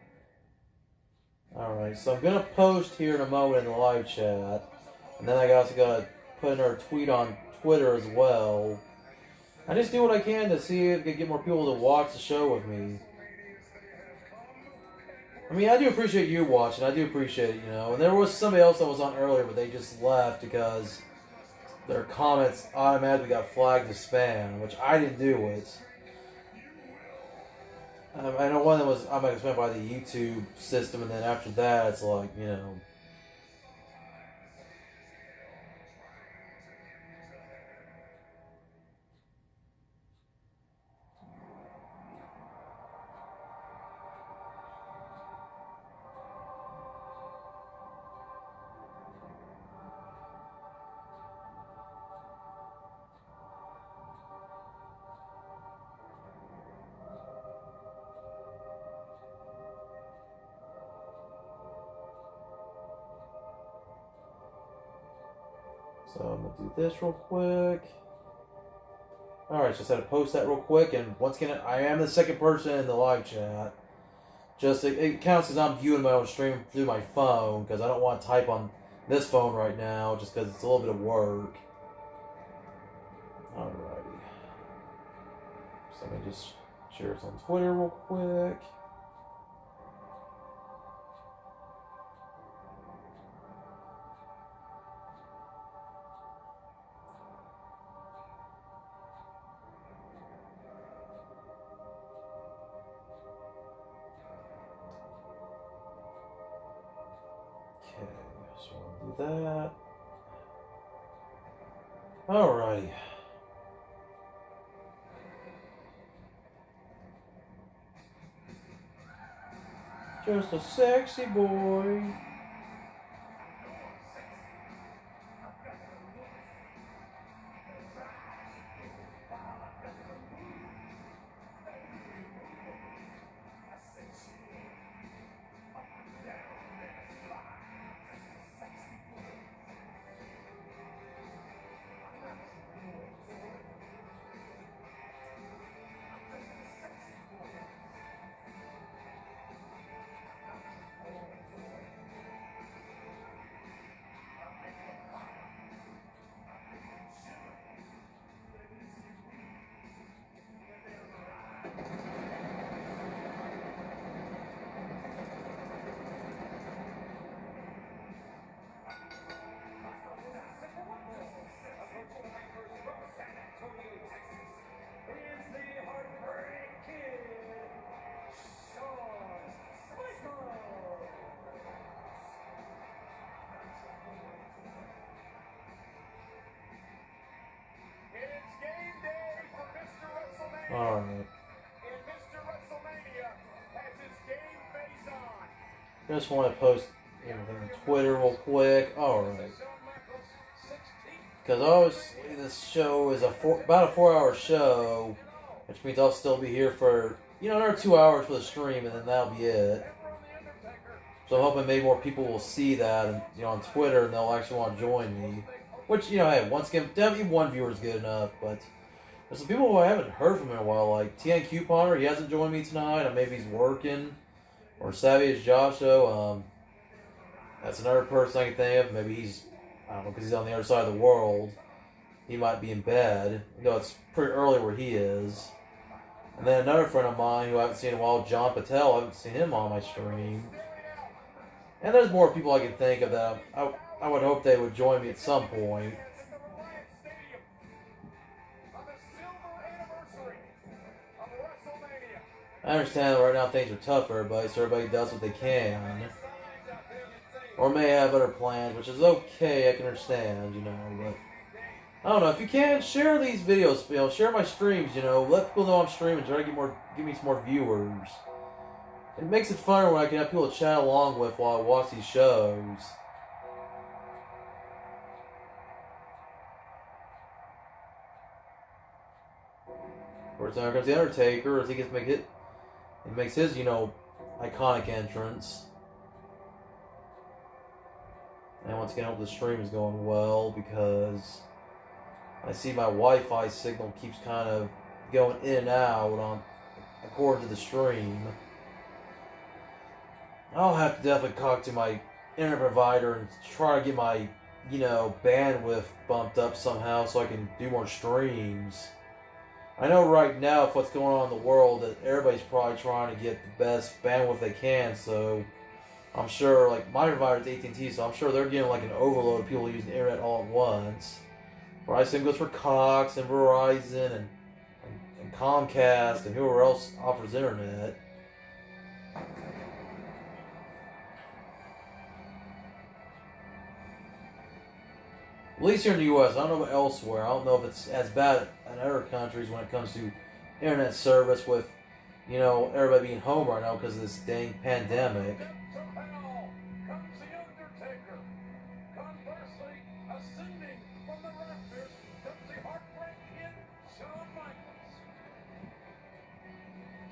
Alright, so I'm going to post here in a moment in the live chat. And then I also got to put in our tweet on Twitter as well. I just do what I can to see if I can get more people to watch the show with me. I mean, I do appreciate you watching. I do appreciate it, And there was somebody else that was on earlier, but they just left because their comments automatically got flagged as spam, which I didn't do it. I know one of them was automatically spammed by the YouTube system, and then after that, it's like, So I'm going to do this real quick. Alright, just had to post that real quick. And once again, I am the second person in the live chat. It counts as I'm viewing my own stream through my phone, because I don't want to type on this phone right now, just because it's a little bit of work. Alrighty. So let me just share this on Twitter real quick. Okay, so I'll do that. Alrighty. Just a sexy boy. All right. And Mr. WrestleMania has his game face on. Just want to post everything on Twitter real quick. All right. Because obviously this show is about a 4-hour show, which means I'll still be here for another 2 hours for the stream, and then that'll be it. So I'm hoping maybe more people will see that and on Twitter, and they'll actually want to join me. Which hey, once again, definitely one viewer is good enough, but there's some people who I haven't heard from in a while, like TN Couponer. He hasn't joined me tonight, or maybe he's working, or Savage Joshua. That's another person I can think of. Maybe he's, I don't know, because he's on the other side of the world. He might be in bed. It's pretty early where he is. And then another friend of mine who I haven't seen in a while, John Patel. I haven't seen him on my stream. And there's more people I can think of that I would hope they would join me at some point. I understand that right now things are tough for everybody, so everybody does what they can. Or may have other plans, which is okay, I can understand, you know, but I don't know, if you can, share these videos, you know, share my streams, you know, let people know I'm streaming, try to give me some more viewers. It makes it funner when I can have people to chat along with while I watch these shows. Of course, now comes the Undertaker as he gets he makes his, you know, iconic entrance. And once again, I hope the stream is going well because I see my Wi-Fi signal keeps kind of going in and out according to the stream. I'll have to definitely talk to my internet provider and try to get my, you know, bandwidth bumped up somehow so I can do more streams. I know right now, with what's going on in the world, that everybody's probably trying to get the best bandwidth they can, so I'm sure, like, my provider's AT&T, so I'm sure they're getting, like, an overload of people using the internet all at once. Probably same goes for Cox and Verizon and Comcast and whoever else offers internet. At least here in the U.S. I don't know about elsewhere. I don't know if it's as bad in other countries when it comes to internet service with, you know, everybody being home right now because of this dang pandemic. Somehow comes the Undertaker. Conversely, ascending from the rafters comes the Heartbreak Kid, Shawn Michaels.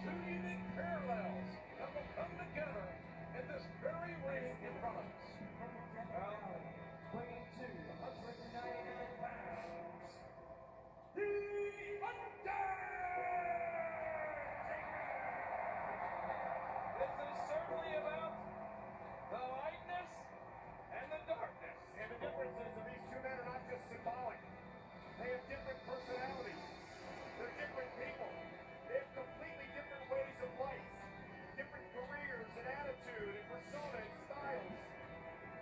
Two unique parallels that will come together in this very ring in front of us. Weighing 299 pounds, the Undertaker! This is certainly about the lightness and the darkness. And the differences of these two men are not just symbolic. They have different personalities. They're different people. They have completely different ways of life, different careers and attitude and persona and styles.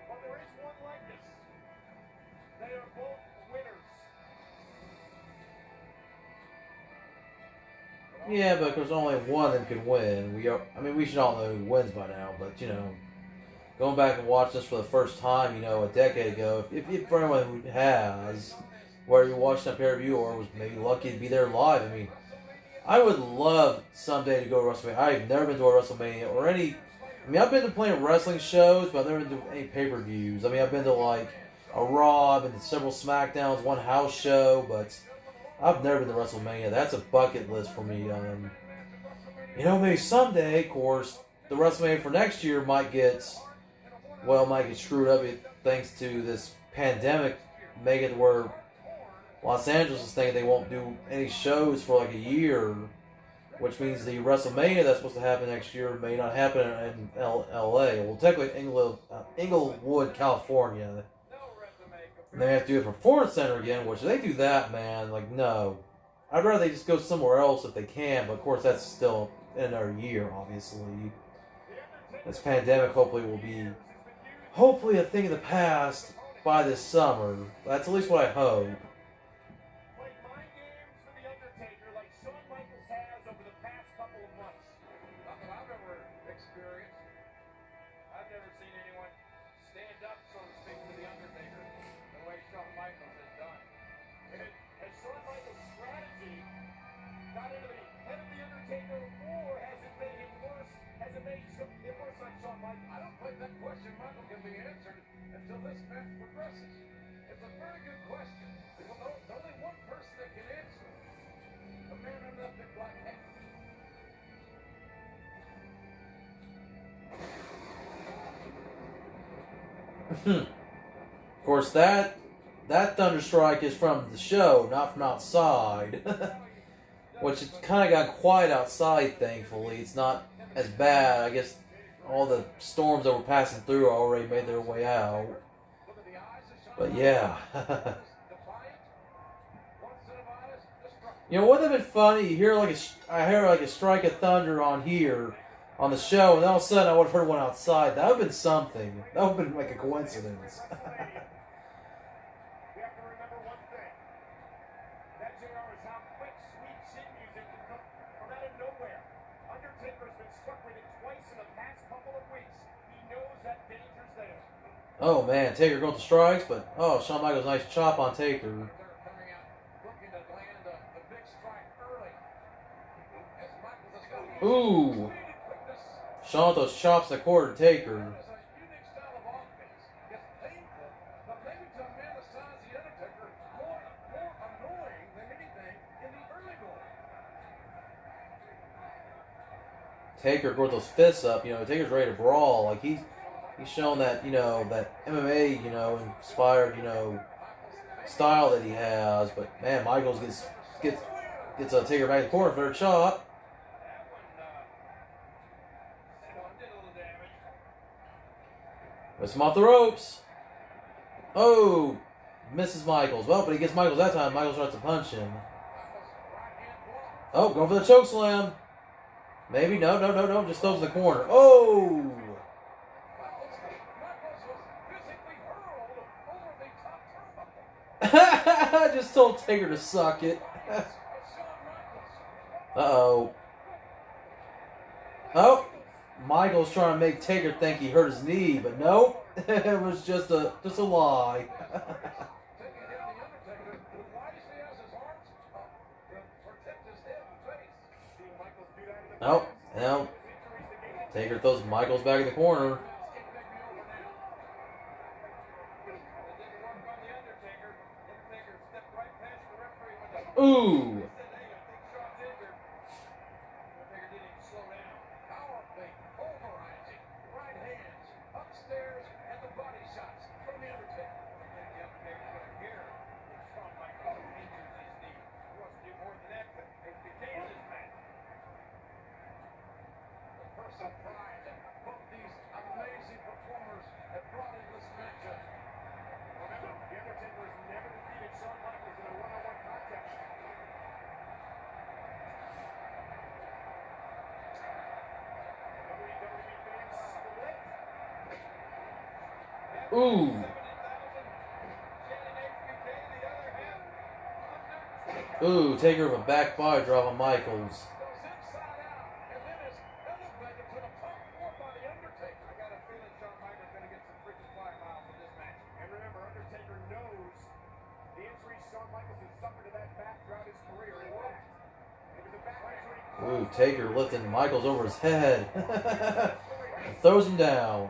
But there is one likeness. They are both winners. Yeah, but there's only one of them can win. We should all know who wins by now, but, you know, going back and watching this for the first time, you know, a decade ago, if for anyone who has, whether you watched on pay-per-view or was maybe lucky to be there live, I mean, I would love someday to go to WrestleMania. I've never been to a WrestleMania or any. I mean, I've been to plenty of wrestling shows, but I've never been to any pay-per-views. I mean, I've been to like a Raw, I've been to several SmackDowns, one house show, but I've never been to WrestleMania. That's a bucket list for me. You know, maybe someday, of course, the WrestleMania for next year might get screwed up thanks to this pandemic, make it where Los Angeles is thinking they won't do any shows for like a year, which means the WrestleMania that's supposed to happen next year may not happen in L.A. Well, technically Inglewood, California. And they have to do it for Performance Center again, which they do that, man. Like, no. I'd rather they just go somewhere else if they can, but of course that's still in another year, obviously. This pandemic hopefully will be a thing of the past by this summer. That's at least what I hope. Played mind games with the Undertaker like Shawn Michaels has over the past couple of months. Not that I've ever experienced. I've never seen anyone stand up, so to speak, to the Undertaker the way Shawn Michaels has done. And has Shawn Michaels' strategy got into the head of the Undertaker, or has it made him worse? Has it made it worse on Shawn Michaels? I don't think that question, Michael, can be answered until this match progresses. It's a very good question. Well, there's only one person that can answer it. The man under that big black hat. Of course, that thunderstrike is from the show, not from outside. Which it kind of got quiet outside, thankfully. It's not as bad. I guess all the storms that were passing through already made their way out. But yeah. You know, wouldn't it have been funny? I hear like a strike of thunder on here, on the show, and all of a sudden I would have heard one outside. That would have been something. That would have been like a coincidence. We have to remember one thing. That JR is how quick sweet chin music can come from out of nowhere. Undertaker Oh man, Taker going to strikes, but oh, Shawn Michaels nice chop on Taker. Ooh, Shawn with those chops in the corner to Taker. Taker brought those fists up. You know, Taker's ready to brawl. Like he's shown that, you know, that MMA, you know, inspired, you know, style that he has. But man, Michaels gets a Taker back in the corner for a chop. Puts him off the ropes. Oh, misses Michaels. Well, but he gets Michaels that time. Michaels tries to punch him. Oh, going for the choke slam. Maybe. No. Just throws in the corner. Oh! I just told Taker to suck it. Uh-oh. Oh! Michaels trying to make Taker think he hurt his knee, but no. It was just a lie. No. Taker throws Michaels back in the corner. Ooh. Ooh. Ooh, Taker with a back body drop on Michaels. Ooh, Taker lifting Michaels over his head. Throws him down.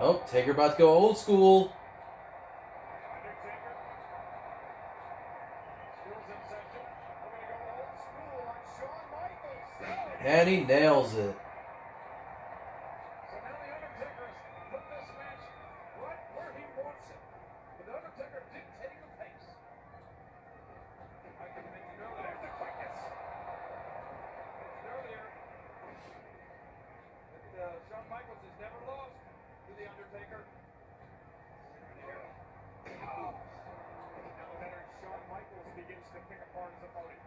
Oh, Taker about to go old school. And he nails it. Shawn Michaels has never lost to The Undertaker. Now the veteran Shawn Michaels begins to pick apart his opponent.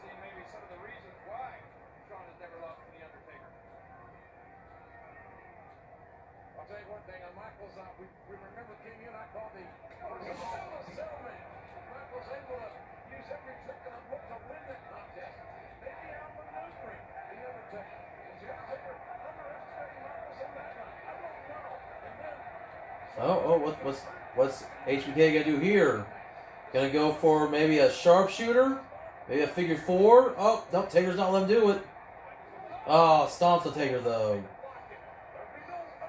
See maybe some of the reasons why Shawn has never lost to The Undertaker. I'll tell you one thing, on Michaels, we remember King and I called the settlement. Michaels able to use every trick in the book to win that contest. Maybe outmaneuvering The Undertaker. Is The Undertaker underestimating Michaels on that night? I don't know. And then What's HBK gonna do here? Gonna go for maybe a sharpshooter? Maybe a figure four? Oh, no, Taker's not letting him do it. Oh, stomps the Taker though.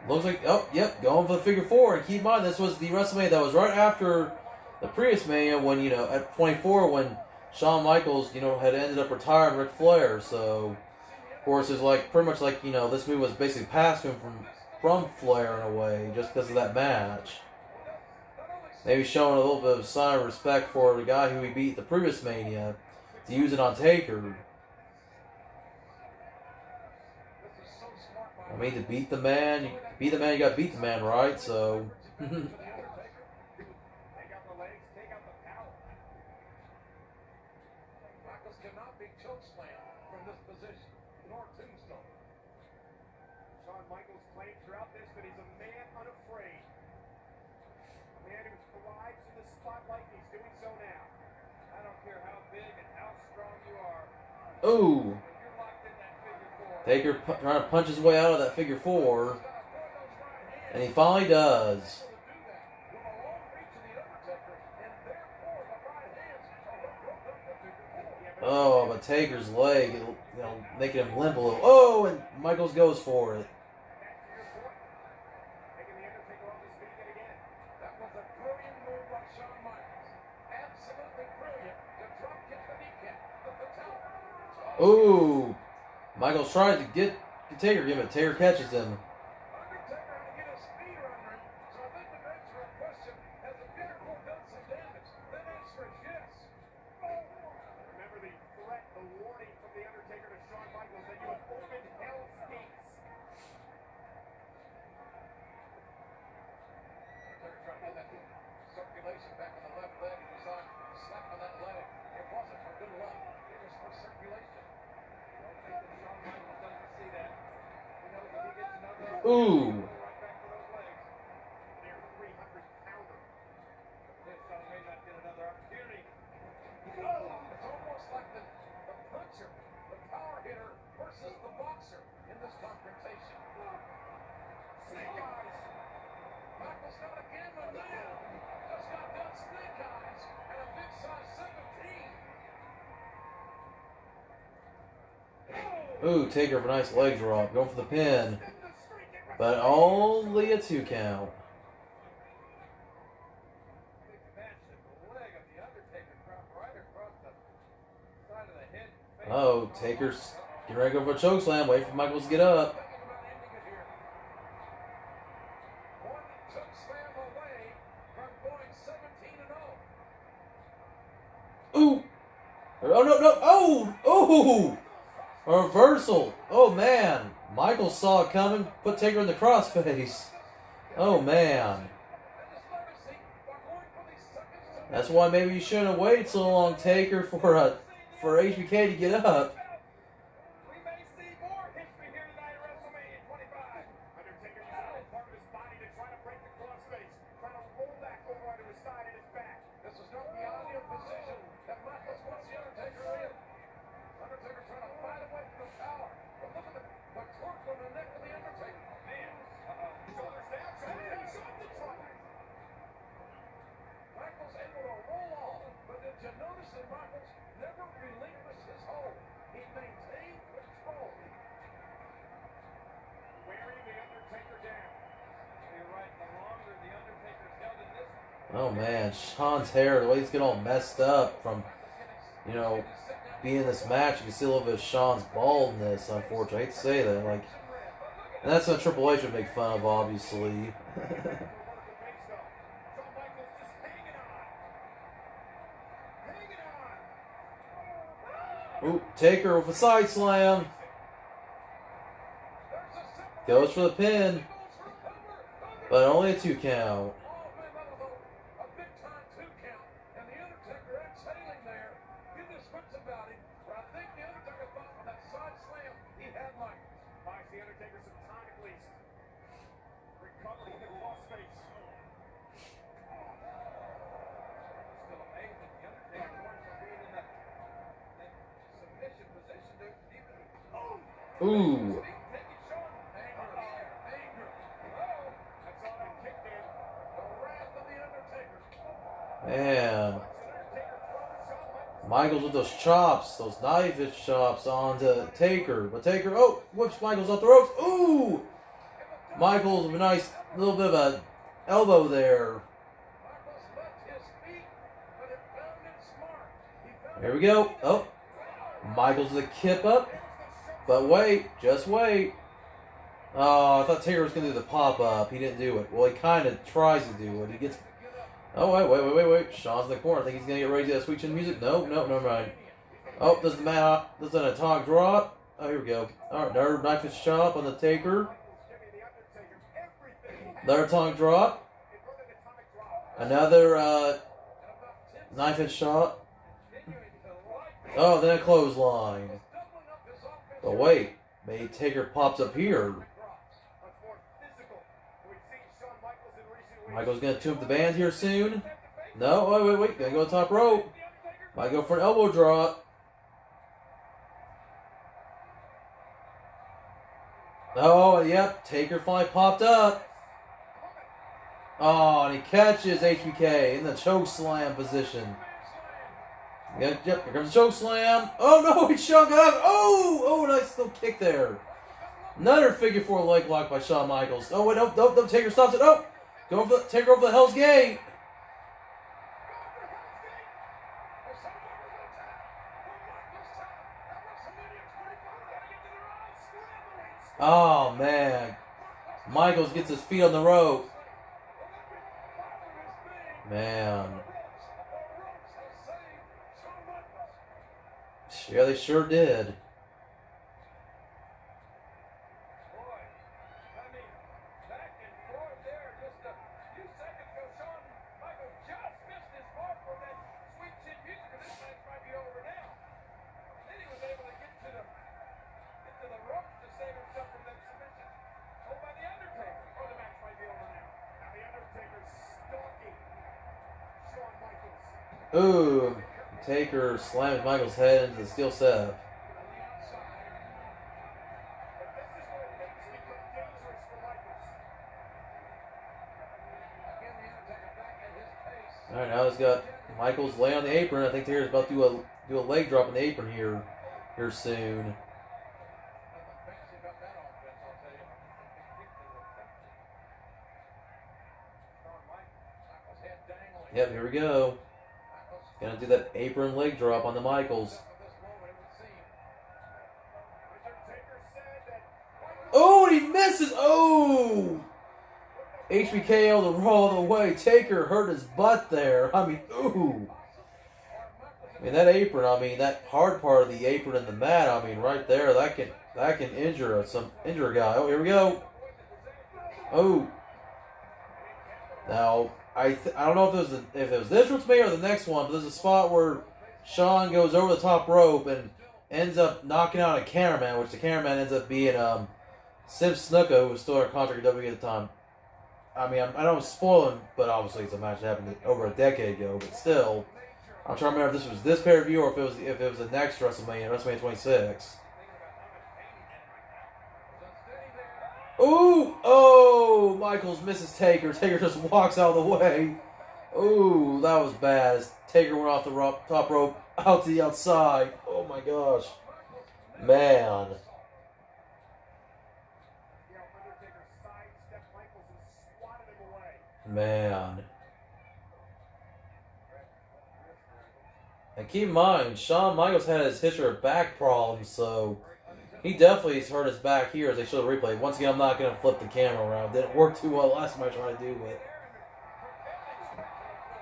Looks like, oh, yep, going for the figure four. And keep in mind, this was the WrestleMania that was right after the previous Mania when, you know, at 24 when Shawn Michaels, you know, had ended up retiring Ric Flair. So, of course, it's like, pretty much like, you know, this move was basically passed to him from Flair in a way, just because of that match. Maybe showing a little bit of a sign of respect for the guy who he beat the previous Mania. to use it on Taker. I mean, to beat the man, you gotta beat the man, right? So. Shawn Michaels claimed throughout this that he's a man unafraid. A man who thrives in the spotlight, and he's doing so now. I don't care how big and how strong you are. Ooh. You're locked in that figure four. Taker trying to punch his way out of that figure four. And he finally does. Oh, but Taker's leg, making him limp a little. Oh, and Michaels goes for it. Ooh, Michaels tried to get Taker again, but Taker catches him. Circulation back in the left leg, and you saw him slap on that leg. It wasn't for good luck. It was for circulation. Shawn Michaels doesn't see that. He knows if he gets another, Ooh. right back to those legs. Near 300-pounder. This Shawn may not get another opportunity. Oh, it's almost like the puncher, the power hitter versus the boxer in this confrontation. Snake eyes. Michaels not again, but now. Just got done snake eyes and a big size 17. Ooh, Taker with a nice leg drop, going for the pin. But only a 2 count. Oh, Taker's getting ready to go for a chokeslam. Wait for Michaels to get up. Ooh! Oh, no, no! Oh! Oh! A reversal! Oh, man! Michaels saw it coming, put Taker in the crossface. Oh, man. That's why maybe you shouldn't have waited so long, Taker, for HBK to get up. We may see more history here tonight at WrestleMania 25. Undertaker using part of his body to try to break the crossface, trying to roll back over onto his side and his back. This is not the ideal position that Michaels wants the Undertaker in. Undertaker trying to fight away from the power. But look at the torque on the neck of the Undertaker. Man, shoulders down, something's wrong. Michaels able to roll off, but did you notice that Michaels never relinquished his hold? He maintained control. Wearing the Undertaker down. You're right, the longer the Undertaker's held in this. Oh, man. Shawn's hair, the way he's getting all messed up from, you know, being in this match. You can see a little bit of Shawn's baldness, unfortunately. I hate to say that. Like, and that's what Triple H would make fun of, obviously. Ooh, Taker with a side slam. Goes for the pin. But only a 2 count. A big time 2 count. And the Undertaker exhaling there. Goodness wits about him. But I think the Undertaker thought with that side slam he had Michaels. Buys the Undertaker some time at least. Recovering the crossface. Still amazing. The Undertaker going from being in the submission position to even. Ooh. Man. Michaels with those chops, those knife-edge chops onto Taker. But Taker, oh, whips Michaels off the ropes. Ooh! Michaels with a nice little bit of a elbow there. There we go. Oh, Michaels with a kip up. But wait, just wait. Oh, I thought Taker was going to do the pop-up. He didn't do it. Well, he kind of tries to do it. He gets... Oh, wait. Shawn's in the corner. I think he's going to get ready to do that sweet chin music. No, never mind. Oh, does an atomic drop? Oh, here we go. All right, another knife and chop on the Taker. Another atomic drop. Another knife and chop. Oh, then a clothesline. But wait, maybe Taker pops up here. Michael's gonna tune up the band here soon. No, wait. Gonna go top rope. Might go for an elbow drop. Oh, yep. Taker finally popped up. Oh, and he catches HBK in the choke slam position. Yep, here comes the choke slam. Oh, no, he shoved up. Oh, nice little kick there. Another figure 4 leg lock by Shawn Michaels. Oh, wait, no, Taker stops it. Oh, go for the Taker over the Hell's Gate. Oh, man. Michaels gets his feet on the rope. Man. Yeah, they sure did. Ooh, Taker slams Michaels' head into the steel step. Alright, now he's got Michaels lay on the apron. I think Taker's about to do a leg drop on the apron here soon. Yep, here we go. Gonna do that apron leg drop on the Michaels. Oh, and he misses. Oh! HBKO the roll of the way. Taker hurt his butt there. I mean, ooh. I mean, that apron, that hard part of the apron and the mat, right there, that can injure a guy. Oh, here we go. Oh. Now, I don't know if it was this WrestleMania or the next one, but there's a spot where Shawn goes over the top rope and ends up knocking out a cameraman, which the cameraman ends up being Sim Snuka, who was still under contract at WWE at the time. I don't spoil him, but obviously it's a match that happened over a decade ago. But still, I'm trying to remember if this was this pay-per-view or if it was the next WrestleMania 26. Ooh! Oh! Michaels misses Taker. Taker just walks out of the way. Ooh, that was bad. Taker went off the top rope out to the outside. Oh my gosh. Man. Man. And keep in mind, Shawn Michaels had his history of back problems, so he definitely has hurt his back here as they show the replay. Once again, I'm not going to flip the camera around. Didn't work too well last time I tried to do it.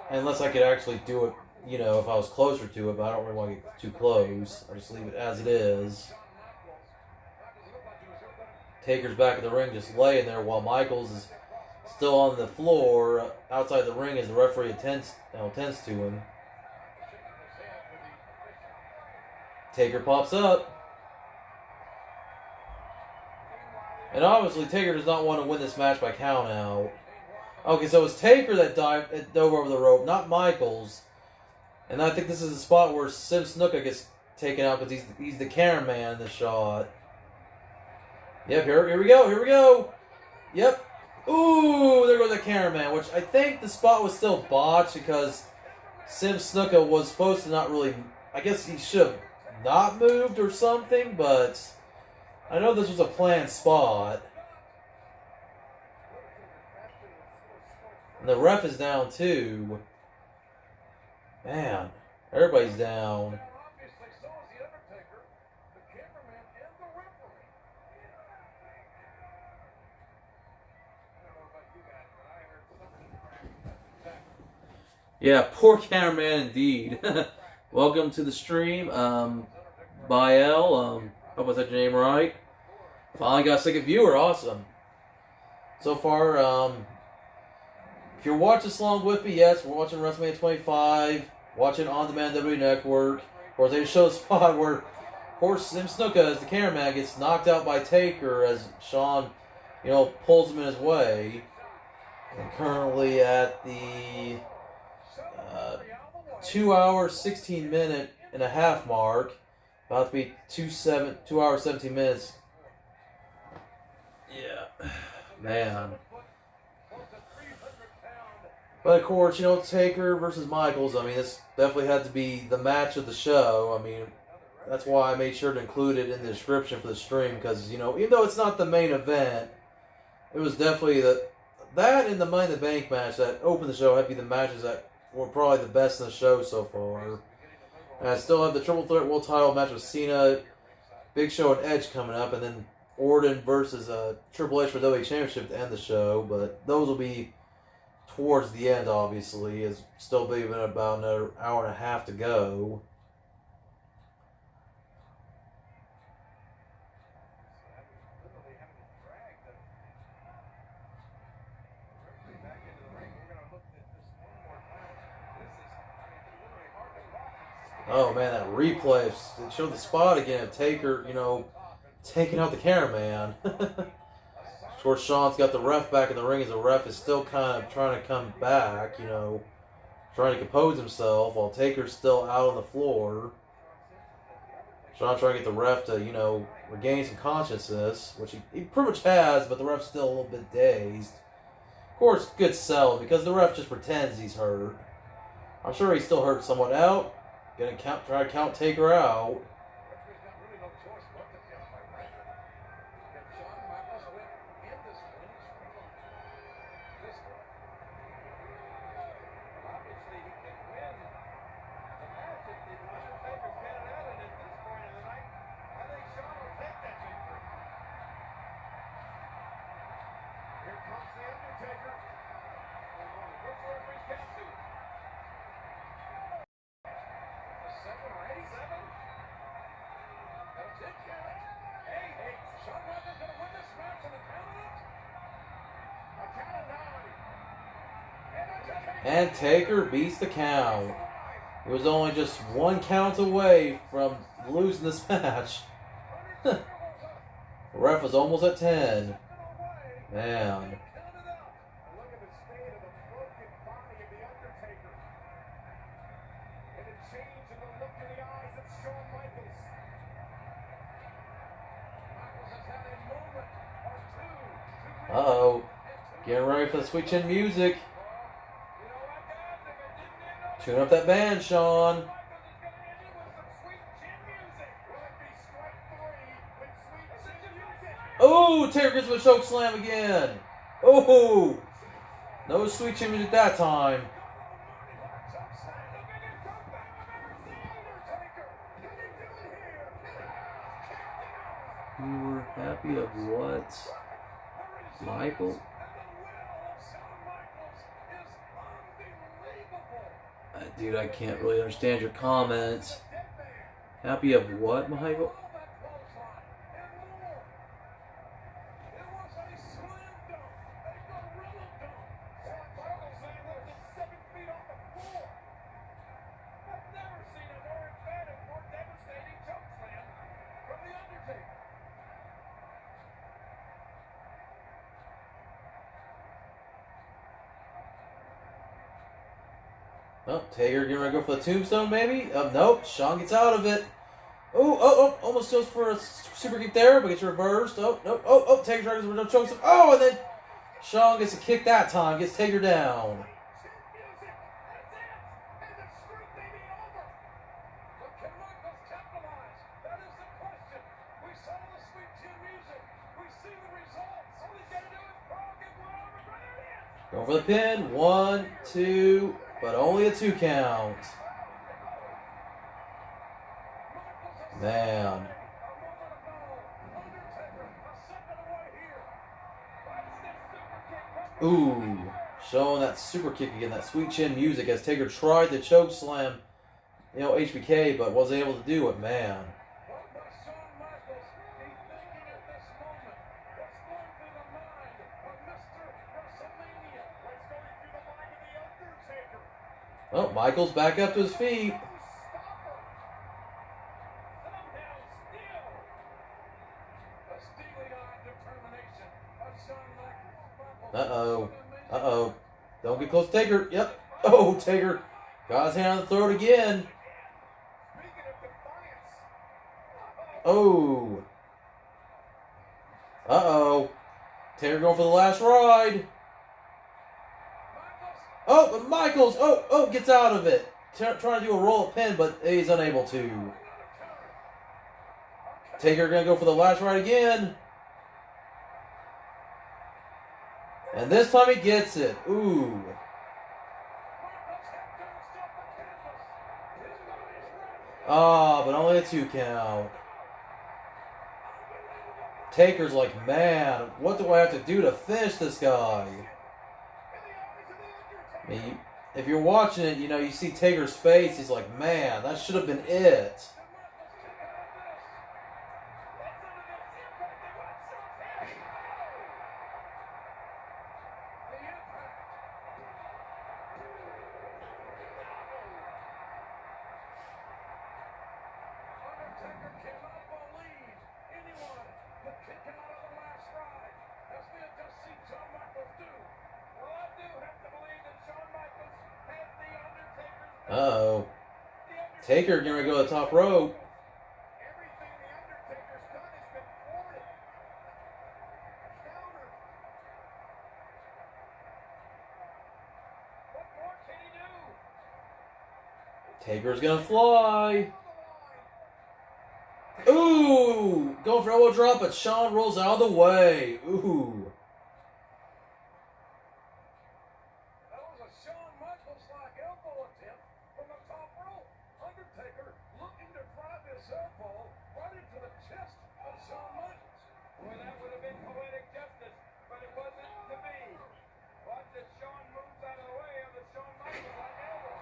Unless I could actually do it, if I was closer to it, but I don't really want to get too close. I just leave it as it is. Taker's back in the ring just laying there while Michaels is still on the floor outside the ring as the referee attends to him. Taker pops up. And obviously Taker does not want to win this match by count out. Okay, so it was Taker that dove over the rope, not Michaels. And I think this is the spot where Sim Snuka gets taken out because he's the cameraman in the shot. Yep, here we go. Yep. Ooh, there goes the cameraman, which I think the spot was still botched because Sim Snuka was supposed to not really, I guess he should have not moved or something, but I know this was a planned spot. And the ref is down too. Man, everybody's down. Yeah, poor cameraman indeed. Welcome to the stream. Bael. Hope I said your name right. Finally got a second viewer. Awesome. So far, if you're watching this along with me, yes, we're watching WrestleMania 25, watching on demand WWE Network. Of course, they show a spot where, of course, Sim Snuka, as the cameraman, gets knocked out by Taker as Shawn, pulls him in his way. And currently at the 2 hour, 16 minute and a half mark. About to be 2 hours, 17 minutes. Yeah. Man. But of course, Taker versus Michaels, this definitely had to be the match of the show. That's why I made sure to include it in the description for the stream, because, even though it's not the main event, it was definitely that and the Money in the Bank match that opened the show had to be the matches that were probably the best in the show so far. And I still have the Triple Threat World Title match with Cena, Big Show, and Edge coming up, and then Orton versus Triple H for WWE Championship to end the show. But those will be towards the end, obviously, as still being about another hour and a half to go. Oh man, that replay, it showed the spot again of Taker, taking out the cameraman. Of course, Shawn's got the ref back in the ring as the ref is still kind of trying to come back, trying to compose himself while Taker's still out on the floor. Shawn trying to get the ref to, regain some consciousness, which he pretty much has, but the ref's still a little bit dazed. Of course, good sell, because the ref just pretends he's hurt. I'm sure he's still hurt somewhat out. Gonna try to count Taker out. And Taker beats the count. It was only just one count away from losing this match. The ref was almost at 10. Man. Uh-oh. Getting ready for the Sweet Chin music. Tune up that band, Shawn. Oh, Taker gets with a choke slam again. Oh, no Sweet Chin music that time. You were happy of what? Michael? Dude, I can't really understand your comments. Happy of what, Michael? Oh, Taker getting ready to go for the tombstone, maybe? Nope, Shawn gets out of it. Oh, almost goes for a super kick there, but gets reversed. Oh, Taker tries to choke him. Oh, and then Shawn gets a kick that time, gets Taker down. Going for the pin. 1, 2, but only a 2 count. Man. Ooh. Showing that super kick again, that Sweet Chin music as Taker tried to choke slam HBK, but wasn't able to do it, man. What must Shawn Michaels be thinking at this moment? What's going through the mind of Mr. WrestleMania? What's going through the mind of the Undertaker? Oh, Michaels back up to his feet. Uh-oh. Uh-oh. Don't get close to Taker. Yep. Oh, Taker got his hand on the throat again. Oh. Uh-oh. Taker going for the last ride. Oh, but Michaels. Oh, gets out of it. Trying to do a roll-up pin, but he's unable to. Taker going to go for the last ride again. And this time he gets it. Ooh. Ah, but only a 2 count. Taker's like, man, what do I have to do to finish this guy? I mean, if you're watching it, you see Taker's face. He's like, man, that should have been it. Uh-oh. Taker gonna go to the top rope. Taker's gonna fly. Ooh! Going for elbow drop, but Shawn rolls out of the way. Ooh. That was a Shawn Michaels-like elbow attempt from the top rope. Undertaker looking to drive his elbow right into the chest of Shawn Michaels. Boy, that would have been poetic justice, but it wasn't to be. Watch as Shawn moves out of the way of the Shawn Michaels-like elbow.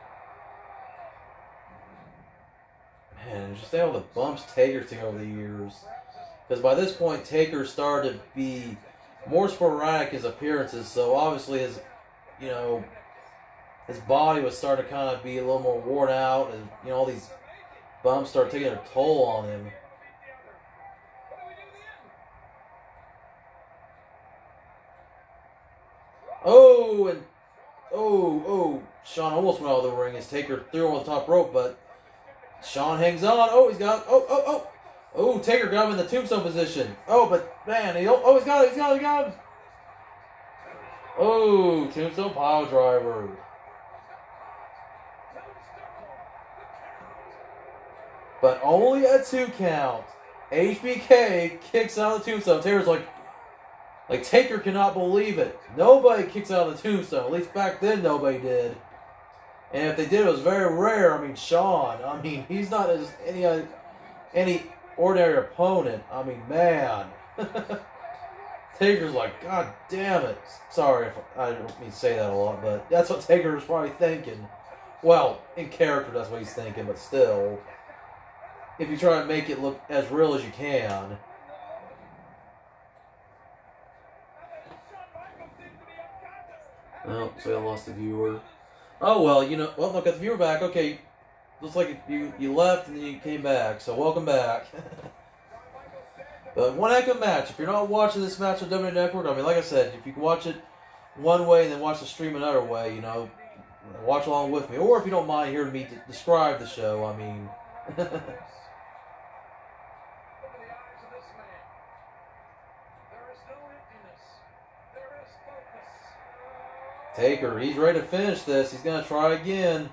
Man, just all the bumps Taker's taken over the years. Because by this point, Taker started to be more sporadic his appearances, so obviously his body was starting to kind of be a little more worn out, and all these bumps started taking a toll on him. Oh, and Shawn almost went out of the ring as Taker threw him on the top rope, but Shawn hangs on. Oh, he's got. Oh, Taker got him in the tombstone position. Oh, but man, he's got him. Oh, tombstone pile driver. But only a 2 count. HBK kicks out of the tombstone. Taker's like Taker cannot believe it. Nobody kicks out of the tombstone. At least back then, nobody did. And if they did, it was very rare. I mean, Shawn. I mean, he's not as any ordinary opponent. I mean, man. Taker's like, God damn it. Sorry if I don't mean to say that a lot, but that's what Taker's probably thinking. Well, in character, that's what he's thinking, but still, if you try to make it look as real as you can. Oh, so I lost a viewer. Oh, well, well, look, got the viewer back. Okay, looks like you left and then you came back, so welcome back. But one heck of a match. If you're not watching this match on WWE Network, I mean, like I said, if you can watch it one way and then watch the stream another way, watch along with me. Or if you don't mind hearing me describe the show, I mean. Taker, he's ready to finish this. He's going to try again.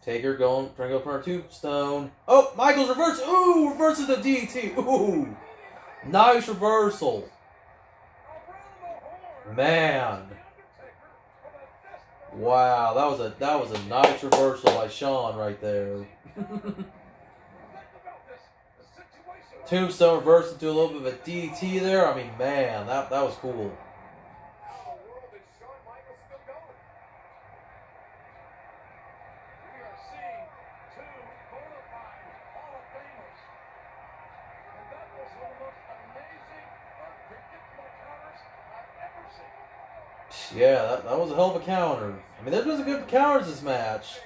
Taker trying to go for a tombstone. Oh, Michaels reverse. Ooh, reverses the DT. Ooh, nice reversal. Man. Wow, that was a nice reversal by Shawn right there. Tombstone reversed into a little bit of a DDT there. I mean, man, that was cool. How in the world is Shawn Michaels still going? We are seeing two bona fide Hall of Famers. And that was one of the most amazing, unpredictable counters I've ever seen. Yeah, that was a hell of a counter. I mean, there was a good counters this match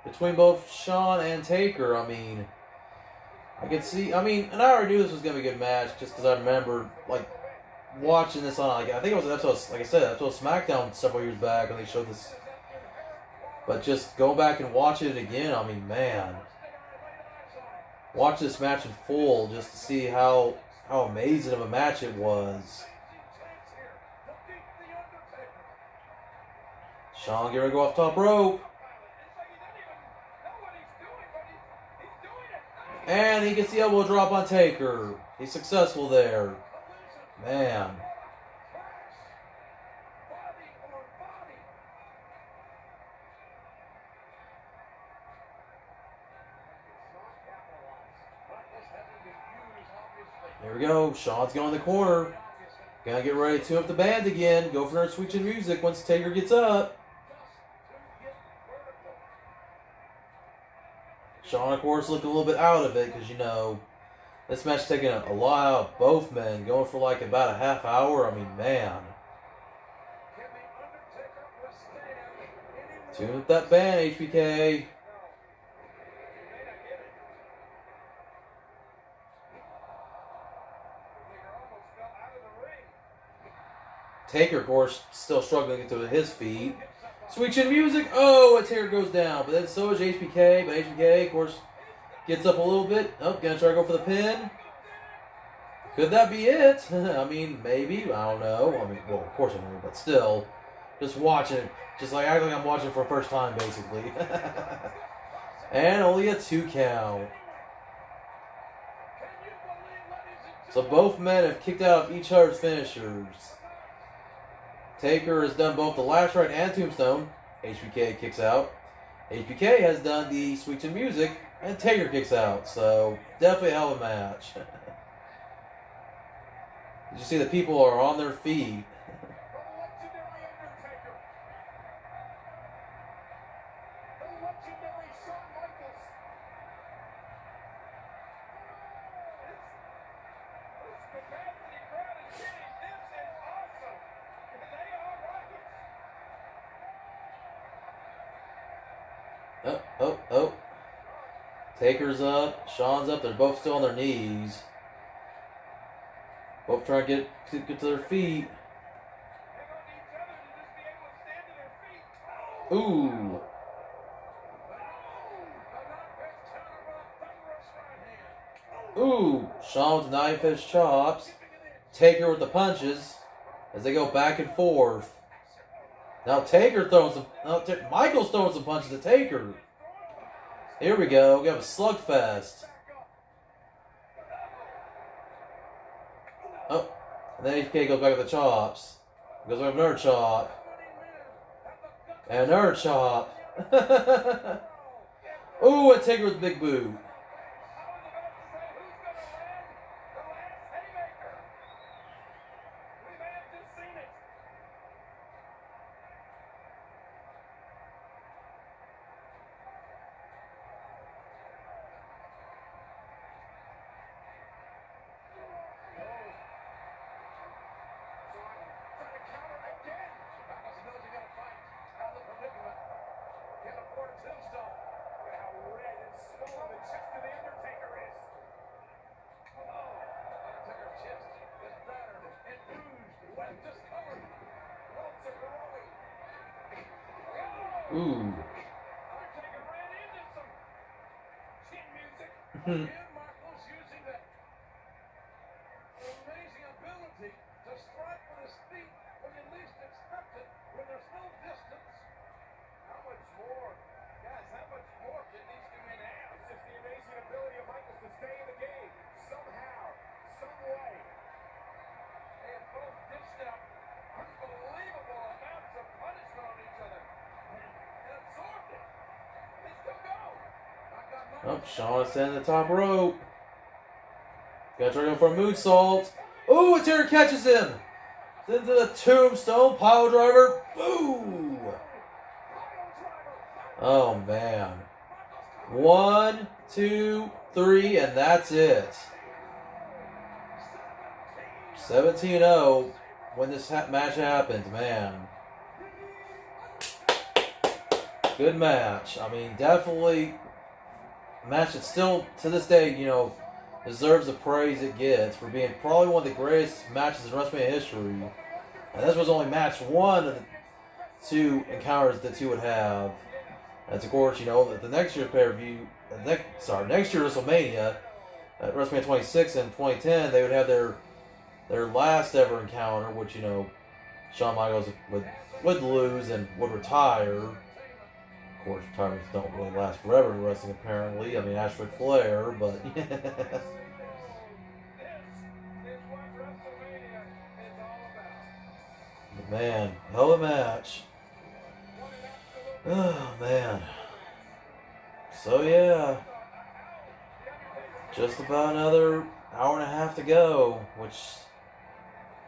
between both Shawn and Taker. I mean, I could see. I mean, and I already knew this was gonna be a good match just because I remember like watching this on. Like, I think it was an episode, like I said, episode of SmackDown several years back when they showed this. But just going back and watching it again, I mean, man, watch this match in full just to see how amazing of a match it was. Shawn getting ready to go off top rope. And he gets the elbow drop on Taker. He's successful there. Man. There we go. Shawn's going in the corner. Gonna get ready to tune up the band again. Go for another switch in music once Taker gets up. Shawn, of course, looking a little bit out of it because, you know, this match taking a lot out of both men. Going for like about a half hour. I mean, man. Tune up that band, HBK. Taker, of course, still struggling to get to his feet. Switch in music. Oh, a Taker goes down. But then so is HBK. But HBK, of course, gets up a little bit. Oh, gonna try to go for the pin. Could that be it? I mean, maybe. I don't know. I mean, well, of course I know, but still. Just watching it. Just like acting like I'm watching it for the first time, basically. And only a 2 count. So both men have kicked out of each other's finishers. Taker has done both the Lash Right and Tombstone. HBK kicks out. HBK has done the Switch in Music, and Taker kicks out. So, definitely a hell of a match. Did you see the people are on their feet? Oh. Taker's up. Shawn's up. They're both still on their knees. Both trying to get to their feet. Ooh. Ooh. Shawn with the knife-edge chops. Taker with the punches as they go back and forth. Now Taker throwing some... Michael's throwing some punches at Taker. Here we go. We have a slugfest. Oh. And then HK goes back with the chops. Goes back with another chop. And another chop. Ooh, and Taker with the big boot. Ooh. Michaels using that amazing ability to strike with his feet when you least expect it, when there's no distance. How much more? Guys, how much more can these two men have? It's just the amazing ability of Michaels to stay in the game. Somehow, some way. They have both dished out unbelievable amounts of punishment on each other. Oh, Shawn is standing at the top rope. Gotta try going for a moonsault. Oh, and Taker catches him. Into the tombstone pile driver. Boo! Oh, man. 1, 2, 3, and that's it. 17-0 when this match happened, man. Good match. I mean, definitely a match that still, to this day, you know, deserves the praise it gets for being probably one of the greatest matches in WrestleMania history. And this was only match one of the two encounters that two would have. As of course, you know, the next year's pay-per-view, next year's WrestleMania, at WrestleMania 26 in 2010, they would have their last ever encounter, which, you know, Shawn Michaels would lose and would retire. Of course, retirements don't really last forever in wrestling, apparently. I mean, ask Ric Flair, but yeah. But man, hell of a match. Oh, man. So, yeah. Just about another hour and a half to go, which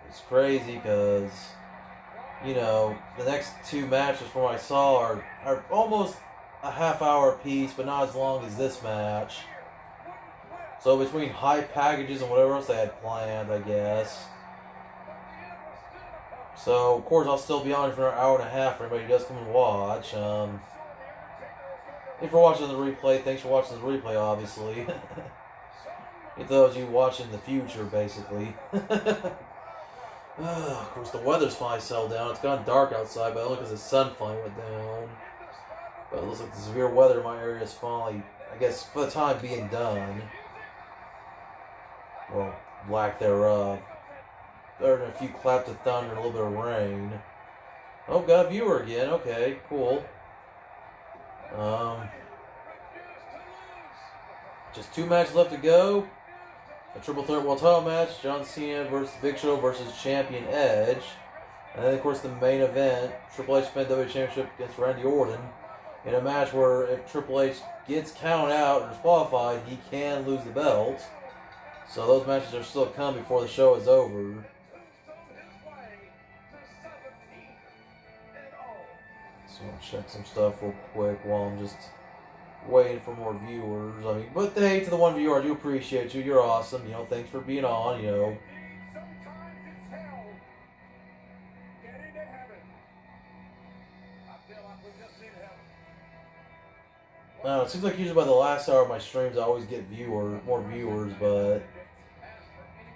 is crazy because, you know, the next two matches from what I saw are almost a half hour apiece, but not as long as this match. So between hype packages and whatever else they had planned, I guess. So, of course, I'll still be on for an hour and a half for anybody who does come and watch. Thanks for watching the replay. Thanks for watching the replay, obviously. If those you watching the future, basically. Of course, the weather's finally settled down. It's gone dark outside, but only because the sun finally went down. But it looks like the severe weather in my area is finally, I guess, for the time being done. Well, lack thereof. Other than a few claps of thunder and a little bit of rain. Oh, got a viewer again. Okay, cool. Just two matches left to go. A triple threat world title match. John Cena versus Big Show versus Champion Edge. And then, of course, the main event. Triple H defends WWE Championship against Randy Orton. In a match where if Triple H gets counted out or disqualified, he can lose the belt. So those matches are still coming before the show is over. So I'll check some stuff real quick while I'm just waiting for more viewers. I mean, but hey, to the one viewer, I do appreciate you. You're awesome. You know, thanks for being on. You know. No, it seems like usually by the last hour of my streams, I always get more viewers, but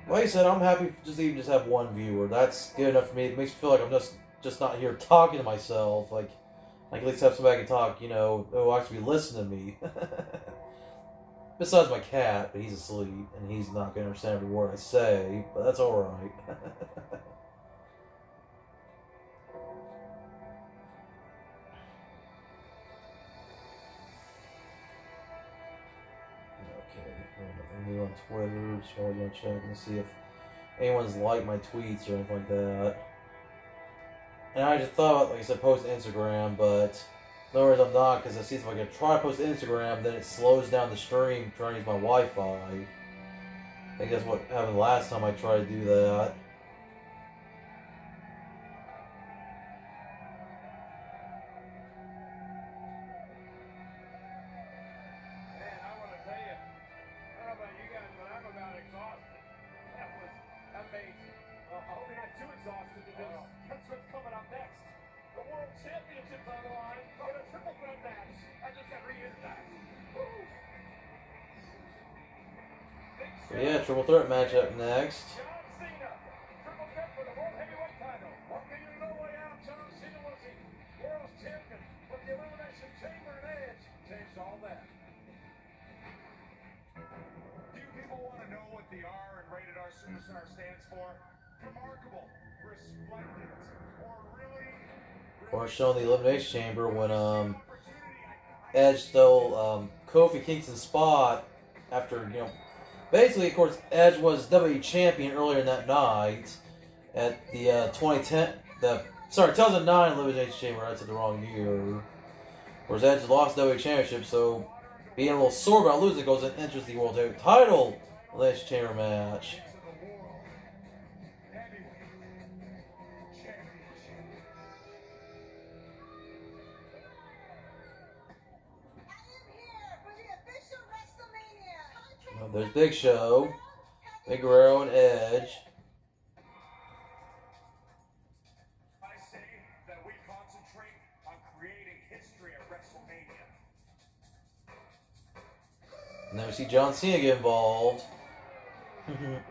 like I said, I'm happy to even just have one viewer. That's good enough for me. It makes me feel like I'm just not here talking to myself. Like I can at least have somebody I can talk, you know, who will actually listen to me. Besides my cat, but he's asleep, and he's not going to understand every word I say, but that's alright. Me on Twitter, just while I'm checking to see if anyone's liked my tweets or anything like that. And I just thought, like I said, post Instagram, but no worries, I'm not, because I see if I can try to post Instagram, then it slows down the stream trying to use my Wi-Fi. I think that's what happened last time I tried to do that. Yeah, triple threat match up next. Do people want to know what the R in Rated R Superstar stands for? Remarkable, resplendent, or really... Or showing the Elimination Chamber when Edge stole Kofi Kingston's spot after, you know, basically, of course, Edge was WWE Champion earlier in that night at the 2009 Elimination Chamber. I said the wrong year. Whereas Edge lost WWE Championship, so being a little sore about losing, goes and enters the World Heavyweight Title Elimination Chamber match. There's Big Show, Big Guerrero, and Edge. I say that we concentrate on creating history at WrestleMania. And then we see John Cena get involved. What exactly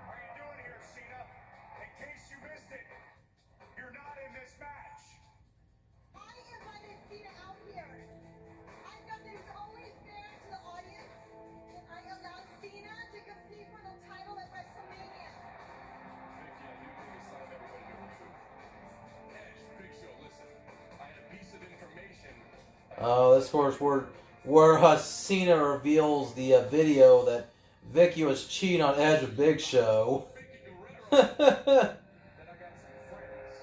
are you doing here, Cena? In case you missed it, you're not in this match. I invited Cena out here. I thought that it's only fair to the audience that I allow Cena to compete for the title at WrestleMania. Vicky, I knew you signed everybody to the truth. Edge, Big Show, listen. I had a piece of information. This of course where Cena reveals the video that Vicky was cheating on Edge with Big Show. Then I got some friends.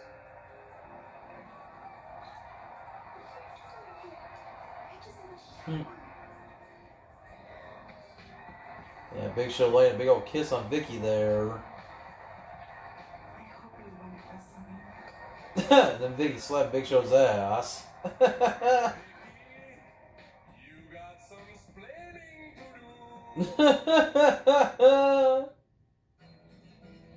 Yeah, Big Show laying a big old kiss on Vicky there. Then Vicky slapped Big Show's ass. You got some splaining to do.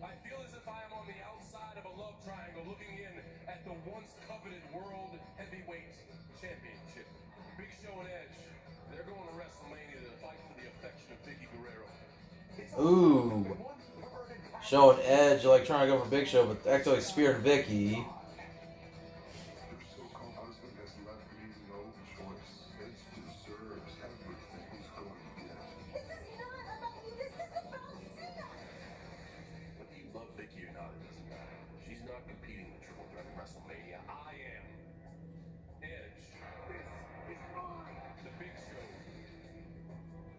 I feel as if I am on the outside of a love triangle looking in at the once coveted World Heavyweight Championship. Big Show and Edge, they're going to WrestleMania to fight for the affection of Vicky Guerrero. Ooh. Showing Edge like trying to go for Big Show, but actually spearing Vicky. Your so-called husband has left me no choice. Edge deserves everything he's going to get. This is not about you. This is about Cena. Whether you love Vicky or not, it doesn't matter. She's not competing in the triple threat at WrestleMania. I am. Edge. This is mine. The Big Show.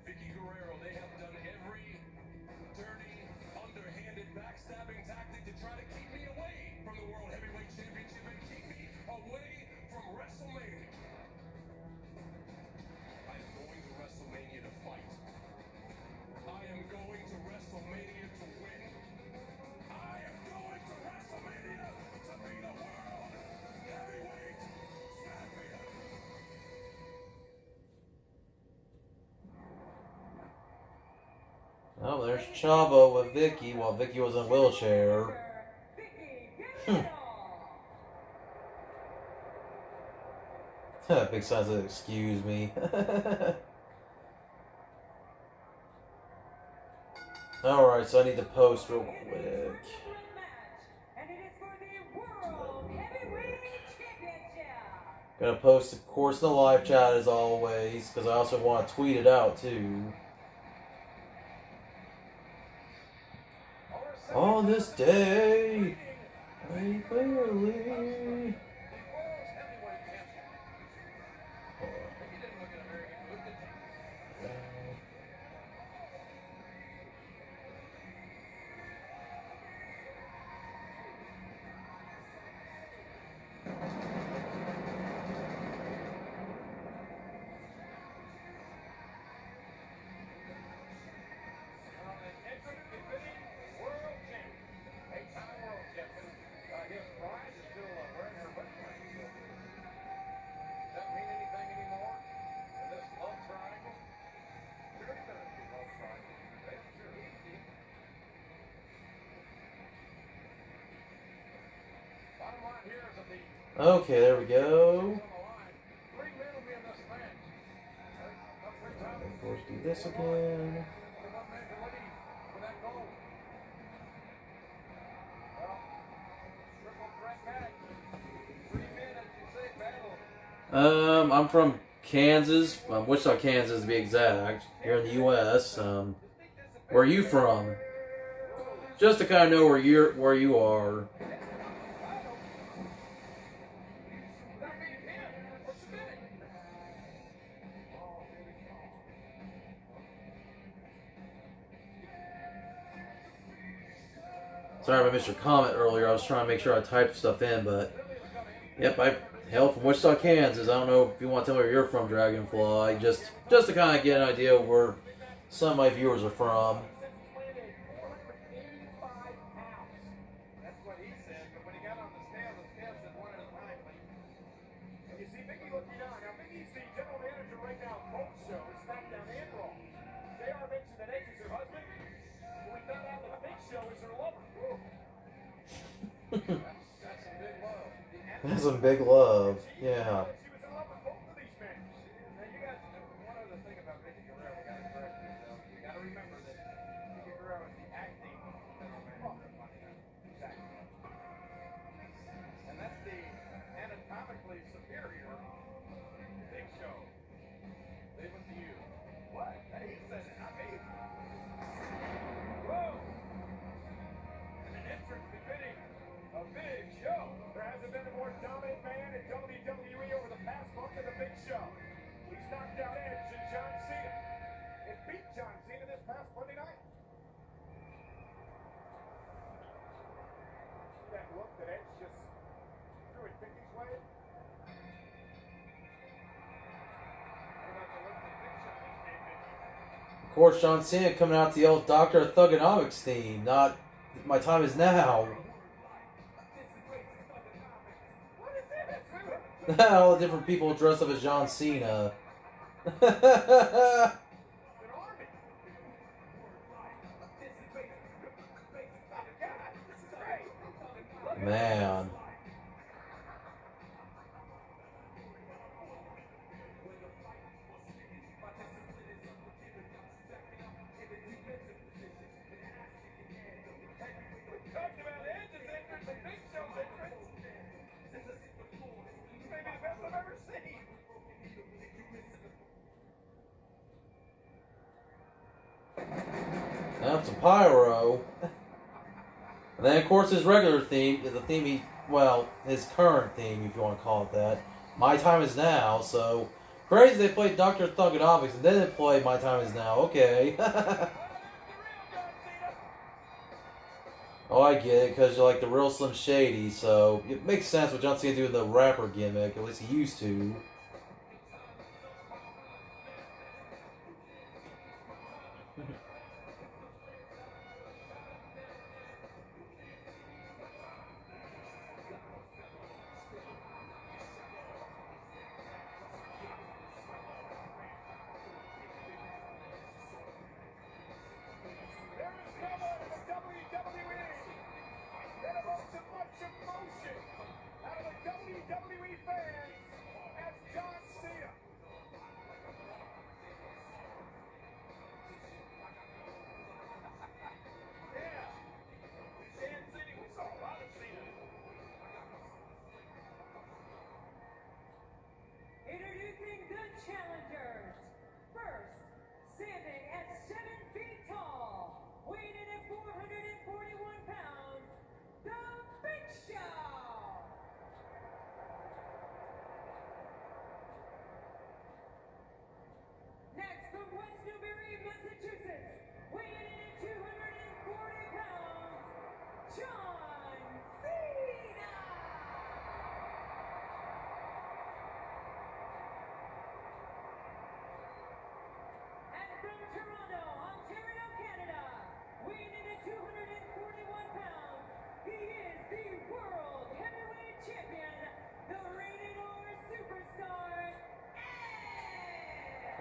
Vicky Guerrero, they have done every dirty, underhanded, backstabbing tactic to try to keep me away from the World Heavyweight Championship and keep me away from WrestleMania. I am going to WrestleMania to fight. I am going to WrestleMania to win. I am going to WrestleMania to be the World Heavyweight Champion. Oh, there's Chavo with Vicky while Vicky was in a wheelchair. Big sign says, excuse me. Alright, so I need to post real quick. Gonna post, of course, in the live chat as always, because I also want to tweet it out too. On this day, I clearly. Okay, there we go. Of course, do this again. I'm from Kansas, Wichita, Kansas to be exact, here in the U.S. Where are you from? Just to kind of know where you are. Sorry if I missed your comment earlier. I was trying to make sure I typed stuff in, but yep, I Hell, from Wichita, Kansas. I don't know if you want to tell me where you're from, Dragonfly. Just to kind of get an idea of where some of my viewers are from. That's some big love. Yeah. Of course, John Cena coming out to the old Dr. Thuganomics theme, not My Time Is Now. All the different people dressed up as John Cena. Man. Now some pyro. And then, of course, his regular theme, the theme his current theme, if you want to call it that. My Time Is Now, so crazy they played Dr. Thuganomics and then they played My Time Is Now, okay. Oh, I get it, because you're like the real Slim Shady, so it makes sense what John Cena doing the rapper gimmick, at least he used to.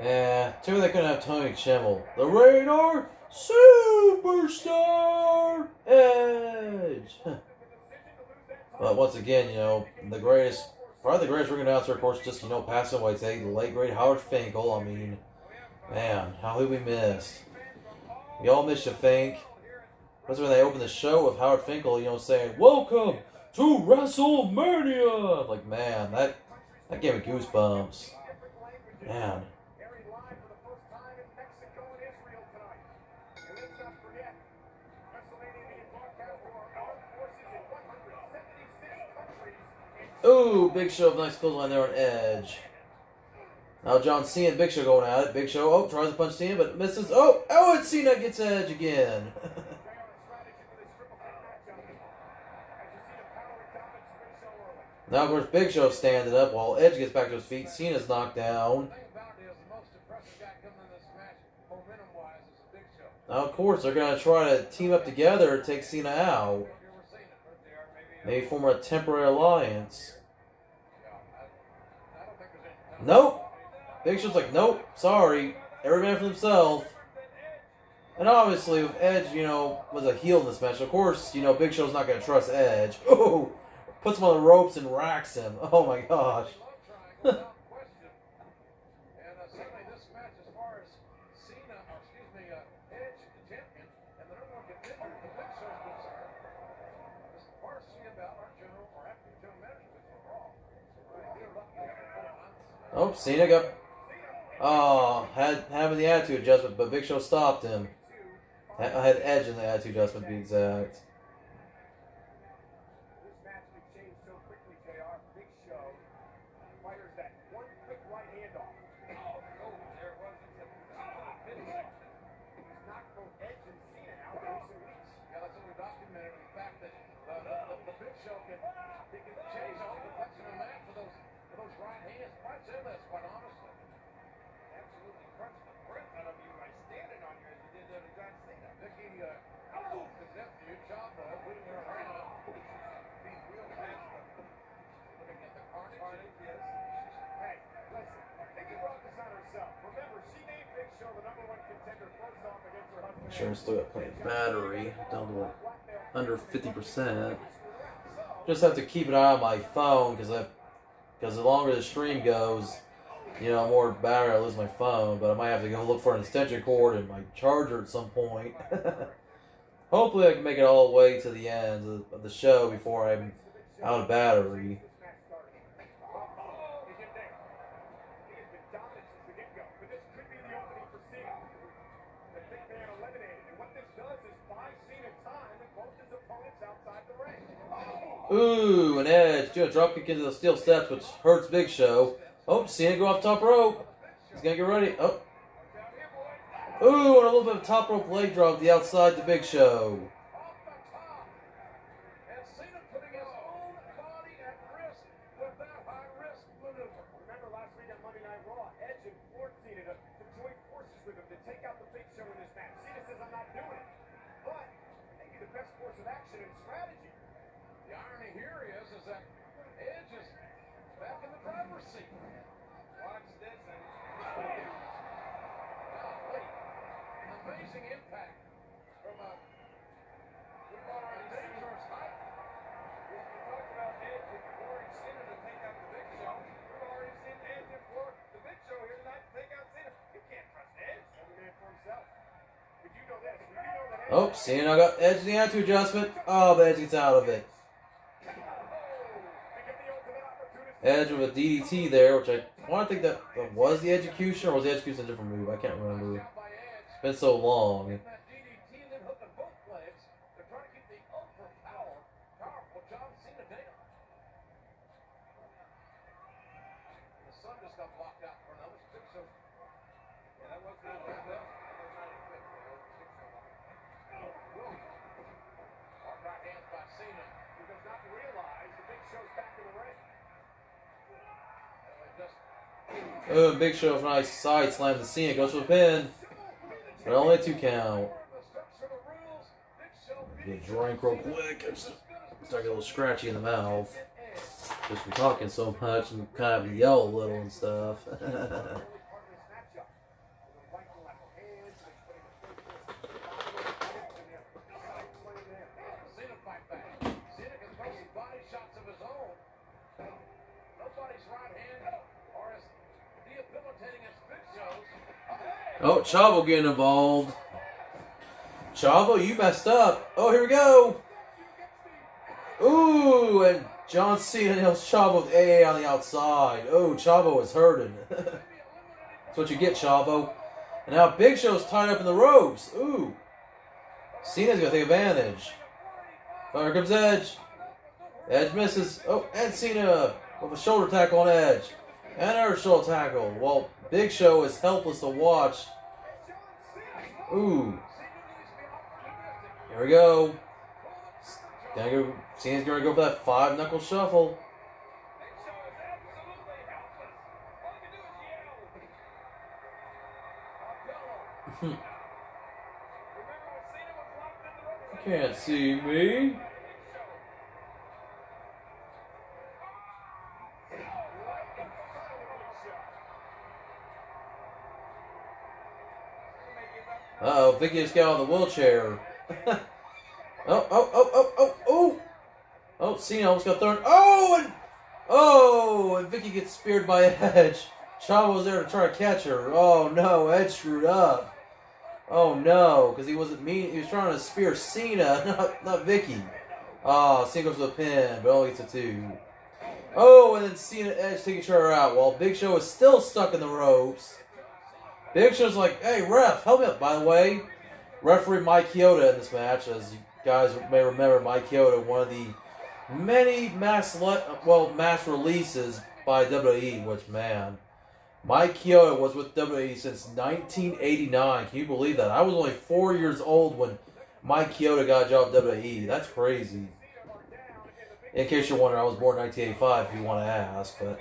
Yeah, too bad they couldn't have Tony Chimmel. The Radar Superstar Edge. But once again, probably the greatest ring announcer, of course, just, passing away today, the late great Howard Finkel. I mean, man, how he'll be missed. We all miss you, Fink. That's when they opened the show with Howard Finkel, saying, "Welcome to WrestleMania." Like, man, that gave me goosebumps. Man. Ooh, Big Show, nice clothesline there on Edge. Now John Cena and Big Show going at it. Big Show, tries to punch Cena, but misses. And Cena gets Edge again. Now, of course, Big Show's standing up while Edge gets back to his feet. Cena's knocked down. Now, of course, they're going to try to team up together to take Cena out. Maybe form a temporary alliance. Nope. Big Show's like, nope, sorry. Every man for themselves. And obviously, with Edge, was a heel in this match. Of course, Big Show's not going to trust Edge. Oh, puts him on the ropes and racks him. Oh my gosh. Oh, Cena had having the attitude adjustment, but Big Show stopped him. I had Edge in the attitude adjustment, to be exact. This match could change so quickly, JR. Big Show fires that one quick right hand off. There it was. He's knocked both Edge and Cena out in recent weeks. Yeah, that's only documented the fact that the Big Show can change all the complexion of the match for those right hands. Quite say this, quite honestly. Absolutely crunched the breath out of you by standing on you as you did to John Cena. Vicky, his nephew, Chavo, putting her around. Being real fast. Looking at the carnage. Yes. Hey, listen. Vicky brought this on herself. Remember, she named Big Show the #1 contender first off against her husband. Sure, still got plenty of battery. Down to under 50%. Just have to keep an eye on my phone because the longer the stream goes, more battery I lose my phone. But I might have to go look for an extension cord and my charger at some point. Hopefully I can make it all the way to the end of the show before I'm out of battery. Ooh, and Edge doing a drop kick into the steel steps, which hurts Big Show. Oh, Cena go off top rope. He's gonna get ready. Oh. Ooh, and a little bit of top rope leg drop to the outside to Big Show. Remember last week on Monday Night Raw, Edge implored Cena to join forces with him to take out the Big Show in this match. Cena says, I'm not doing it. But maybe the best course of action and strategy. The irony here is that Edge is back in the driver's seat. Watch this and amazing impact from we call our dangerous height. We talked about Edge imploring Cena to take out the Big Show. We've already seen Edge implore the Big Show here tonight to take out Cena. You can't trust Edge. Every man for himself. But you know this. You know that Edge. Oh, Cena got Edge in the attitude adjustment. Oh, but Edge gets out of it. Edge with a DDT there, which I want to think that was the execution, or was the execution a different move? I can't remember. It's been so long. Oh, Big Show with a nice side slam to Cena. Goes for the pin. But only a 2 count. Get a drink real quick. Start getting a little scratchy in the mouth. Just from talking so much and kind of yell a little and stuff. Oh, Chavo getting involved. Chavo, you messed up. Oh, here we go. Ooh, and John Cena nails Chavo with AA on the outside. Oh, Chavo is hurting. That's what you get, Chavo. And now Big Show's tied up in the ropes. Ooh. Cena's going to take advantage. Oh, here comes Edge. Edge misses. Oh, and Cena with a shoulder tackle on Edge. And another shoulder tackle. Well, Big Show is helpless to watch. Ooh. Here we go. Cena's gonna go for that 5-knuckle shuffle. Can't see me. Uh-oh, Vicky just got out of the wheelchair. Oh. Oh, Cena almost got thrown. And Vicky gets speared by Edge. Shawn was there to try to catch her. Oh no, Edge screwed up. Oh no, because he wasn't mean. He was trying to spear Cena, not Vicky. Oh, Cena goes to a pin, but only gets a 2. Oh, and then Cena and Edge take each other out while Big Show is still stuck in the ropes. Big Show's like, hey, ref, help me up. By the way, referee Mike Chioda in this match, as you guys may remember, Mike Chioda, one of the many mass releases by WWE, which, man, Mike Chioda was with WWE since 1989. Can you believe that? I was only 4 years old when Mike Chioda got a job at WWE. That's crazy. In case you're wondering, I was born in 1985, if you want to ask, but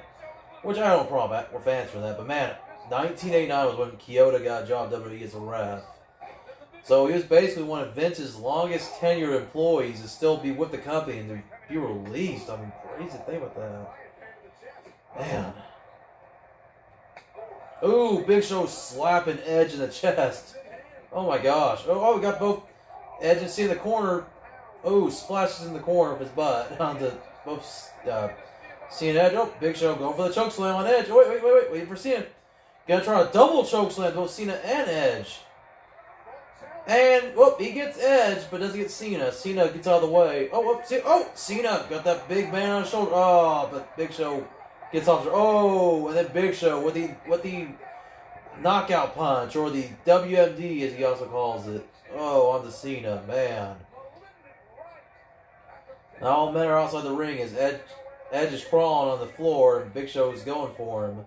which I don't have a problem with. We're fans for that. But man, 1989 was when Chioda got a job at WWE as a ref. So he was basically one of Vince's longest tenured employees to still be with the company and to be released. I mean, crazy thing about that. Man. Ooh, Big Show slapping Edge in the chest. Oh my gosh. Oh, we got both Edge and Cena in the corner. Oh, splashes in the corner of his butt onto both Cena and Edge. Oh, Big Show going for the choke slam on Edge. Oh, wait for Cena. Gonna try a double choke slam both Cena and Edge. And, he gets Edge, but doesn't get Cena. Cena gets out of the way. Cena got that big man on his shoulder. Oh, but Big Show gets off. And then Big Show with the knockout punch, or the WMD as he also calls it. Oh, onto Cena, man. Now all men are outside the ring as Edge is crawling on the floor and Big Show is going for him.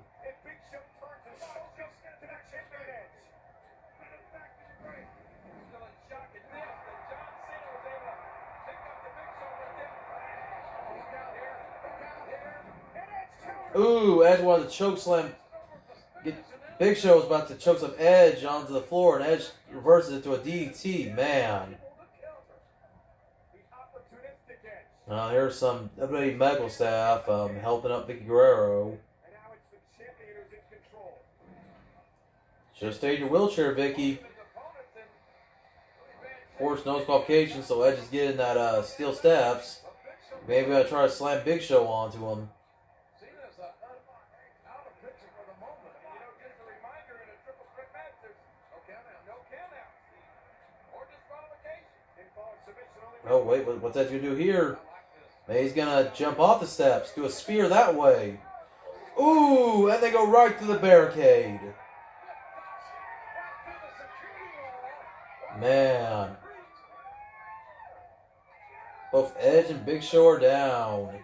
Ooh, Edge wanted to choke slam. Big Show was about to choke slam Edge onto the floor, and Edge reverses it to a DDT. Man. Now here's some WWE medical staff helping up Vicky Guerrero. Just stay in your wheelchair, Vicky. Of course, no disqualification, so Edge is getting that steel steps. Maybe I'll try to slam Big Show onto him. Oh, wait, what's Edge going to do here? Maybe he's going to jump off the steps, do a spear that way. Ooh, and they go right through the barricade. Man. Both Edge and Big Show are down.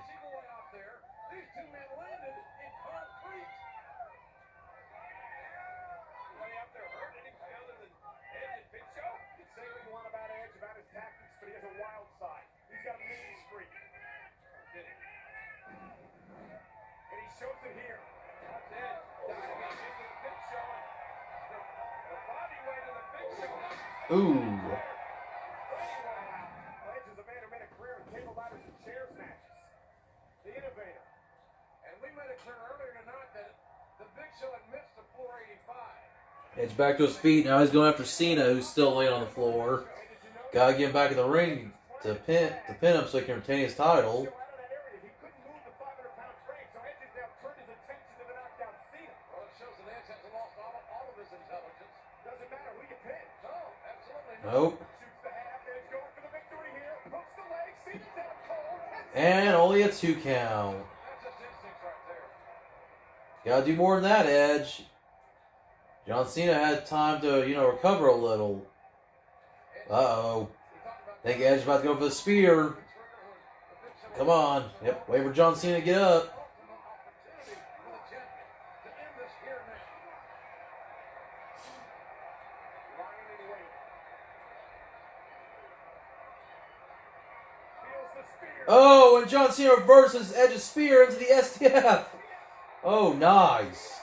Ooh. Edge back to his feet. Now he's going after Cena, who's still laying on the floor. Gotta get him back in the ring to pin him so he can retain his title. Nope. And only a 2 count. Gotta do more than that, Edge. John Cena had time to, recover a little. Uh-oh. Think Edge about to go for the spear. Come on. Yep, wait for John Cena to get up. Oh, and John Cena reverses Edge's spear into the STF. Oh, nice.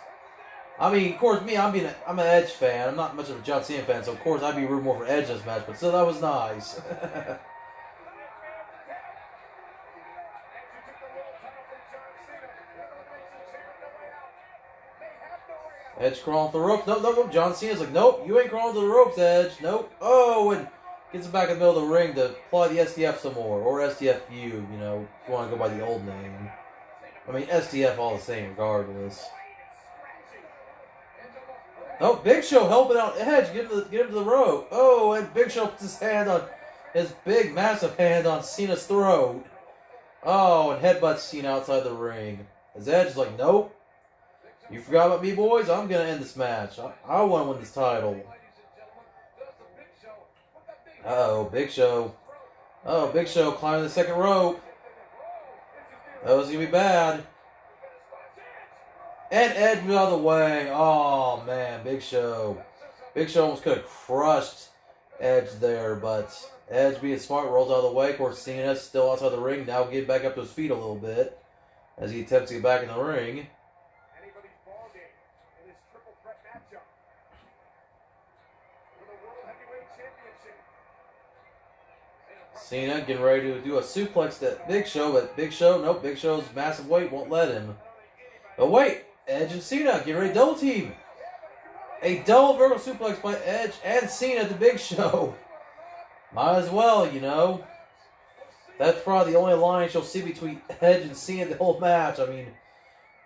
I mean, of course, I'm an Edge fan. I'm not much of a John Cena fan, so of course I'd be rooting more for Edge this match. But still, that was nice. Edge crawling for the ropes. Nope. John Cena's like, nope, you ain't crawling to the ropes, Edge. Nope. Oh, and gets him back in the middle of the ring to apply the STF some more. Or STFU, you know, if you want to go by the old name. I mean, STF all the same regardless. Oh, Big Show helping out Edge. Get him to the rope. Oh, and Big Show puts his big, massive hand on Cena's throat. Oh, and headbutts Cena outside the ring. As Edge is like, nope. You forgot about me, boys? I'm going to end this match. I want to win this title. Uh-oh, Big Show. Oh, Big Show climbing the second rope. That was going to be bad. And Edge was out of the way. Oh, man, Big Show. Big Show almost could have crushed Edge there, but Edge, being smart, rolls out of the way. Of course, Cena's still outside the ring. Now getting back up to his feet a little bit as he attempts to get back in the ring. Cena getting ready to do a suplex to Big Show, but Big Show's massive weight won't let him. But wait, Edge and Cena getting ready to double team. A double vertical suplex by Edge and Cena to Big Show. Might as well, you know. That's probably the only line you'll see between Edge and Cena the whole match. I mean,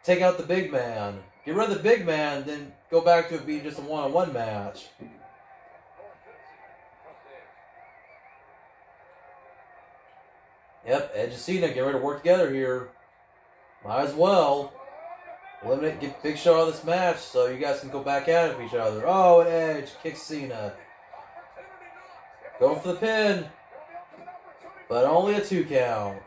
take out the big man. Get rid of the big man, then go back to it being just a one-on-one match. Yep, Edge and Cena getting ready to work together here. Might as well. Get Big Show out of this match so you guys can go back at it with each other. Oh, and Edge kicks Cena. Going for the pin. But only a 2 count.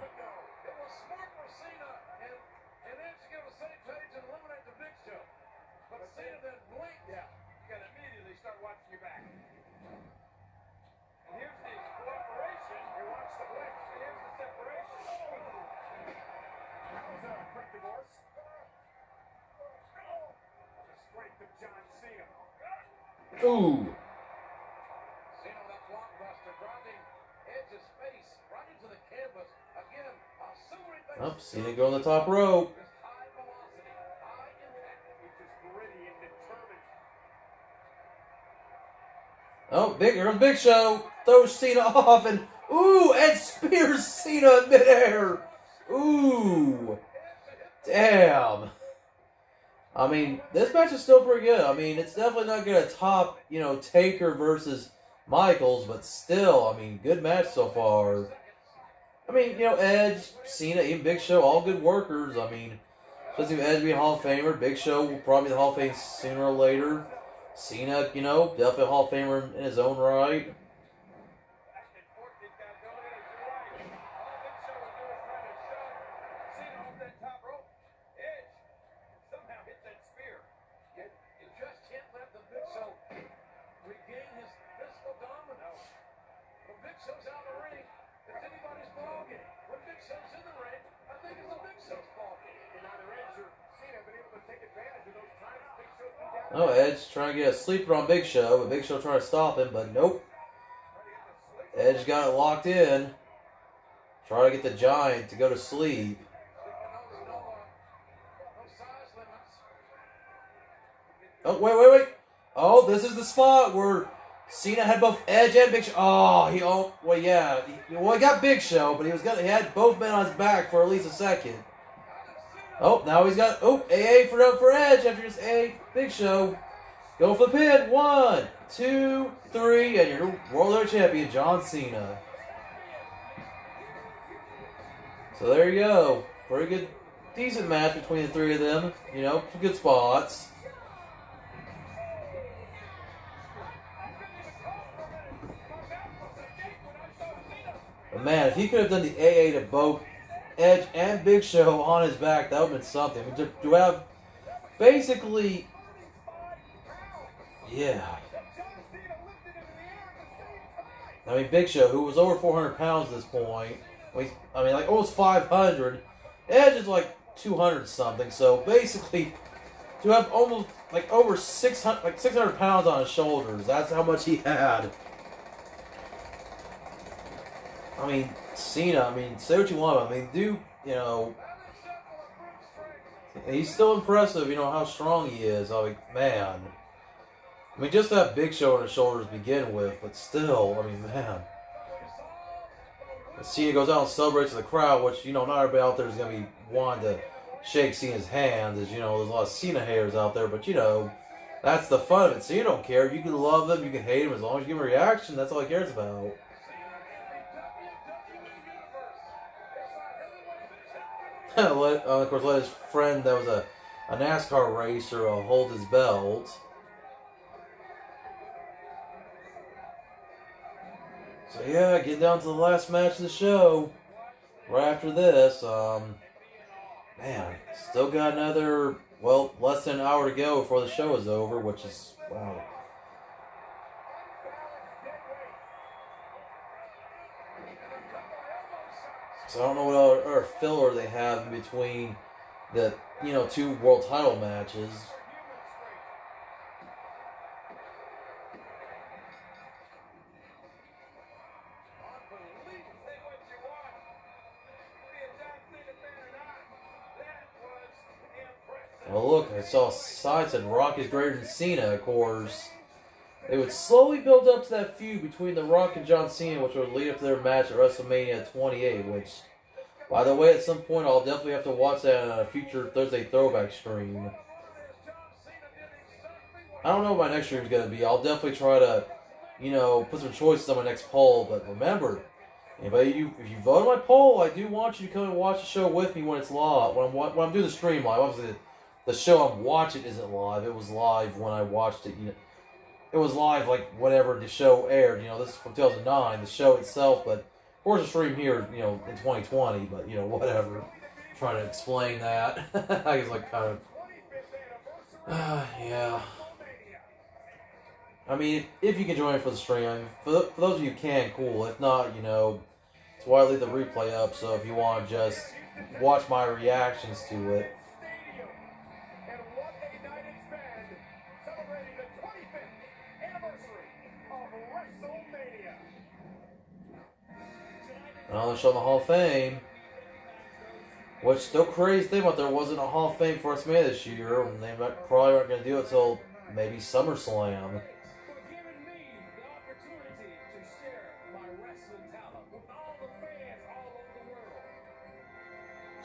Ooh. Oh, Cena go on the top rope. Oh, here comes Big Show. Throws Cena off and ooh, and spears Cena in midair. Ooh. Damn. I mean, this match is still pretty good. I mean, it's definitely not going to top, you know, Taker versus Michaels, but still, I mean, good match so far. I mean, you know, Edge, Cena, even Big Show, all good workers. I mean, especially with Edge being a Hall of Famer, Big Show will probably be the Hall of Fame sooner or later. Cena, you know, definitely a Hall of Famer in his own right. Oh, Edge trying to get a sleeper on Big Show, but Big Show trying to stop him, but nope. Edge got it locked in. Try to get the Giant to go to sleep. Oh, wait. Oh, this is the spot where Cena had both Edge and Big Show. Oh, he got Big Show, but he had both men on his back for at least a second. Oh, now he's got AA for Edge after just Big Show. Go for the pin. 1, 2, 3, and your World Heavyweight Champion John Cena. So there you go. Pretty good, decent match between the three of them. You know, some good spots. But man, if he could have done the AA to both Edge and Big Show on his back, that would have been something. I mean, to have basically, yeah. I mean, Big Show, who was over 400 pounds at this point, I mean, like almost 500. Edge is like 200 something. So basically, to have almost like over 600 pounds on his shoulders. That's how much he had. I mean, Cena, I mean, say what you want. I mean, dude, you know, he's still impressive, you know, how strong he is. I mean, man. I mean, just that big show on his shoulders to begin with, but still, I mean, man. Cena goes out and celebrates with the crowd, which, you know, not everybody out there is going to be wanting to shake Cena's hands, as you know, there's a lot of Cena haters out there, but, you know, that's the fun of it. Cena don't care. You can love him, you can hate him, as long as you give him a reaction, that's all he cares about. Of course, let his friend that was a NASCAR racer hold his belt. So yeah, getting down to the last match of the show. Right after this, man, still got another, well, less than an hour to go before the show is over, which is, wow. So I don't know what other filler they have in between the, you know, 2 world title matches. Well, look, I saw signs that Rock is greater than Cena, of course. They would slowly build up to that feud between The Rock and John Cena, which would lead up to their match at WrestleMania 28, which, by the way, at some point I'll definitely have to watch that on a future Thursday Throwback stream. I don't know what my next stream is going to be. I'll definitely try to, you know, put some choices on my next poll, but remember, anybody, if you vote on my poll, I do want you to come and watch the show with me when it's live, when I'm doing the stream live. Obviously, the show I'm watching isn't live. It was live when I watched it, you know. It was live, like, whenever the show aired. You know, this is from 2009, the show itself, but, of course, the stream here, you know, in 2020, but, you know, whatever. I'm trying to explain that. I was, like, kind of, yeah. I mean, if you can join for the stream, I mean, for those of you who can, cool. If not, you know, that's why I leave the replay up, so if you want to just watch my reactions to it. Now they're showing the Hall of Fame. Which, still crazy thing about there wasn't a Hall of Fame for WrestleMania this year. And they probably aren't going to do it until maybe SummerSlam.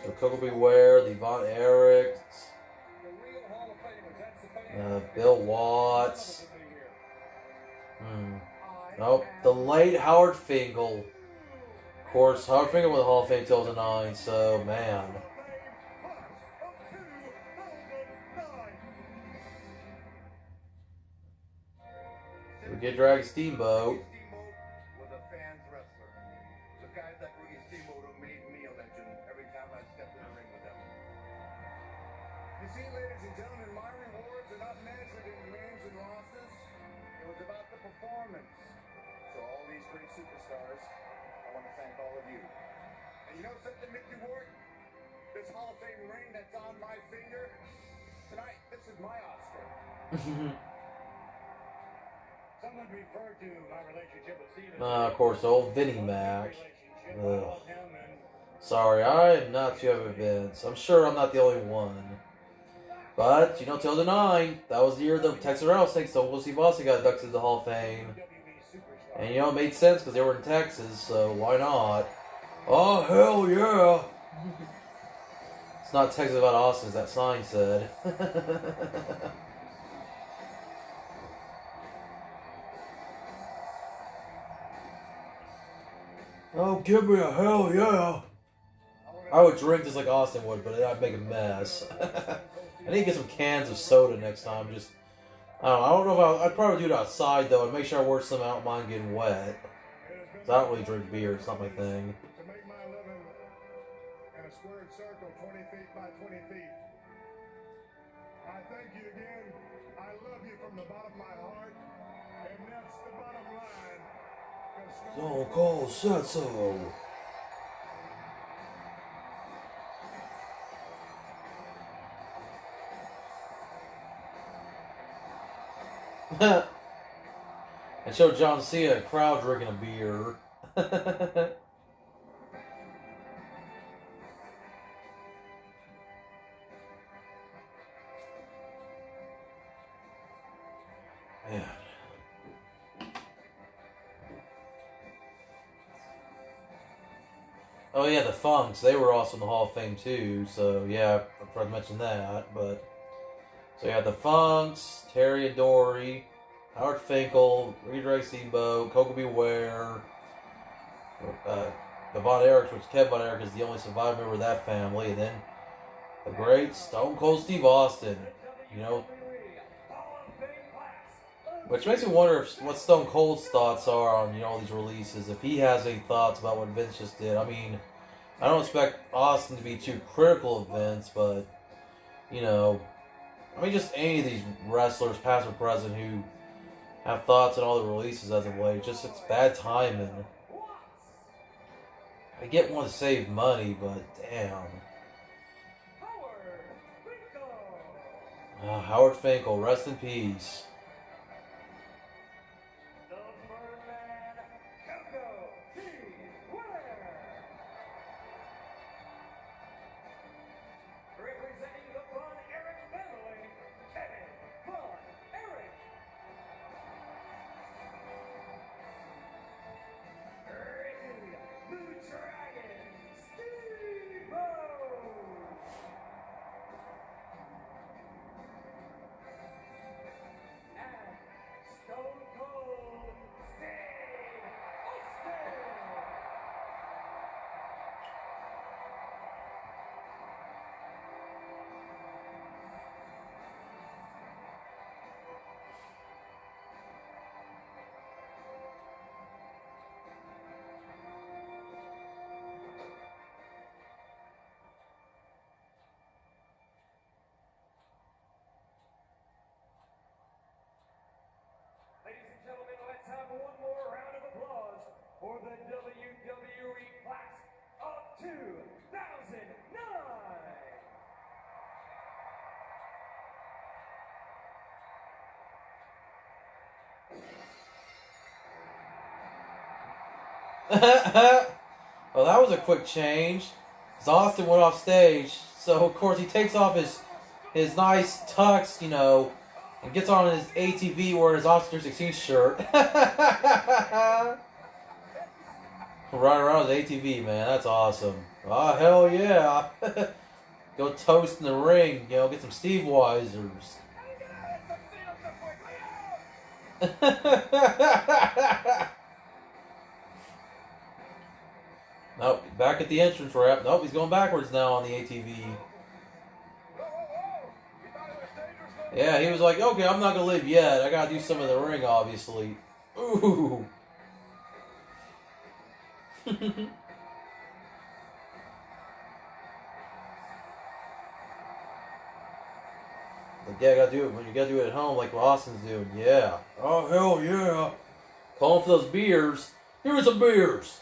So Coco Beware, the Von Erichs, Bill Watts. Nope, the late Howard Finkel. Of course, Howard Finkel with the Hall of Fame 2009, so, man. We get Dragon Steamboat. Was a fan's wrestler. So guys like Ricky Steamboat who made me a legend every time I stepped in the ring with them. You see, ladies and gentlemen, my rewards are not measured in wins and losses. It was about the performance. So all these great superstars, I want to thank all of you. And you know something, Mickey Ward? This Hall of Fame ring that's on my finger, tonight, this is my Oscar. Someone referred to my relationship with Steven. Of course, old Vinnie Mac. Ugh. Sorry, I am not too heavy Vince. I'm sure I'm not the only one. But, you know, 2009, that was the year the Texas Rattlesnakes, so Steve Austin got inducted to the Hall of Fame. And, you know, it made sense because they were in Texas, so why not? Oh, hell yeah! It's not Texas about Austin, as that sign said. Oh, give me a hell yeah! I would drink just like Austin would, but I'd make a mess. I need to get some cans of soda next time. Just, I don't know if I'd probably do it outside though, and make sure I work some out mine getting wet. Cause I don't really drink beer. It's not my thing. To make my living in a squared circle 20 feet by 20 feet. I thank you again. I love you from the bottom of my heart. And that's the bottom line. Stone Cold said so. And show John Cena a crowd drinking a beer. Man. Oh yeah, the Funks, they were also in the Hall of Fame too, so yeah, I forgot to mention that, but so yeah, the Funks, Terry and Dory, Howard Finkel, Redrag Steamboat, Coco Beware, the Von Erichs, which Kevin Von Erich is the only surviving member of that family, and then the great Stone Cold Steve Austin, you know, which makes me wonder what Stone Cold's thoughts are on, you know, all these releases, if he has any thoughts about what Vince just did. I mean, I don't expect Austin to be too critical of Vince, but, you know, I mean, just any of these wrestlers, past or present, who have thoughts on all the releases as of late, just it's bad timing. I get one to save money, but damn. Howard Finkel, rest in peace. One more round of applause for the WWE Class of 2009. Well, that was a quick change. As Austin went off stage, so of course he takes off his nice tux, you know, and gets on his ATV wearing his Austin 16 shirt. Running around his ATV, man, that's awesome. Oh, hell yeah. Go toast in the ring, you know, get some Steve Weisers. Nope, back at the entrance ramp. Nope, he's going backwards now on the ATV. Yeah, he was like, okay, I'm not going to leave yet. I got to do some of the ring, obviously. Ooh. Like, yeah, I got to do it when you got to do it at home like what Austin's doing. Yeah. Oh, hell yeah. Calling for those beers. Here's some beers.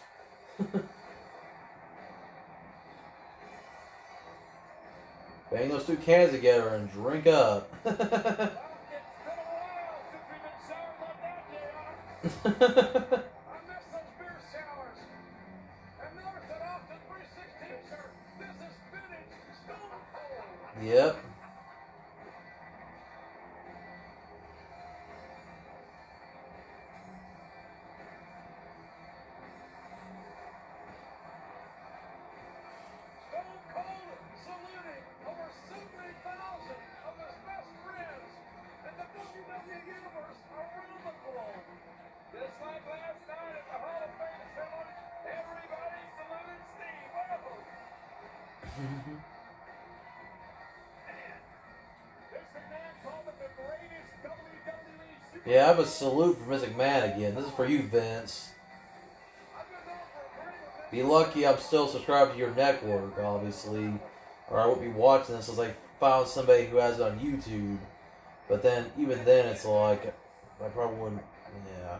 Bang those two cans together and drink up. Yep. Yeah, I have a salute for Vince McMahon again. This is for you, Vince. Be lucky I'm still subscribed to your network, obviously. Or I won't be watching this unless I found somebody who has it on YouTube. But then, even then, it's like, I probably wouldn't, yeah.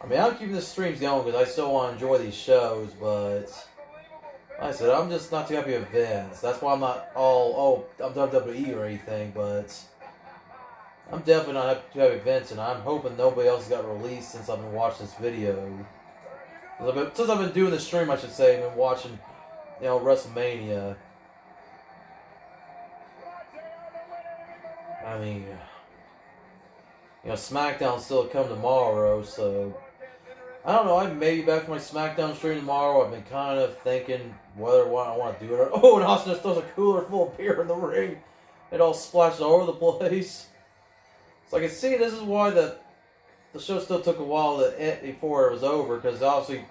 I mean, I'm keeping the streams going because I still want to enjoy these shows, but like I said, I'm just not too happy with Vince. That's why I'm not all, I'm WWE or anything, but I'm definitely not happy Vince, and I'm hoping nobody else got released since I've been watching this video. Since I've been doing the stream, I should say, I've been watching, WrestleMania. I mean, SmackDown's still to come tomorrow, so I don't know. I may be back for my SmackDown stream tomorrow. I've been kind of thinking whether or not I want to do it. Oh, and Austin just throws a cooler full of beer in the ring. It all splashes all over the place. So I can see this is why the show still took a while to end before it was over, because obviously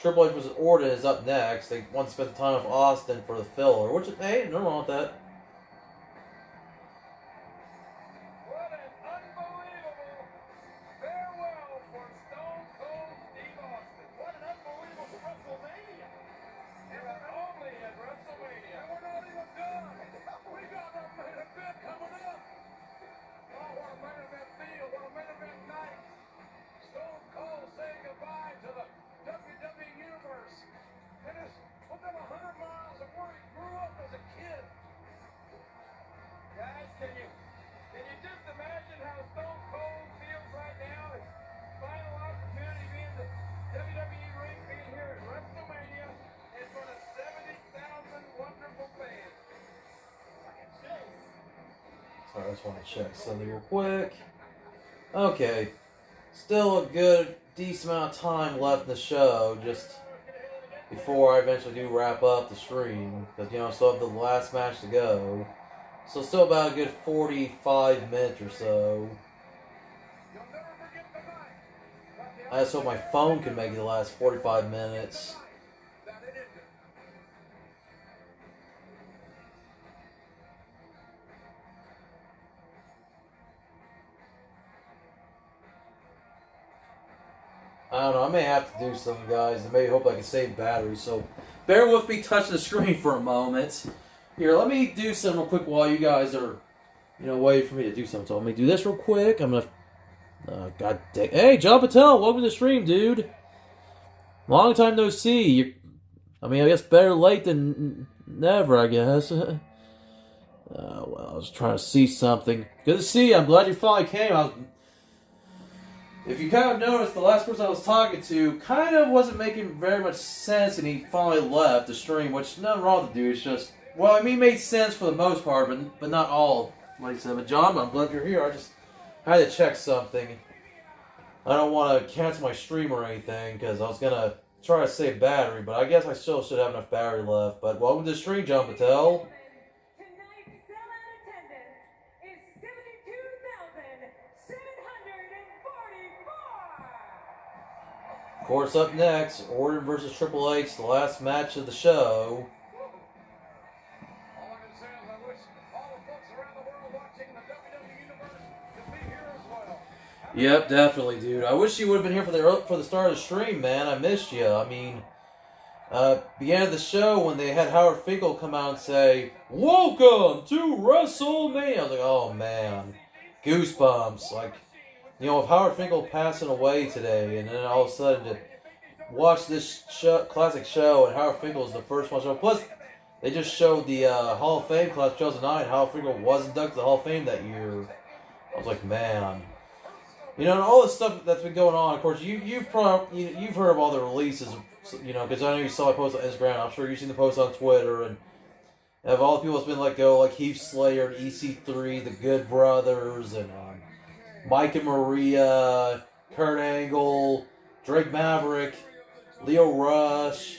Triple H vs. Orton is up next. They want to spend the time with Austin for the filler, which, hey, nothing wrong with that. What an unbelievable farewell for Stone Cold Steve Austin. What an unbelievable WrestleMania. And only at WrestleMania. And we're not even done. We got our main event coming up. Oh, what a main event feel. What a main event night. Stone Cold saying goodbye to the WWE Universe. And it's within 100 miles of where he grew up as a kid. Guys, can you just imagine how Stone Cold feels right now? His final opportunity being the WWE ring, being here at WrestleMania in front of 70,000 wonderful fans. Sorry, I just want to check something real quick. Okay. Still a good, decent amount of time left in the show, just before I eventually do wrap up the stream. Because, I still have the last match to go. So still about a good 45 minutes or so. I just hope my phone can make it the last 45 minutes. I don't know, I may have to do something, guys, and maybe hope I can save battery, so bear with me touching the screen for a moment. Here, let me do something real quick while you guys are, waiting for me to do something. So let me do this real quick. I'm gonna, god dang. Hey, John Patel, welcome to the stream, dude. Long time no see. I guess better late than never, I guess. Well, I was trying to see something. Good to see you. I'm glad you finally came. If you kind of noticed, the last person I was talking to kind of wasn't making very much sense, and he finally left the stream, which nothing wrong with the dude. It's just, well, it made sense for the most part, but not all. Like I said, but John, I'm glad you're here. I just had to check something. I don't want to cancel my stream or anything, because I was going to try to save battery, but I guess I still should have enough battery left. But welcome to the stream, John Patel. Tonight's sellout attendance is 72,744. Of course, up next, Orton versus Triple H, the last match of the show. All I can say is I wish all the folks around the world watching the WWE Universe could be here as well. Yep, definitely, dude. I wish you would have been here for the start of the stream, man. I missed you. Began of the show when they had Howard Finkel come out and say, "Welcome to WrestleMania." I was like, oh man, goosebumps. Like, with Howard Finkel passing away today, and then all of a sudden to watch this classic show, and Howard Finkel is the first one. So plus, they just showed the Hall of Fame class 2009. Howard Finkel was inducted to the Hall of Fame that year. I was like, man. And all this stuff that's been going on. Of course, you've heard of all the releases, because I know you saw a post on Instagram. I'm sure you've seen the post on Twitter, and of all the people that's been let go, like Heath Slater and EC3, the Good Brothers, and Mike and Maria, Kurt Angle, Drake Maverick, Leo Rush,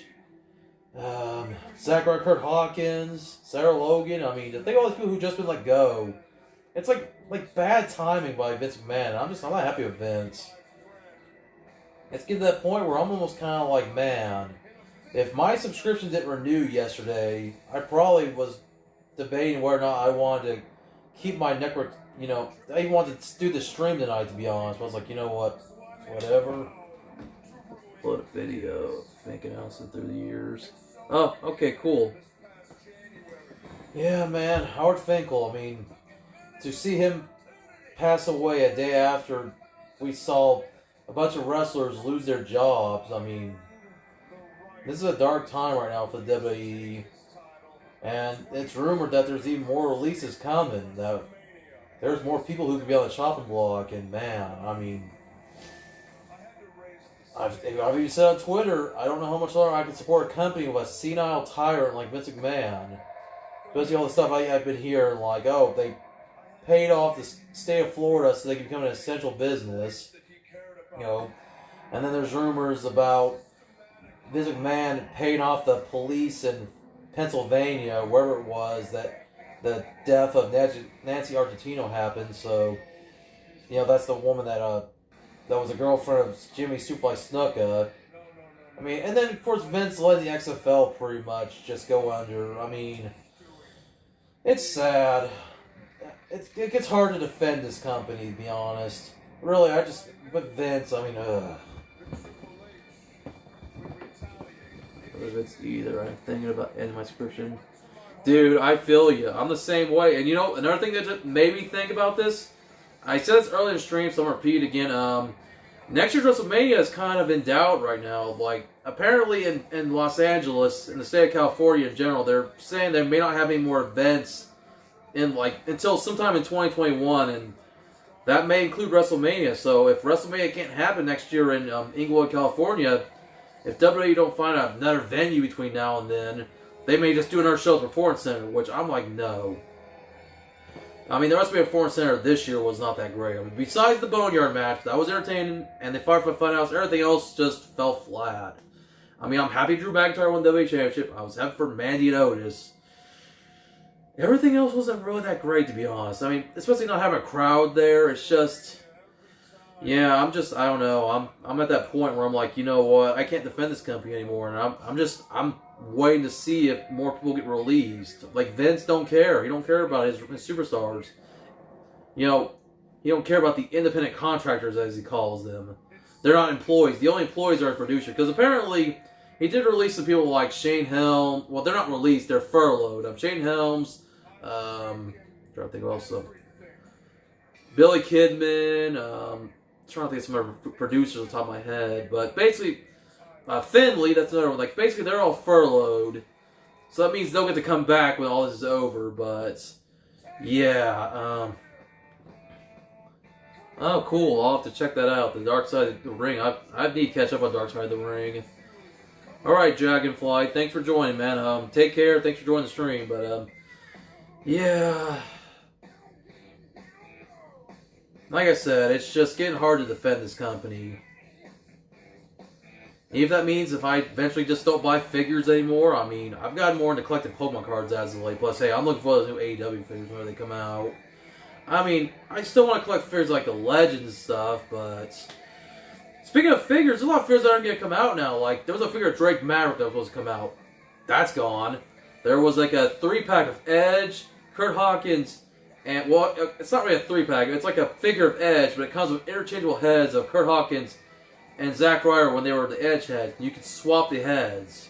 Zachary Kurt Hawkins, Sarah Logan. To think of all these people who just been let go, it's like bad timing by Vince McMahon. I'm not happy with Vince. It's getting to that point where I'm almost kind of like, man, if my subscription didn't renew yesterday, I probably was debating whether or not I wanted to keep my network. I even wanted to do the stream tonight, to be honest. But I was like, you know what? Whatever. Upload a video. Thinking Allison through the years. Oh, okay, cool. Yeah, man. Howard Finkel, to see him pass away a day after we saw a bunch of wrestlers lose their jobs, this is a dark time right now for the WWE. And it's rumored that there's even more releases coming. Because there's more people who could be on the chopping block, and man, I mean, I've even said on Twitter, I don't know how much longer I can support a company with a senile tyrant like Vince McMahon. Especially all the stuff I've been hearing, like, oh, they paid off the state of Florida so they could become an essential business, you know. And then there's rumors about Vince McMahon paying off the police in Pennsylvania, wherever it was, that the death of Nancy Argentino happened. So, you know, that's the woman that was a girlfriend of Jimmy Superfly Snuka. I mean, and then, of course, Vince let the XFL pretty much just go under. I mean, it's sad. It gets hard to defend this company, to be honest. Really, but Vince, I mean, Vince either. I'm thinking about ending my subscription. Dude, I feel you. I'm the same way. And you know, another thing that just made me think about this, I said this earlier in the stream, so I'm going to repeat it again. Next year's WrestleMania is kind of in doubt right now. Like, apparently in Los Angeles, in the state of California in general, they're saying they may not have any more events until sometime in 2021, and that may include WrestleMania. So if WrestleMania can't happen next year in Inglewood, California, if WWE don't find another venue between now and then, they may just do another show at the Performance Center, which I'm like, no. I mean, the WrestleMania Performance Center this year was not that great. I mean, besides the Boneyard match, that was entertaining, and the Firefly Funhouse, everything else just fell flat. I mean, I'm happy Drew McIntyre won the WWE Championship. I was happy for Mandy and Otis. Everything else wasn't really that great, to be honest. I mean, especially not having a crowd there. It's just, yeah, I don't know. I'm at that point where I'm like, you know what? I can't defend this company anymore, and I'm waiting to see if more people get released. Like, Vince don't care. He don't care about his superstars. You know, he don't care about the independent contractors, as he calls them. They're not employees. The only employees are his producer. Because apparently, he did release some people like Shane Helms. Well, they're not released. They're furloughed. Shane Helms. I'm trying to think of also. Billy Kidman. Trying to think of some other producers on the top of my head. But basically, Finley, that's another one. Like, basically, they're all furloughed. So that means they'll get to come back when all this is over. But, yeah. Oh, cool. I'll have to check that out. The Dark Side of the Ring. I need to catch up on Dark Side of the Ring. Alright, Dragonfly. Thanks for joining, man. Take care. Thanks for joining the stream. But, yeah. Like I said, it's just getting hard to defend this company. Even if that means if I eventually just don't buy figures anymore, I mean, I've gotten more into collecting Pokemon cards as of late. Plus, hey, I'm looking for those new AEW figures whenever they come out. I mean, I still want to collect figures like the Legends and stuff, but speaking of figures, there's a lot of figures that aren't going to come out now. Like, there was a figure of Drake Maverick that was supposed to come out. That's gone. There was like a 3-pack of Edge, Kurt Hawkins, and, well, it's not really a 3-pack. It's like a figure of Edge, but it comes with interchangeable heads of Kurt Hawkins and Zack Ryder when they were the Edge heads. You can swap the heads.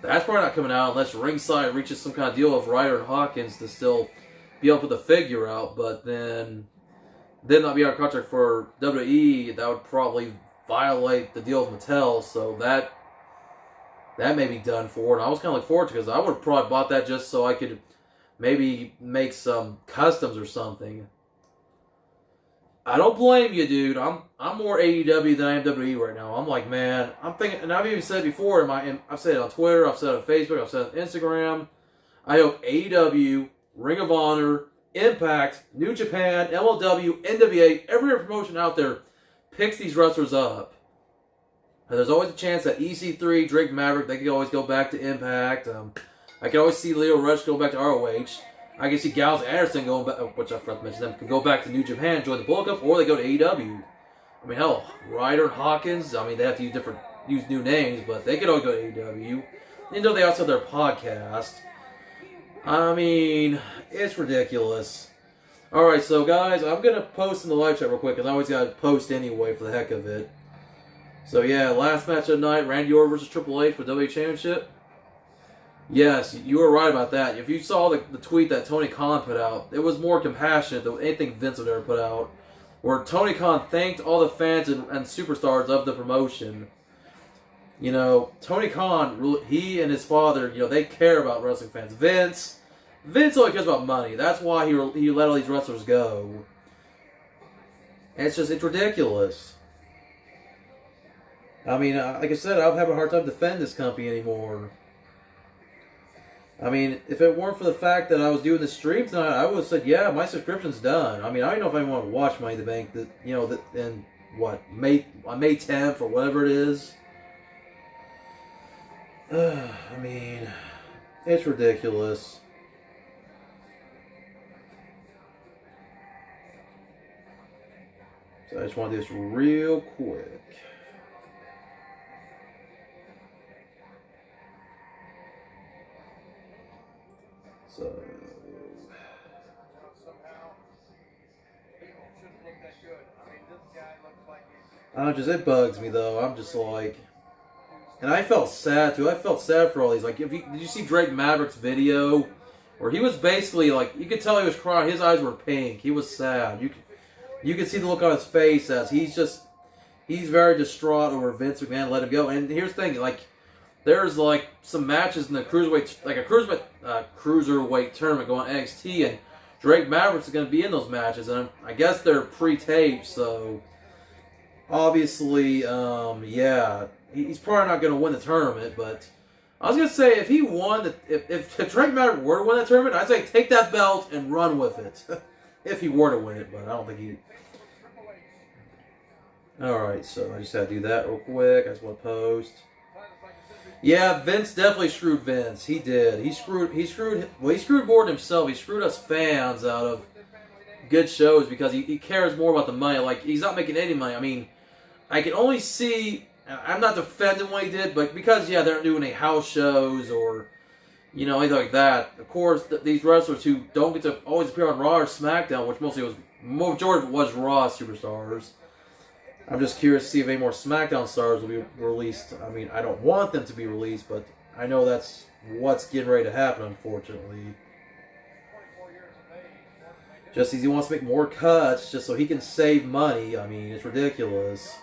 That's probably not coming out unless Ringside reaches some kind of deal with Ryder and Hawkins to still be able to put the figure out. But then not be on contract for WWE. That would probably violate the deal with Mattel. So that may be done for. And I was kind of looking forward to it because I would have probably bought that just so I could maybe make some customs or something. I don't blame you, dude. I'm more AEW than I am WWE right now. I'm like, man, I'm thinking, and I've even said it before. I've said it on Twitter, I've said it on Facebook, I've said it on Instagram. I hope AEW, Ring of Honor, Impact, New Japan, MLW, NWA, every promotion out there picks these wrestlers up. And there's always a chance that EC3, Drake Maverick, they could always go back to Impact. I can always see Leo Rush go back to ROH. I can see Gallows Anderson going back, which I forgot to mention them, could go back to New Japan, join the Bullet Club, or they go to AEW. I mean, hell, Ryder and Hawkins, I mean, they have to use new names, but they could all go to AEW. You know, they also have their podcast. I mean, it's ridiculous. Alright, so guys, I'm going to post in the live chat real quick, because I always got to post anyway for the heck of it. So yeah, last match of the night, Randy Orton versus Triple H for WWE Championship. Yes, you were right about that. If you saw the tweet that Tony Khan put out, it was more compassionate than anything Vince would ever put out. Where Tony Khan thanked all the fans and superstars of the promotion. You know, Tony Khan, he and his father, you know, they care about wrestling fans. Vince, Vince only cares about money. That's why he let all these wrestlers go. And it's ridiculous. I mean, like I said, I have a hard time defending this company anymore. I mean, if it weren't for the fact that I was doing the stream tonight, I would have said, yeah, my subscription's done. I mean, I don't know if I want to watch Money in the Bank, in what, May 10th or whatever it is. I mean, it's ridiculous. So I just want to do this real quick. So Somehow, people shouldn't look that good. I mean, this guy looks like he's... it bugs me though. I'm just like, and I felt sad too. I felt sad for all these. Like, did you see Drake Maverick's video where he was basically like, you could tell he was crying. His eyes were pink. He was sad. You could see the look on his face as he's very distraught over Vince McMahon let him go. And here's the thing, like, there's like some matches in the cruiserweight, like a cruiserweight tournament going on NXT, and Drake Maverick's going to be in those matches, and I guess they're pre-taped, so obviously, yeah, he's probably not going to win the tournament. But I was going to say, if he won, if Drake Maverick were to win the tournament, I'd say take that belt and run with it. If he were to win it, but I don't think he. Alright, so I just had to do that real quick. I just want to post. Yeah, Vince definitely screwed Vince. He did. He screwed Gordon himself. He screwed us fans out of good shows because he cares more about the money. Like, he's not making any money. I mean, I can only see, I'm not defending what he did, but because, yeah, they're not doing any house shows or, you know, anything like that. Of course, these wrestlers who don't get to always appear on Raw or SmackDown, which majority of it was Raw superstars. I'm just curious to see if any more SmackDown stars will be released. I mean, I don't want them to be released, but I know that's what's getting ready to happen, unfortunately. Just as he wants to make more cuts, just so he can save money. I mean, it's ridiculous.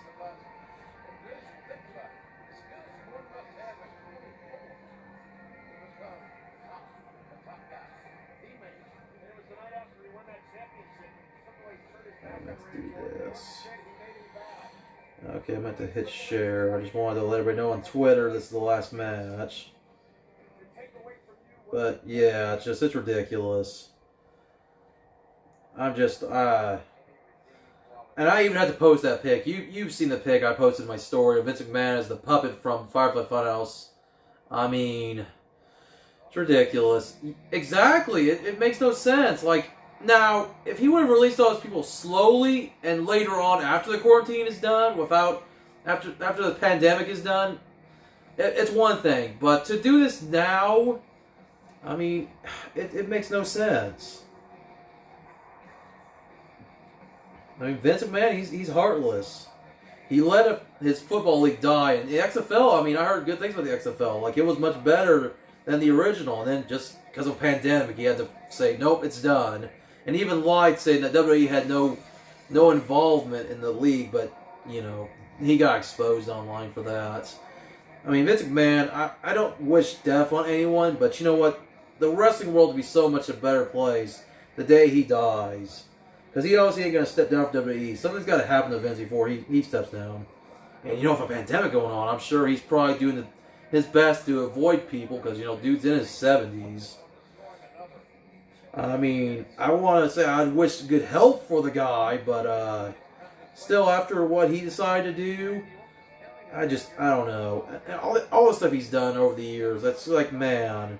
Let's do this. Okay, I meant to hit share. I just wanted to let everybody know on Twitter this is the last match. But yeah, it's ridiculous. I'm just, and I even had to post that pic. You've seen the pic I posted in my story of Vince McMahon as the puppet from Firefly Funhouse. I mean, it's ridiculous. Exactly, it makes no sense. Like, now, if he would have released all those people slowly and later on after the quarantine is done, after the pandemic is done, it's one thing. But to do this now, I mean, it makes no sense. I mean, Vince McMahon, he's heartless. He let his football league die. And the XFL, I mean, I heard good things about the XFL. Like, it was much better than the original. And then just because of pandemic, he had to say, nope, it's done. And he even lied, saying that WWE had no involvement in the league, but, you know, he got exposed online for that. I mean, Vince McMahon, I don't wish death on anyone, but you know what? The wrestling world would be so much a better place the day he dies. Because he obviously ain't going to step down from WWE. Something's got to happen to Vince before he steps down. And, you know, with a pandemic going on, I'm sure he's probably doing his best to avoid people, because, you know, dude's in his 70s. I mean, I want to say I wish good health for the guy, but still, after what he decided to do, I don't know. All the stuff he's done over the years, that's like, man.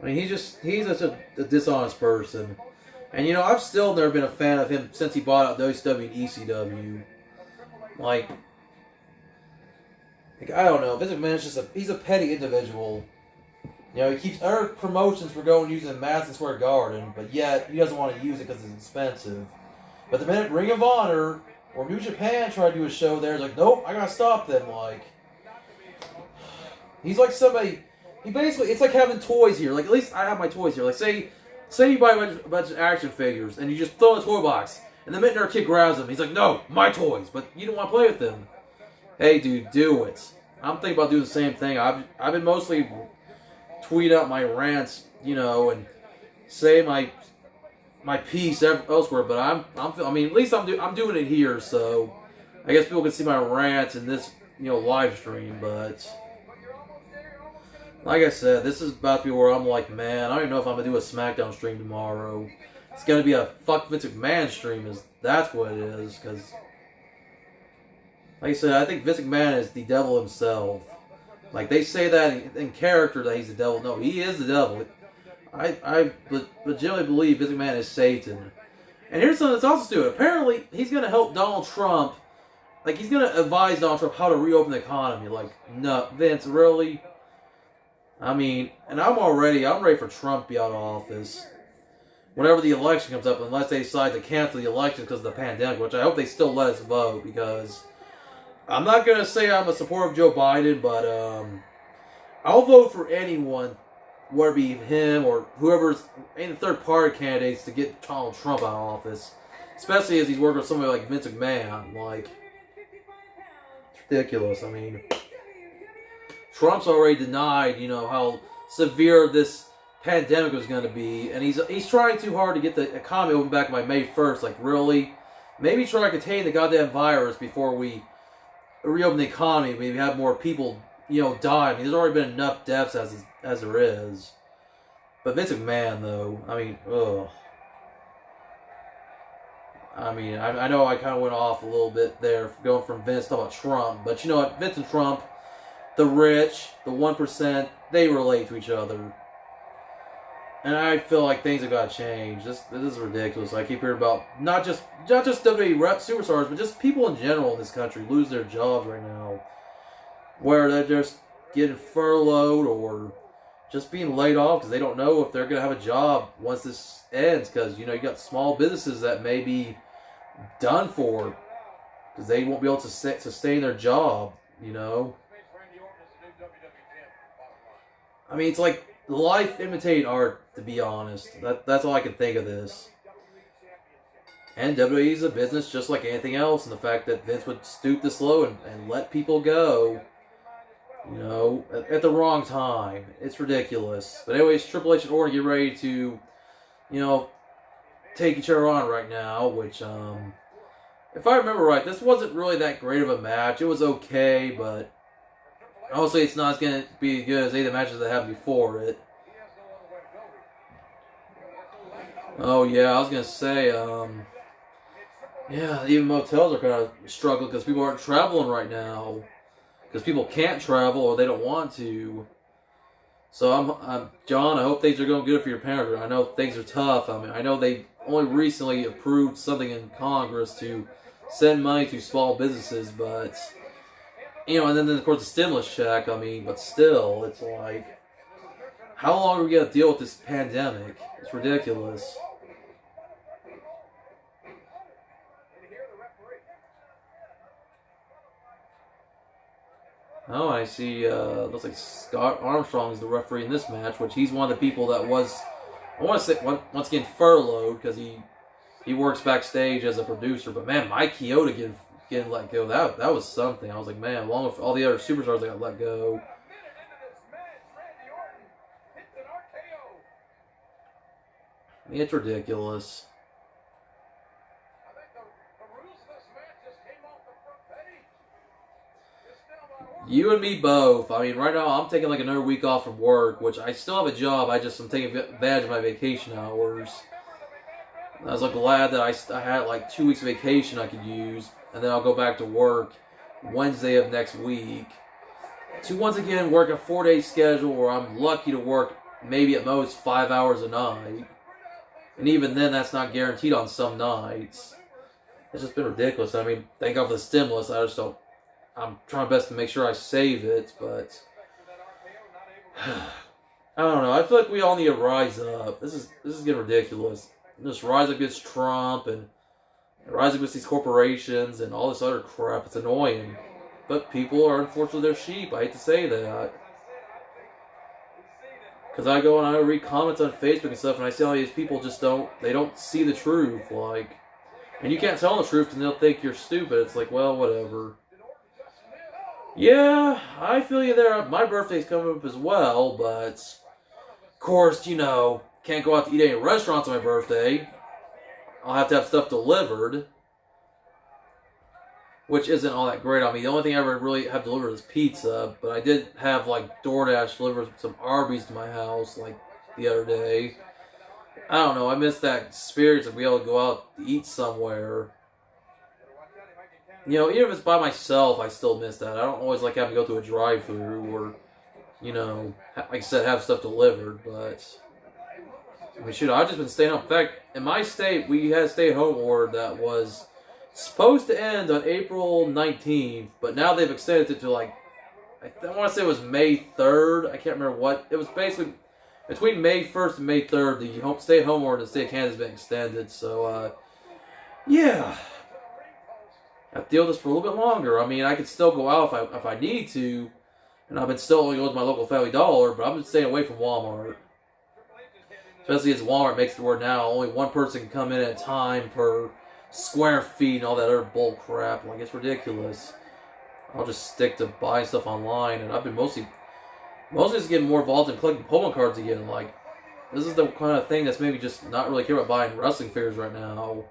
I mean, he's just a dishonest person. And, you know, I've still never been a fan of him since he bought out WCW and ECW. Like, I don't know. Vince McMahon's he's a petty individual. You know, he keeps other promotions for going using Madison Square Garden, but yet he doesn't want to use it because it's expensive. But the minute Ring of Honor or New Japan try to do a show there, it's like, nope, I gotta stop them. Like, he's like somebody. He basically, it's like having toys here. Like, at least I have my toys here. Like, say you buy a bunch of action figures and you just throw in a toy box, and the minute our kid grabs them, he's like, no, my toys. But you don't want to play with them. Hey, dude, do it. I'm thinking about doing the same thing. I've been mostly tweet out my rants, you know, and say my piece elsewhere. But I mean, at least I'm doing it here, so I guess people can see my rants in this, you know, live stream. But like I said, this is about to be where I'm like, man, I don't even know if I'm gonna do a SmackDown stream tomorrow. It's gonna be a fuck Vince McMahon stream. That's what it is, because like I said, I think Vince McMahon is the devil himself. Like, they say that in character that he's the devil. No, he is the devil. I legitimately believe Vince McMahon is Satan. And here's something that's also stupid. Apparently, he's going to help Donald Trump. Like, he's going to advise Donald Trump how to reopen the economy. Like, no, Vince, really? I mean, and I'm ready for Trump to be out of office. Whenever the election comes up, unless they decide to cancel the election because of the pandemic, which I hope they still let us vote, because I'm not going to say I'm a supporter of Joe Biden, but I'll vote for anyone, whether it be him or whoever's any third-party candidates, to get Donald Trump out of office. Especially as he's working with somebody like Vince McMahon. Like, it's ridiculous. I mean, Trump's already denied, you know, how severe this pandemic was going to be, and he's trying too hard to get the economy open back by May 1st. Like, really? Maybe try to contain the goddamn virus before we reopen the economy, maybe have more people, you know, die. I mean, there's already been enough deaths as there is. But Vince McMahon, though, I mean, ugh. I mean, I know I kind of went off a little bit there, going from Vince to about Trump, but you know what, Vince and Trump, the rich, the 1%, they relate to each other. And I feel like things have got to change. This is ridiculous. I keep hearing about not just WWE superstars, but just people in general in this country lose their jobs right now, where they're just getting furloughed or just being laid off because they don't know if they're going to have a job once this ends. Because, you know, you got small businesses that may be done for because they won't be able to sustain their job, you know. I mean, it's like life imitating art, to be honest. That's all I can think of this. And WWE is a business just like anything else, and the fact that Vince would stoop this low and let people go, you know, at the wrong time. It's ridiculous. But anyways, Triple H and Orton get ready to, you know, take each other on right now, which, if I remember right, this wasn't really that great of a match. It was okay, but honestly, it's not going to be as good as any of the matches that happened before it. Oh, yeah, I was going to say, yeah, even motels are kind of struggling because people aren't traveling right now. Because people can't travel or they don't want to. So, I'm John, I hope things are going good for your parents. I know things are tough. I mean, I know they only recently approved something in Congress to send money to small businesses, but, you know, and then of course the stimulus check, I mean, but still, it's like, how long are we going to deal with this pandemic? It's ridiculous. Oh, I see, looks like Scott Armstrong is the referee in this match, which he's one of the people that was, I want to say, once again, furloughed, because he works backstage as a producer, but man, Mike Chioda getting let go, that was something. I was like, man, along with all the other superstars that got let go. It's ridiculous. You and me both. I mean, right now I'm taking like another week off from work, which I still have a job. I'm taking advantage of my vacation hours. I was like glad that I had like 2 weeks of vacation I could use, and then I'll go back to work Wednesday of next week to once again work a 4-day schedule where I'm lucky to work maybe at most 5 hours a night. And even then, that's not guaranteed on some nights. It's just been ridiculous. I mean, thank God for the stimulus. I'm trying my best to make sure I save it, but I don't know. I feel like we all need to rise up. This is getting ridiculous. Just rise up against Trump and rise up against these corporations and all this other crap. It's annoying. But people are, unfortunately, they're sheep. I hate to say that. Because I go and I read comments on Facebook and stuff, and I see all these people just don't see the truth. Like, and you can't tell them the truth because they'll think you're stupid. It's like, well, whatever. Yeah, I feel you there. My birthday's coming up as well, but of course, you know, can't go out to eat any restaurants on my birthday. I'll have to have stuff delivered, which isn't all that great on me. The only thing I ever really have delivered is pizza, but I did have like DoorDash deliver some Arby's to my house like the other day. I don't know. I miss that experience of being able to go out to eat somewhere. You know, even if it's by myself, I still miss that. I don't always like having to go to a drive-through or, you know, like I said, have stuff delivered. But I mean, shoot, I've just been staying home. In fact, in my state, we had a stay-at-home order that was supposed to end on April 19th, but now they've extended it to like I want to say it was May 3rd. I can't remember what. It was basically between May 1st and May 3rd. The stay-at-home order in the state of Canada has been extended. So, yeah. I have to deal with this for a little bit longer. I mean, I could still go out if I need to, and I've been still only going to my local Family Dollar, but I've been staying away from Walmart. Especially as Walmart makes it where now only one person can come in at a time per square feet and all that other bull crap. Like, it's ridiculous. I'll just stick to buying stuff online, and I've been mostly just getting more involved in collecting Pokemon cards again. Like, this is the kind of thing that's maybe just not really care about buying wrestling figures right now.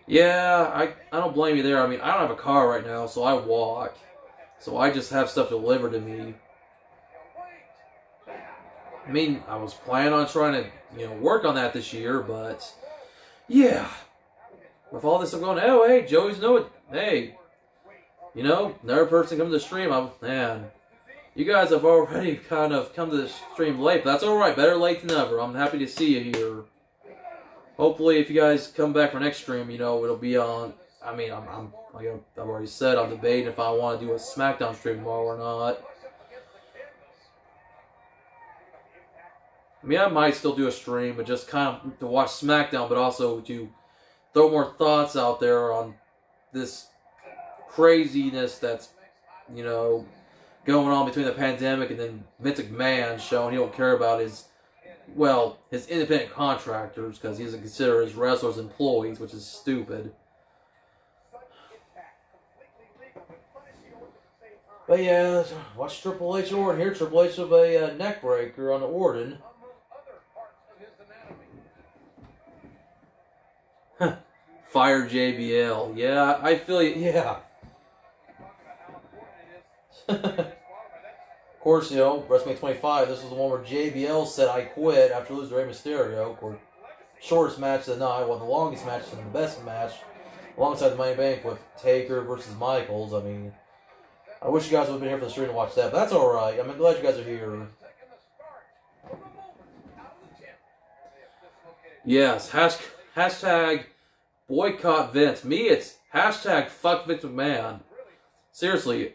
Yeah, I don't blame you there. I mean, I don't have a car right now, so I walk. So I just have stuff delivered to me. I mean, I was planning on trying to, you know, work on that this year, but yeah. With all this stuff going, oh, hey, Joey's know it. Hey, you know, another person comes to the stream. Man, you guys have already kind of come to the stream late, but that's alright. Better late than never. I'm happy to see you here. Hopefully, if you guys come back for next stream, you know, it'll be on. I mean, I'm like I've already said, I'm debating if I want to do a SmackDown stream tomorrow or not. I mean, I might still do a stream, but just kind of to watch SmackDown, but also to throw more thoughts out there on this craziness that's, you know, going on between the pandemic and then Vince McMahon showing he don't care about his independent contractors because he doesn't consider his wrestlers employees, which is stupid. But yeah, watch Triple H Orton here. Triple H with a neck breaker on Orton. Fire JBL. Yeah, I feel you. Yeah. Of course, you know, WrestleMania 25, this was the one where JBL said, I quit after losing to Rey Mysterio. Of course, shortest match of the night, the longest match and the best match, alongside the Money in the Bank with Taker versus Michaels. I mean, I wish you guys would have been here for the stream to watch that, but that's alright. I'm glad you guys are here. Yes, hashtag boycott Vince. Me, it's hashtag fuck Vince McMahon. Seriously.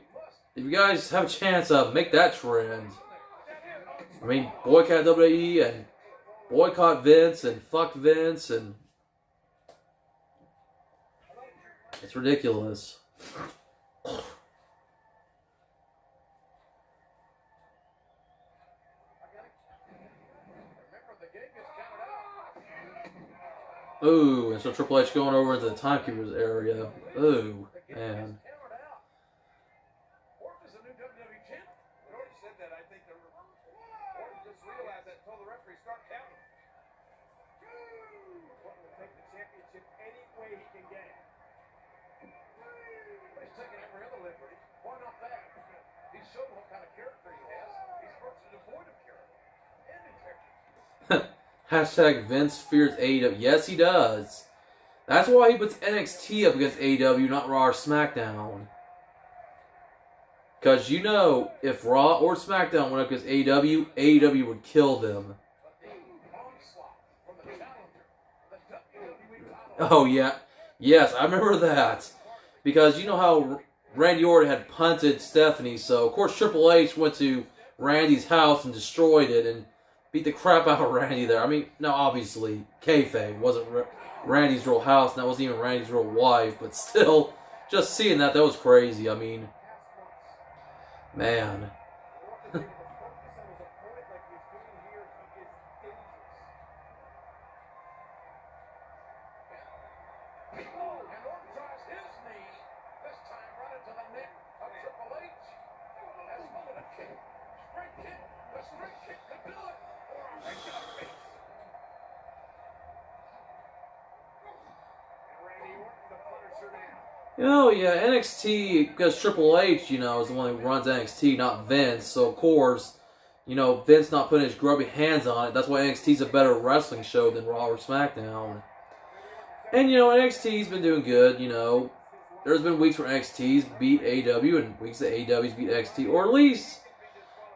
If you guys have a chance, make that trend. I mean, boycott WWE and boycott Vince and fuck Vince and it's ridiculous. Ooh, and so Triple H going over into the Timekeepers area. Ooh, man. Hashtag Vince fears AEW. Yes, he does. That's why he puts NXT up against AEW, not Raw or SmackDown. Because you know, if Raw or SmackDown went up against AEW, AEW would kill them. Oh, yeah. Yes, I remember that. Because you know how Randy Orton had punted Stephanie, so of course Triple H went to Randy's house and destroyed it and beat the crap out of Randy there. I mean, no, obviously, kayfabe wasn't Randy's real house, and that wasn't even Randy's real wife, but still, just seeing that was crazy. I mean, man. Yeah, NXT, because Triple H, is the one who runs NXT, not Vince. So, of course, Vince not putting his grubby hands on it. That's why NXT's a better wrestling show than Raw or SmackDown. And, NXT's been doing good, There's been weeks where NXT's beat AEW and weeks that AEW's beat NXT. Or at least,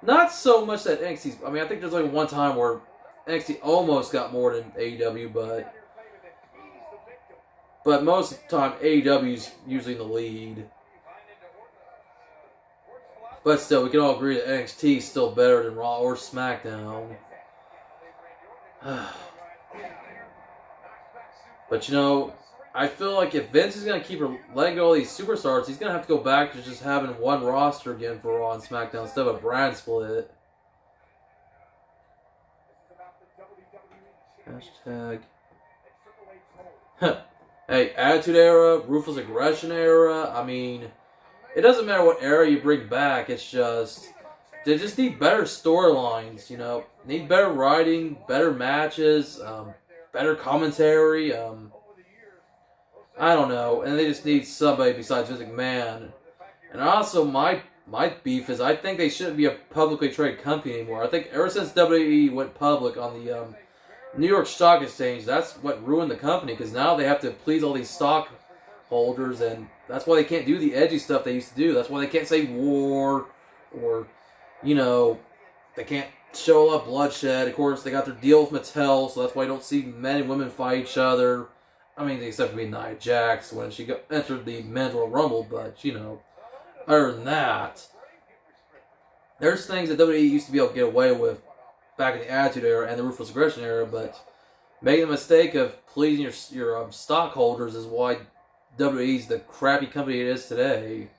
not so much that NXT's... I mean, I think there's like one time where NXT almost got more than AEW, but most of the time, AEW's usually in the lead. But still, we can all agree that NXT is still better than Raw or SmackDown. But I feel like if Vince is going to keep letting go of these superstars, he's going to have to go back to just having one roster again for Raw and SmackDown instead of a brand split. Hashtag. Hey, Attitude Era, Ruthless Aggression Era. I mean, it doesn't matter what era you bring back. It's just they just need better storylines. Need better writing, better matches, better commentary. I don't know, and they just need somebody besides Vince McMahon. And also, my beef is I think they shouldn't be a publicly traded company anymore. I think ever since WWE went public on the New York Stock Exchange, that's what ruined the company, because now they have to please all these stockholders, and that's why they can't do the edgy stuff they used to do. That's why they can't say war, or, they can't show a lot of bloodshed. Of course, they got their deal with Mattel, so that's why you don't see men and women fight each other. I mean, except for Nia Jax when she entered the Men's Royal Rumble, but, other than that, there's things that WWE used to be able to get away with back in the Attitude Era and the Ruthless Aggression Era, but making the mistake of pleasing your stockholders is why WWE's the crappy company it is today.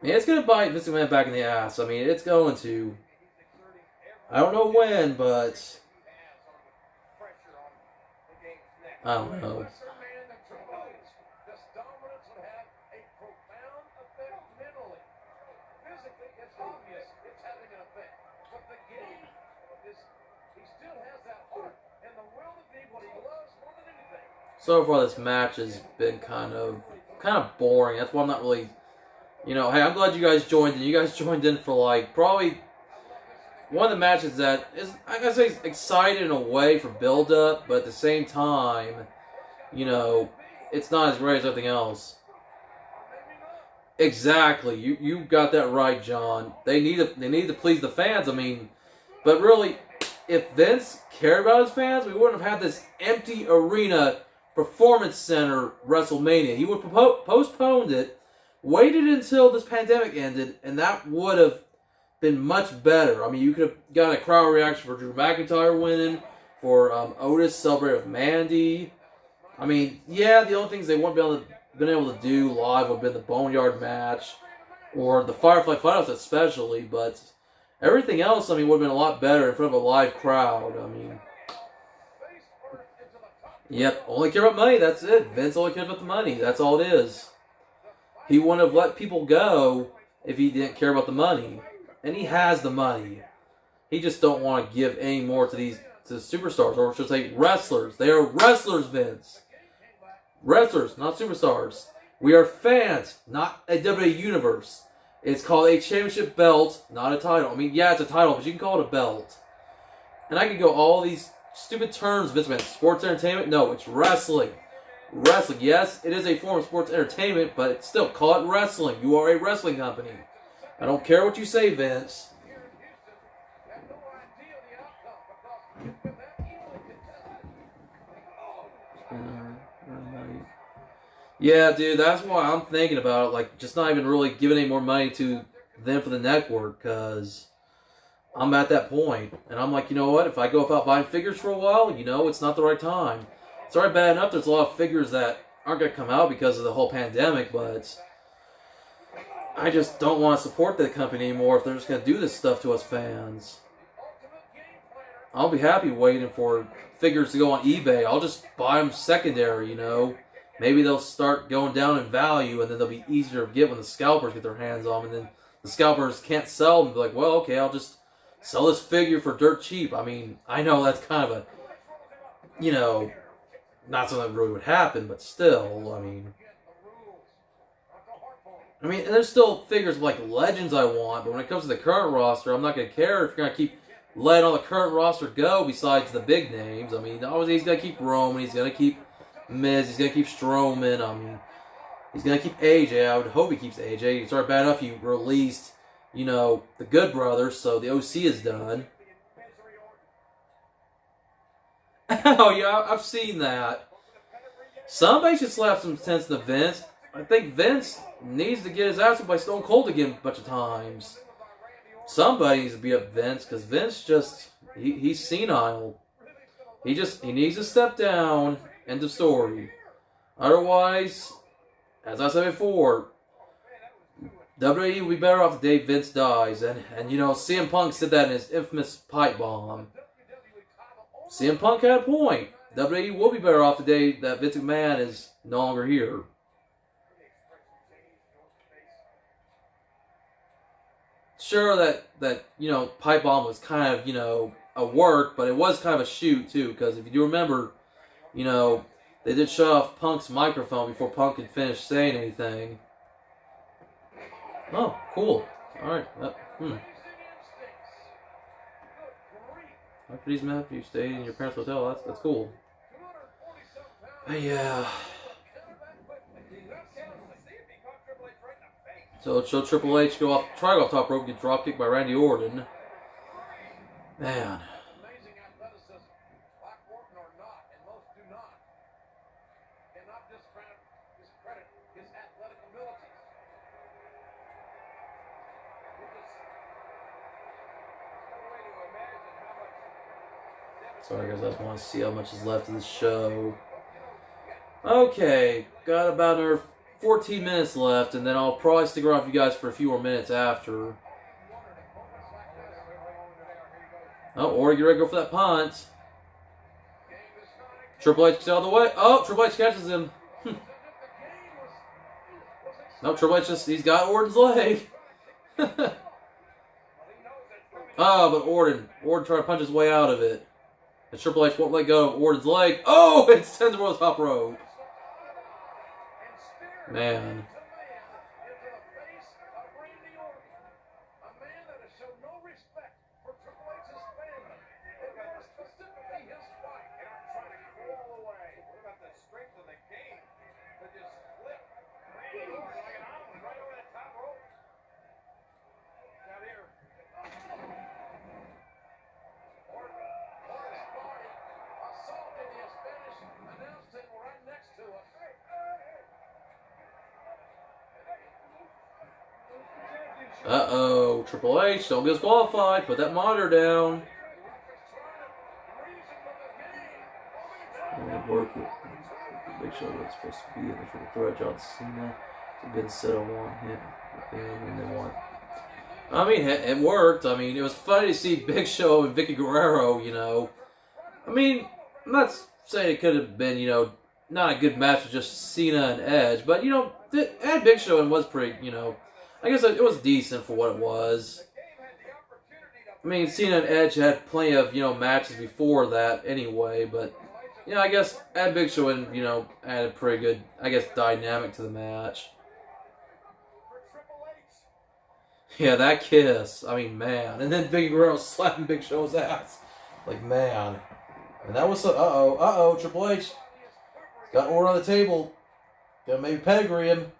I mean, it's going to bite Vince McMahon back in the ass. I mean, it's going to. I don't know when, but I don't know. So far, this match has been kind of boring. That's why I'm not really, hey, I'm glad you guys joined in. You guys joined in for probably one of the matches that is, I gotta say, excited in a way for build-up, but at the same time, it's not as great as everything else. Exactly, you got that right, John. They need to please the fans. I mean, but really, if Vince cared about his fans, we wouldn't have had this empty arena Performance Center WrestleMania. He would have postponed it, waited until this pandemic ended, and that would have been much better. I mean, you could have got a crowd reaction for Drew McIntyre winning, for Otis celebrating with Mandy. I mean, yeah, the only things they wouldn't been able to do live would have been the Boneyard match, or the Firefly Funhouse especially, but everything else, I mean, would have been a lot better in front of a live crowd. I mean, yep, only care about money, that's it. Vince only cares about the money, that's all it is. He wouldn't have let people go if he didn't care about the money. And he has the money. He just don't want to give any more to the superstars, or should I say wrestlers. They are wrestlers, Vince. Wrestlers, not superstars. We are fans, not a WWE universe. It's called a championship belt, not a title. I mean, yeah, it's a title, but you can call it a belt. And I can go all these stupid terms, Vince McMahon. Sports entertainment? No, it's wrestling. Wrestling, yes, it is a form of sports entertainment, but still, call it wrestling. You are a wrestling company. I don't care what you say, Vince. Yeah, dude, that's why I'm thinking about it. Just not even really giving any more money to them for the network, because I'm at that point. And I'm like, you know what? If I go without buying figures for a while, it's not the right time. It's already bad enough there's a lot of figures that aren't going to come out because of the whole pandemic, but I just don't want to support that company anymore if they're just going to do this stuff to us fans. I'll be happy waiting for figures to go on eBay. I'll just buy them secondary, Maybe they'll start going down in value, and then they'll be easier to get when the scalpers get their hands on them, and then the scalpers can't sell them. Be like, well, okay, I'll just sell this figure for dirt cheap. I mean, I know that's kind of a, not something that really would happen, but still, I mean, and there's still figures of like legends I want, but when it comes to the current roster, I'm not gonna care if you're gonna keep letting all the current roster go. Besides the big names, I mean, obviously he's gonna keep Roman, he's gonna keep Miz, he's gonna keep Strowman. I mean, he's gonna keep AJ. I would hope he keeps AJ. It's already bad enough he released, the Good Brothers, so the OC is done. Oh yeah, I've seen that. Somebody should slap some sense to Vince. I think Vince needs to get his ass up by Stone Cold again a bunch of times. Somebody needs to beat up Vince, because Vince just, he's senile. He needs to step down. End of story. Otherwise, as I said before, WWE will be better off the day Vince dies. And CM Punk said that in his infamous pipe bomb. CM Punk had a point. WWE will be better off the day that Vince McMahon is no longer here. Sure that pipe bomb was kind of, a work, but it was kind of a shoot too, because if you do remember, they did shut off Punk's microphone before Punk could finish saying anything. Oh, cool. Alright. After these maps, you stayed in your parents' hotel. That's cool. But yeah. So Triple H try to go off top rope, get drop kicked by Randy Orton. Man. Amazing athleticism. Like Orton or not, and most do not. Cannot discredit his athletic abilities. Sorry guys, I just want to see how much is left of the show. Okay, got about another 14 minutes left, and then I'll probably stick around with you guys for a few more minutes after. Oh, or get ready to go for that punt. Triple H gets out of the way. Oh, Triple H catches him. No, Triple H he's got Orton's leg. Oh, but Orton tried to punch his way out of it. And Triple H won't let go of Orton's leg. Oh, it sends him over the top rope. Man. Uh-oh, Triple H, don't get disqualified. Put that monitor down. Work it. Make sure what's supposed to be in the triple threat. John Cena. Vince said I want him. And they want. I mean, it worked. I mean, it was funny to see Big Show and Vicky Guerrero, I mean, I'm not saying it could have been, not a good match with just Cena and Edge. But, and Big Show was pretty, I guess it was decent for what it was. I mean, Cena and Edge had plenty of, matches before that anyway, but, I guess add Big Show and, added pretty good, dynamic to the match. Yeah, that kiss. I mean, man. And then Vicky Guerrero slapping Big Show's ass. Like, man. And that was so, uh-oh, Triple H. Got Orton on the table. Gonna maybe pedigree him.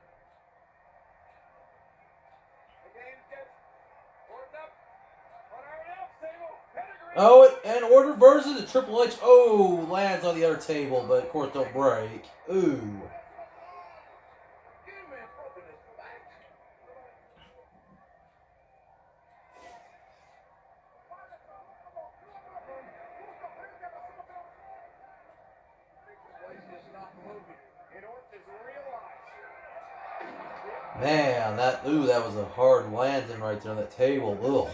Oh, and Orton reverses it. Triple H, lands on the other table, but of course don't break. Ooh. Man, that was a hard landing right there on that table. Ugh.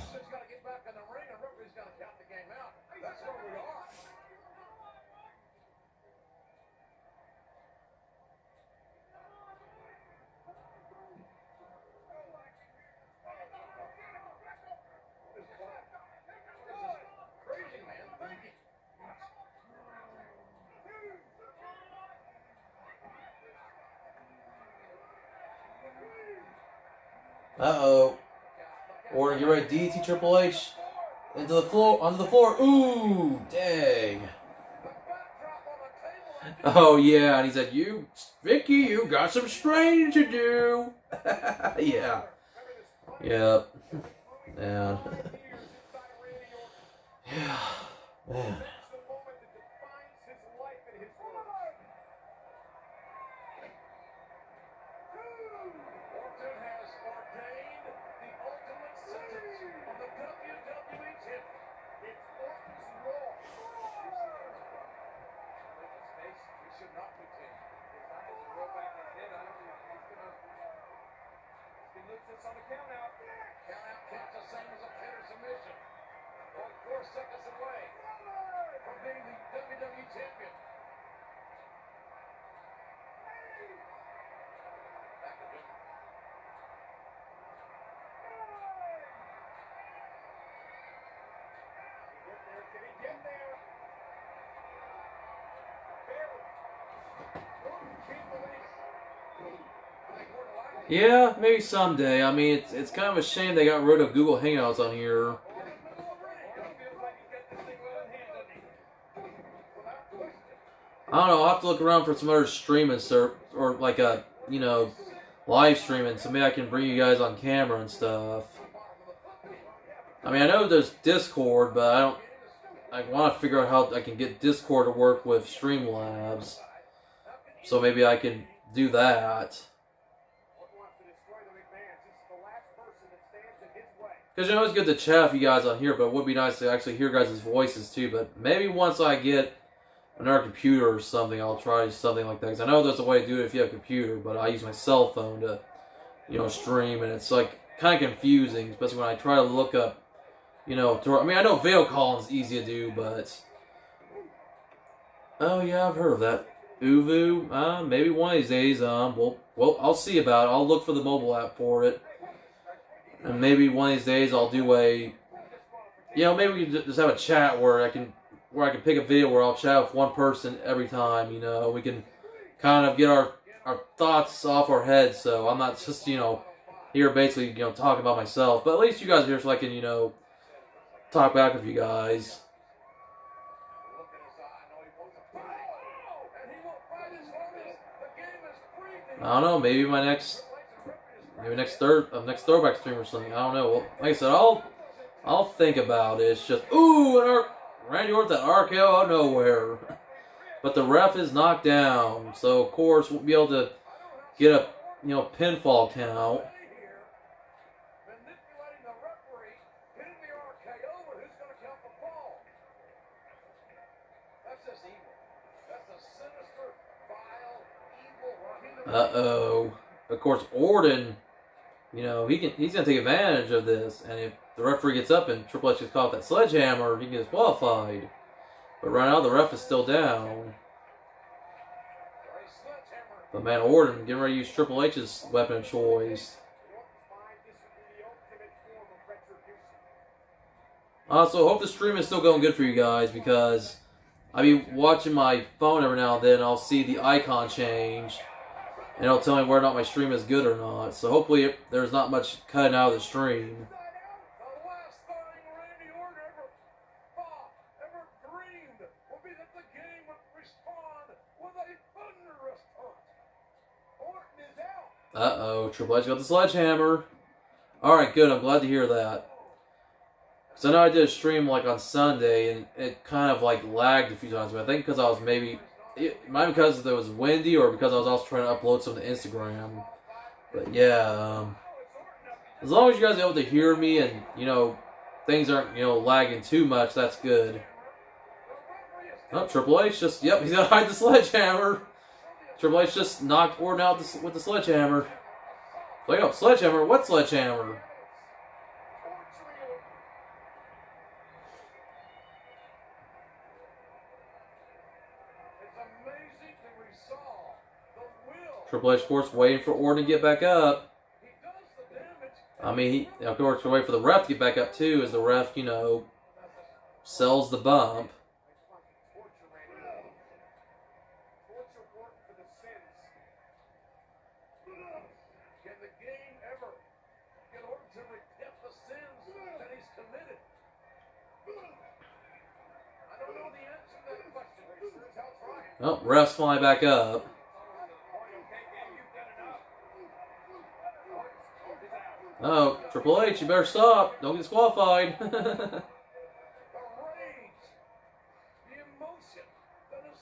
Uh-oh. Orton, get ready. DDT Triple H. Into the floor. Onto the floor. Ooh, dang. Oh, yeah. And he said, Vicky, you got some straining to do. Yeah. Yep. Man. Yeah. Man. On the count out. Count out counts the same as a pin or submission. Only 4 seconds away from being the WWE champion. Back to Jim. Can he get there? Barely. Can't believe. Yeah, maybe someday. I mean, it's kind of a shame they got rid of Google Hangouts on here. I don't know. I'll have to look around for some other streaming or like a, live streaming, so maybe I can bring you guys on camera and stuff. I mean, I know there's Discord, but I want to figure out how I can get Discord to work with Streamlabs. So maybe I can do that. Because it's good to chat with you guys on here, but it would be nice to actually hear guys' voices too. But maybe once I get another computer or something, I'll try something like that. Because I know there's a way to do it if you have a computer, but I use my cell phone to, stream, and it's like kind of confusing, especially when I try to look up, I know video calling is easy to do, but oh yeah, I've heard of that. Uvu, maybe one of these days, well, I'll see about it. I'll look for the mobile app for it. And maybe one of these days I'll do maybe we can just have a chat where I can pick a video where I'll chat with one person every time, we can kind of get our thoughts off our heads, so I'm not just, here basically, talking about myself, but at least you guys are here so I can, talk back with you guys. I don't know, maybe next Throwback stream or something. I don't know. Well, like I said, I'll think about it. It's just Randy Orton, that RKO out of nowhere. But the ref is knocked down, so of course we'll be able to get a pinfall count. Uh-oh. Of course, Orton, he's gonna take advantage of this, and if the referee gets up and Triple H gets caught with that sledgehammer, he can get disqualified. But right now, the ref is still down. But man, Orton getting ready to use Triple H's weapon of choice. Also, hope the stream is still going good for you guys, because I'll be watching my phone every now and then. I'll see the icon change, and it'll tell me whether or not my stream is good or not. So hopefully there's not much cutting out of the stream. Uh-oh, Triple H got the sledgehammer. Alright, good. I'm glad to hear that. So I know I did a stream on Sunday, and it kind of lagged a few times. But I think because I was it might be because it was windy, or because I was also trying to upload some to Instagram. But yeah, as long as you guys are able to hear me and, things aren't, lagging too much, that's good. Oh, Triple H he's gonna hide the sledgehammer. Triple H just knocked Orton out with the sledgehammer. Look up, sledgehammer? What sledgehammer? Triple H, of course, waiting for Orton to get back up. I mean, he, of course, waiting for the ref to get back up, too, as the ref, sells the bump. Oh, refs flying back up. Oh, Triple H, you better stop. Don't get disqualified.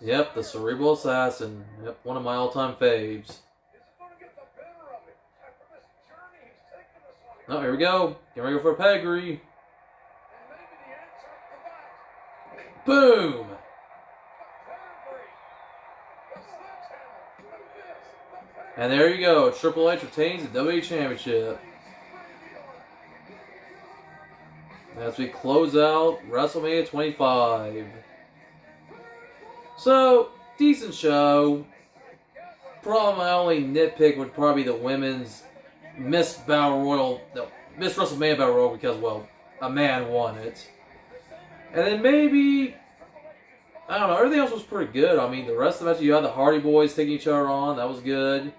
Yep, the Cerebral Assassin. Yep, one of my all-time faves. Oh, here we go. Getting ready to go for a pedigree. Boom! And there you go. Triple H retains the WWE Championship. As we close out WrestleMania 25. So, decent show. Probably my only nitpick would probably be the women's Miss Battle Royal, no, Miss WrestleMania Battle Royal, because, well, a man won it. And then maybe, I don't know, everything else was pretty good. I mean, the rest of the match, you had the Hardy Boys taking each other on, that was good.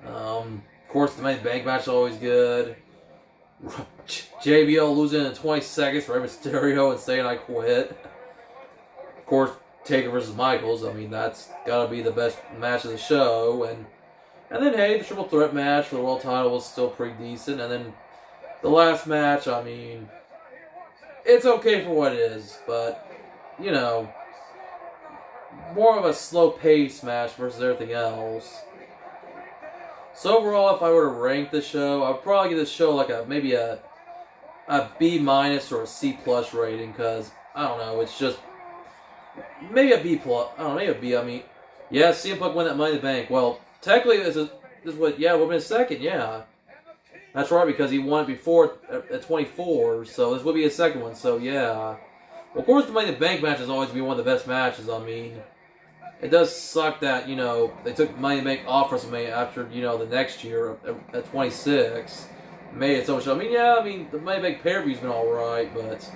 Of course, the main bank match is always good. JBL losing in 20 seconds for Rey Mysterio and saying I quit. Of course, Taker versus Michaels, I mean, that's gotta be the best match of the show. And then, hey, the triple threat match for the world title was still pretty decent. And then the last match, I mean, it's okay for what it is. But, you know, more of a slow-paced match versus everything else. So overall, if I were to rank the show, I would probably give this show like maybe a B- or a C+ rating. Because, I don't know, it's just maybe a B+. I don't know, maybe a B. I mean, yeah, CM Punk won that Money in the Bank. Well, technically, this would have been second, yeah. That's right, because he won it before at 24, so this would be his second one, so yeah. Well, of course, the Money in the Bank match has always been one of the best matches. I mean, it does suck that, you know, they took Money in the Bank off WrestleMania after, you know, the next year at 26. Made it so much. I mean, yeah, I mean, the Money in the Bank pay-per-view's been alright, but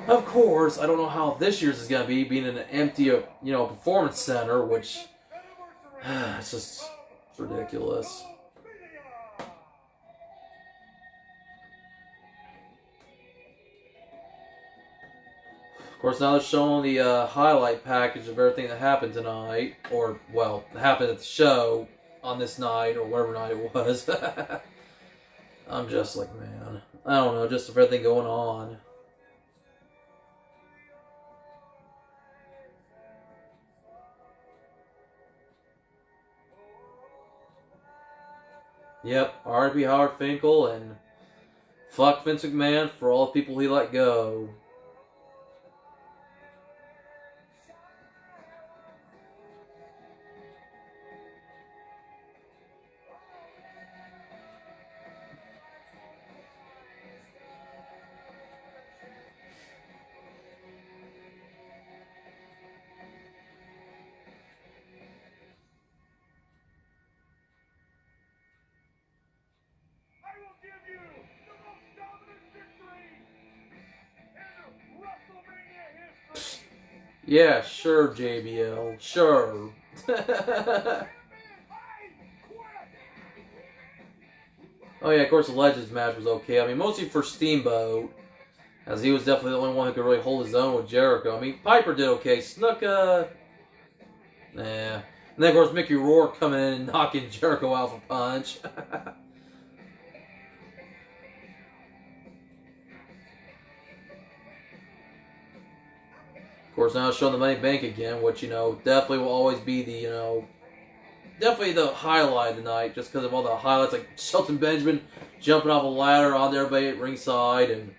of course, I don't know how this year's is going to be, being in an empty, you know, performance center, which, it's ridiculous. Of course, now they're showing the highlight package of everything that happened tonight, or, well, happened at the show on this night, or whatever night it was. I'm just like, man, I don't know, just everything going on. Yep, R.I.P. Howard Finkel, and fuck Vince McMahon for all the people he let go. Yeah, sure, JBL. Sure. Oh, yeah, of course, the Legends match was okay. I mean, mostly for Steamboat, as he was definitely the only one who could really hold his own with Jericho. I mean, Piper did okay. Snuka, nah. And then, of course, Mickey Rourke coming in and knocking Jericho out for punch. Of course, now it's showing the Money Bank again, which, you know, definitely will always be the, you know, definitely the highlight of the night, just because of all the highlights, like Shelton Benjamin jumping off a ladder on everybody at ringside, and,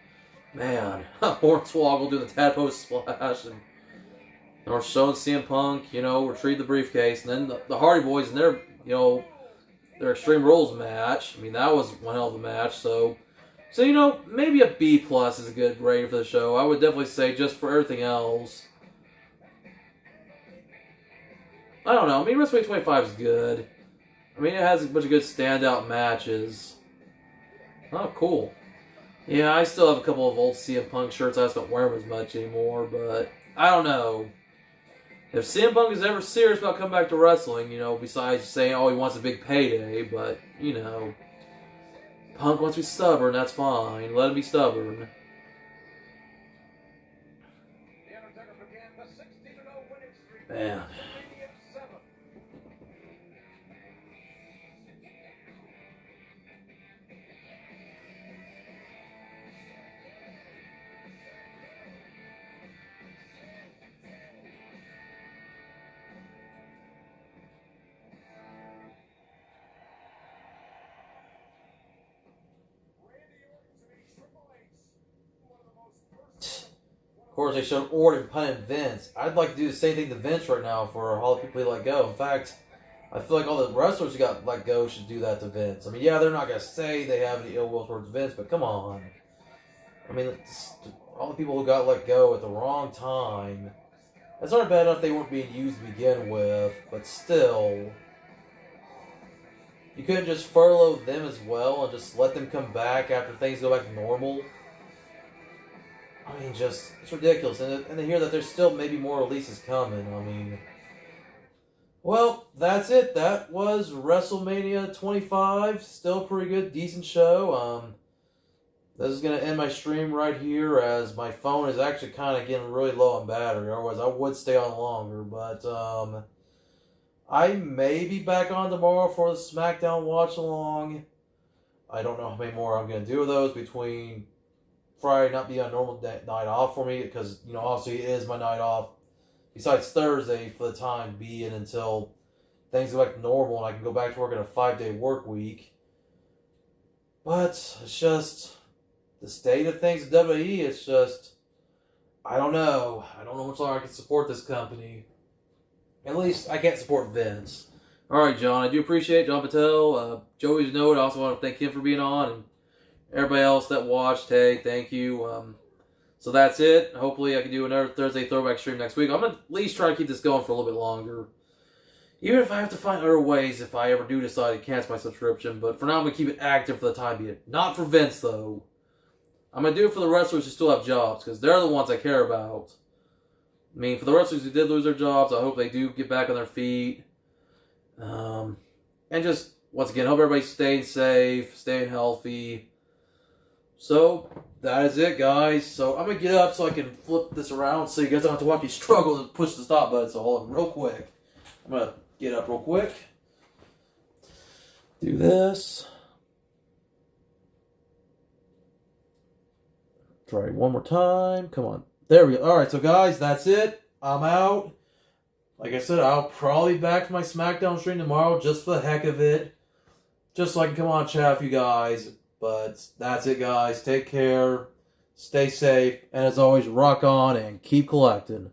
man, Hornswoggle doing the tadpole splash, and we're showing CM Punk, you know, retrieve the briefcase, and then the Hardy Boys and their, you know, their Extreme Rules match. I mean, that was one hell of a match, so, you know, maybe a B+ is a good rating for the show. I would definitely say just for everything else. I don't know. I mean, WrestleMania 25 is good. I mean, it has a bunch of good standout matches. Oh, cool. Yeah, I still have a couple of old CM Punk shirts. I just don't wear them as much anymore, but I don't know. If CM Punk is ever serious about coming back to wrestling, you know, besides saying, oh, he wants a big payday, but, you know, Punk wants to be stubborn, that's fine. Let him be stubborn. Man. Of course, they showed Orton punting Vince. I'd like to do the same thing to Vince right now for all the people he let go. In fact, I feel like all the wrestlers who got let go should do that to Vince. I mean, yeah, they're not going to say they have any ill will towards Vince, but come on. I mean, all the people who got let go at the wrong time. It's not bad enough they weren't being used to begin with, but still. You couldn't just furlough them as well and just let them come back after things go back to normal. I mean, it's ridiculous. And to hear that there's still maybe more releases coming, I mean. Well, that's it. That was WrestleMania 25. Still a pretty good, decent show. This is going to end my stream right here as my phone is actually kind of getting really low on battery. Otherwise, I would stay on longer. But I may be back on tomorrow for the SmackDown watch-along. I don't know how many more I'm going to do of those between Friday not being a normal night off for me because, obviously it is my night off. Besides Thursday for the time being until things go back to normal and I can go back to work in a 5-day work week. But it's just the state of things at WWE. It's just, I don't know. I don't know how much longer I can support this company. At least I can't support Vince. Alright, John. I do appreciate John Patel. Joey's note. I also want to thank him for being on. And everybody else that watched, hey, thank you. So that's it. Hopefully I can do another Thursday Throwback stream next week. I'm going to at least try to keep this going for a little bit longer. Even if I have to find other ways if I ever do decide to cancel my subscription. But for now, I'm going to keep it active for the time being. Not for Vince, though. I'm going to do it for the wrestlers who still have jobs. Because they're the ones I care about. I mean, for the wrestlers who did lose their jobs, I hope they do get back on their feet. And just, once again, hope everybody's staying safe, staying healthy. So, that is it, guys. So, I'm going to get up so I can flip this around so you guys don't have to watch me struggle to push the stop button. So, hold on real quick. I'm going to get up real quick. Do this. Try it one more time. Come on. There we go. Alright, so guys, that's it. I'm out. Like I said, I'll probably be back to my SmackDown stream tomorrow just for the heck of it. Just so I can come on and chat with you guys. But that's it, guys. Take care. Stay safe. And as always, rock on and keep collecting.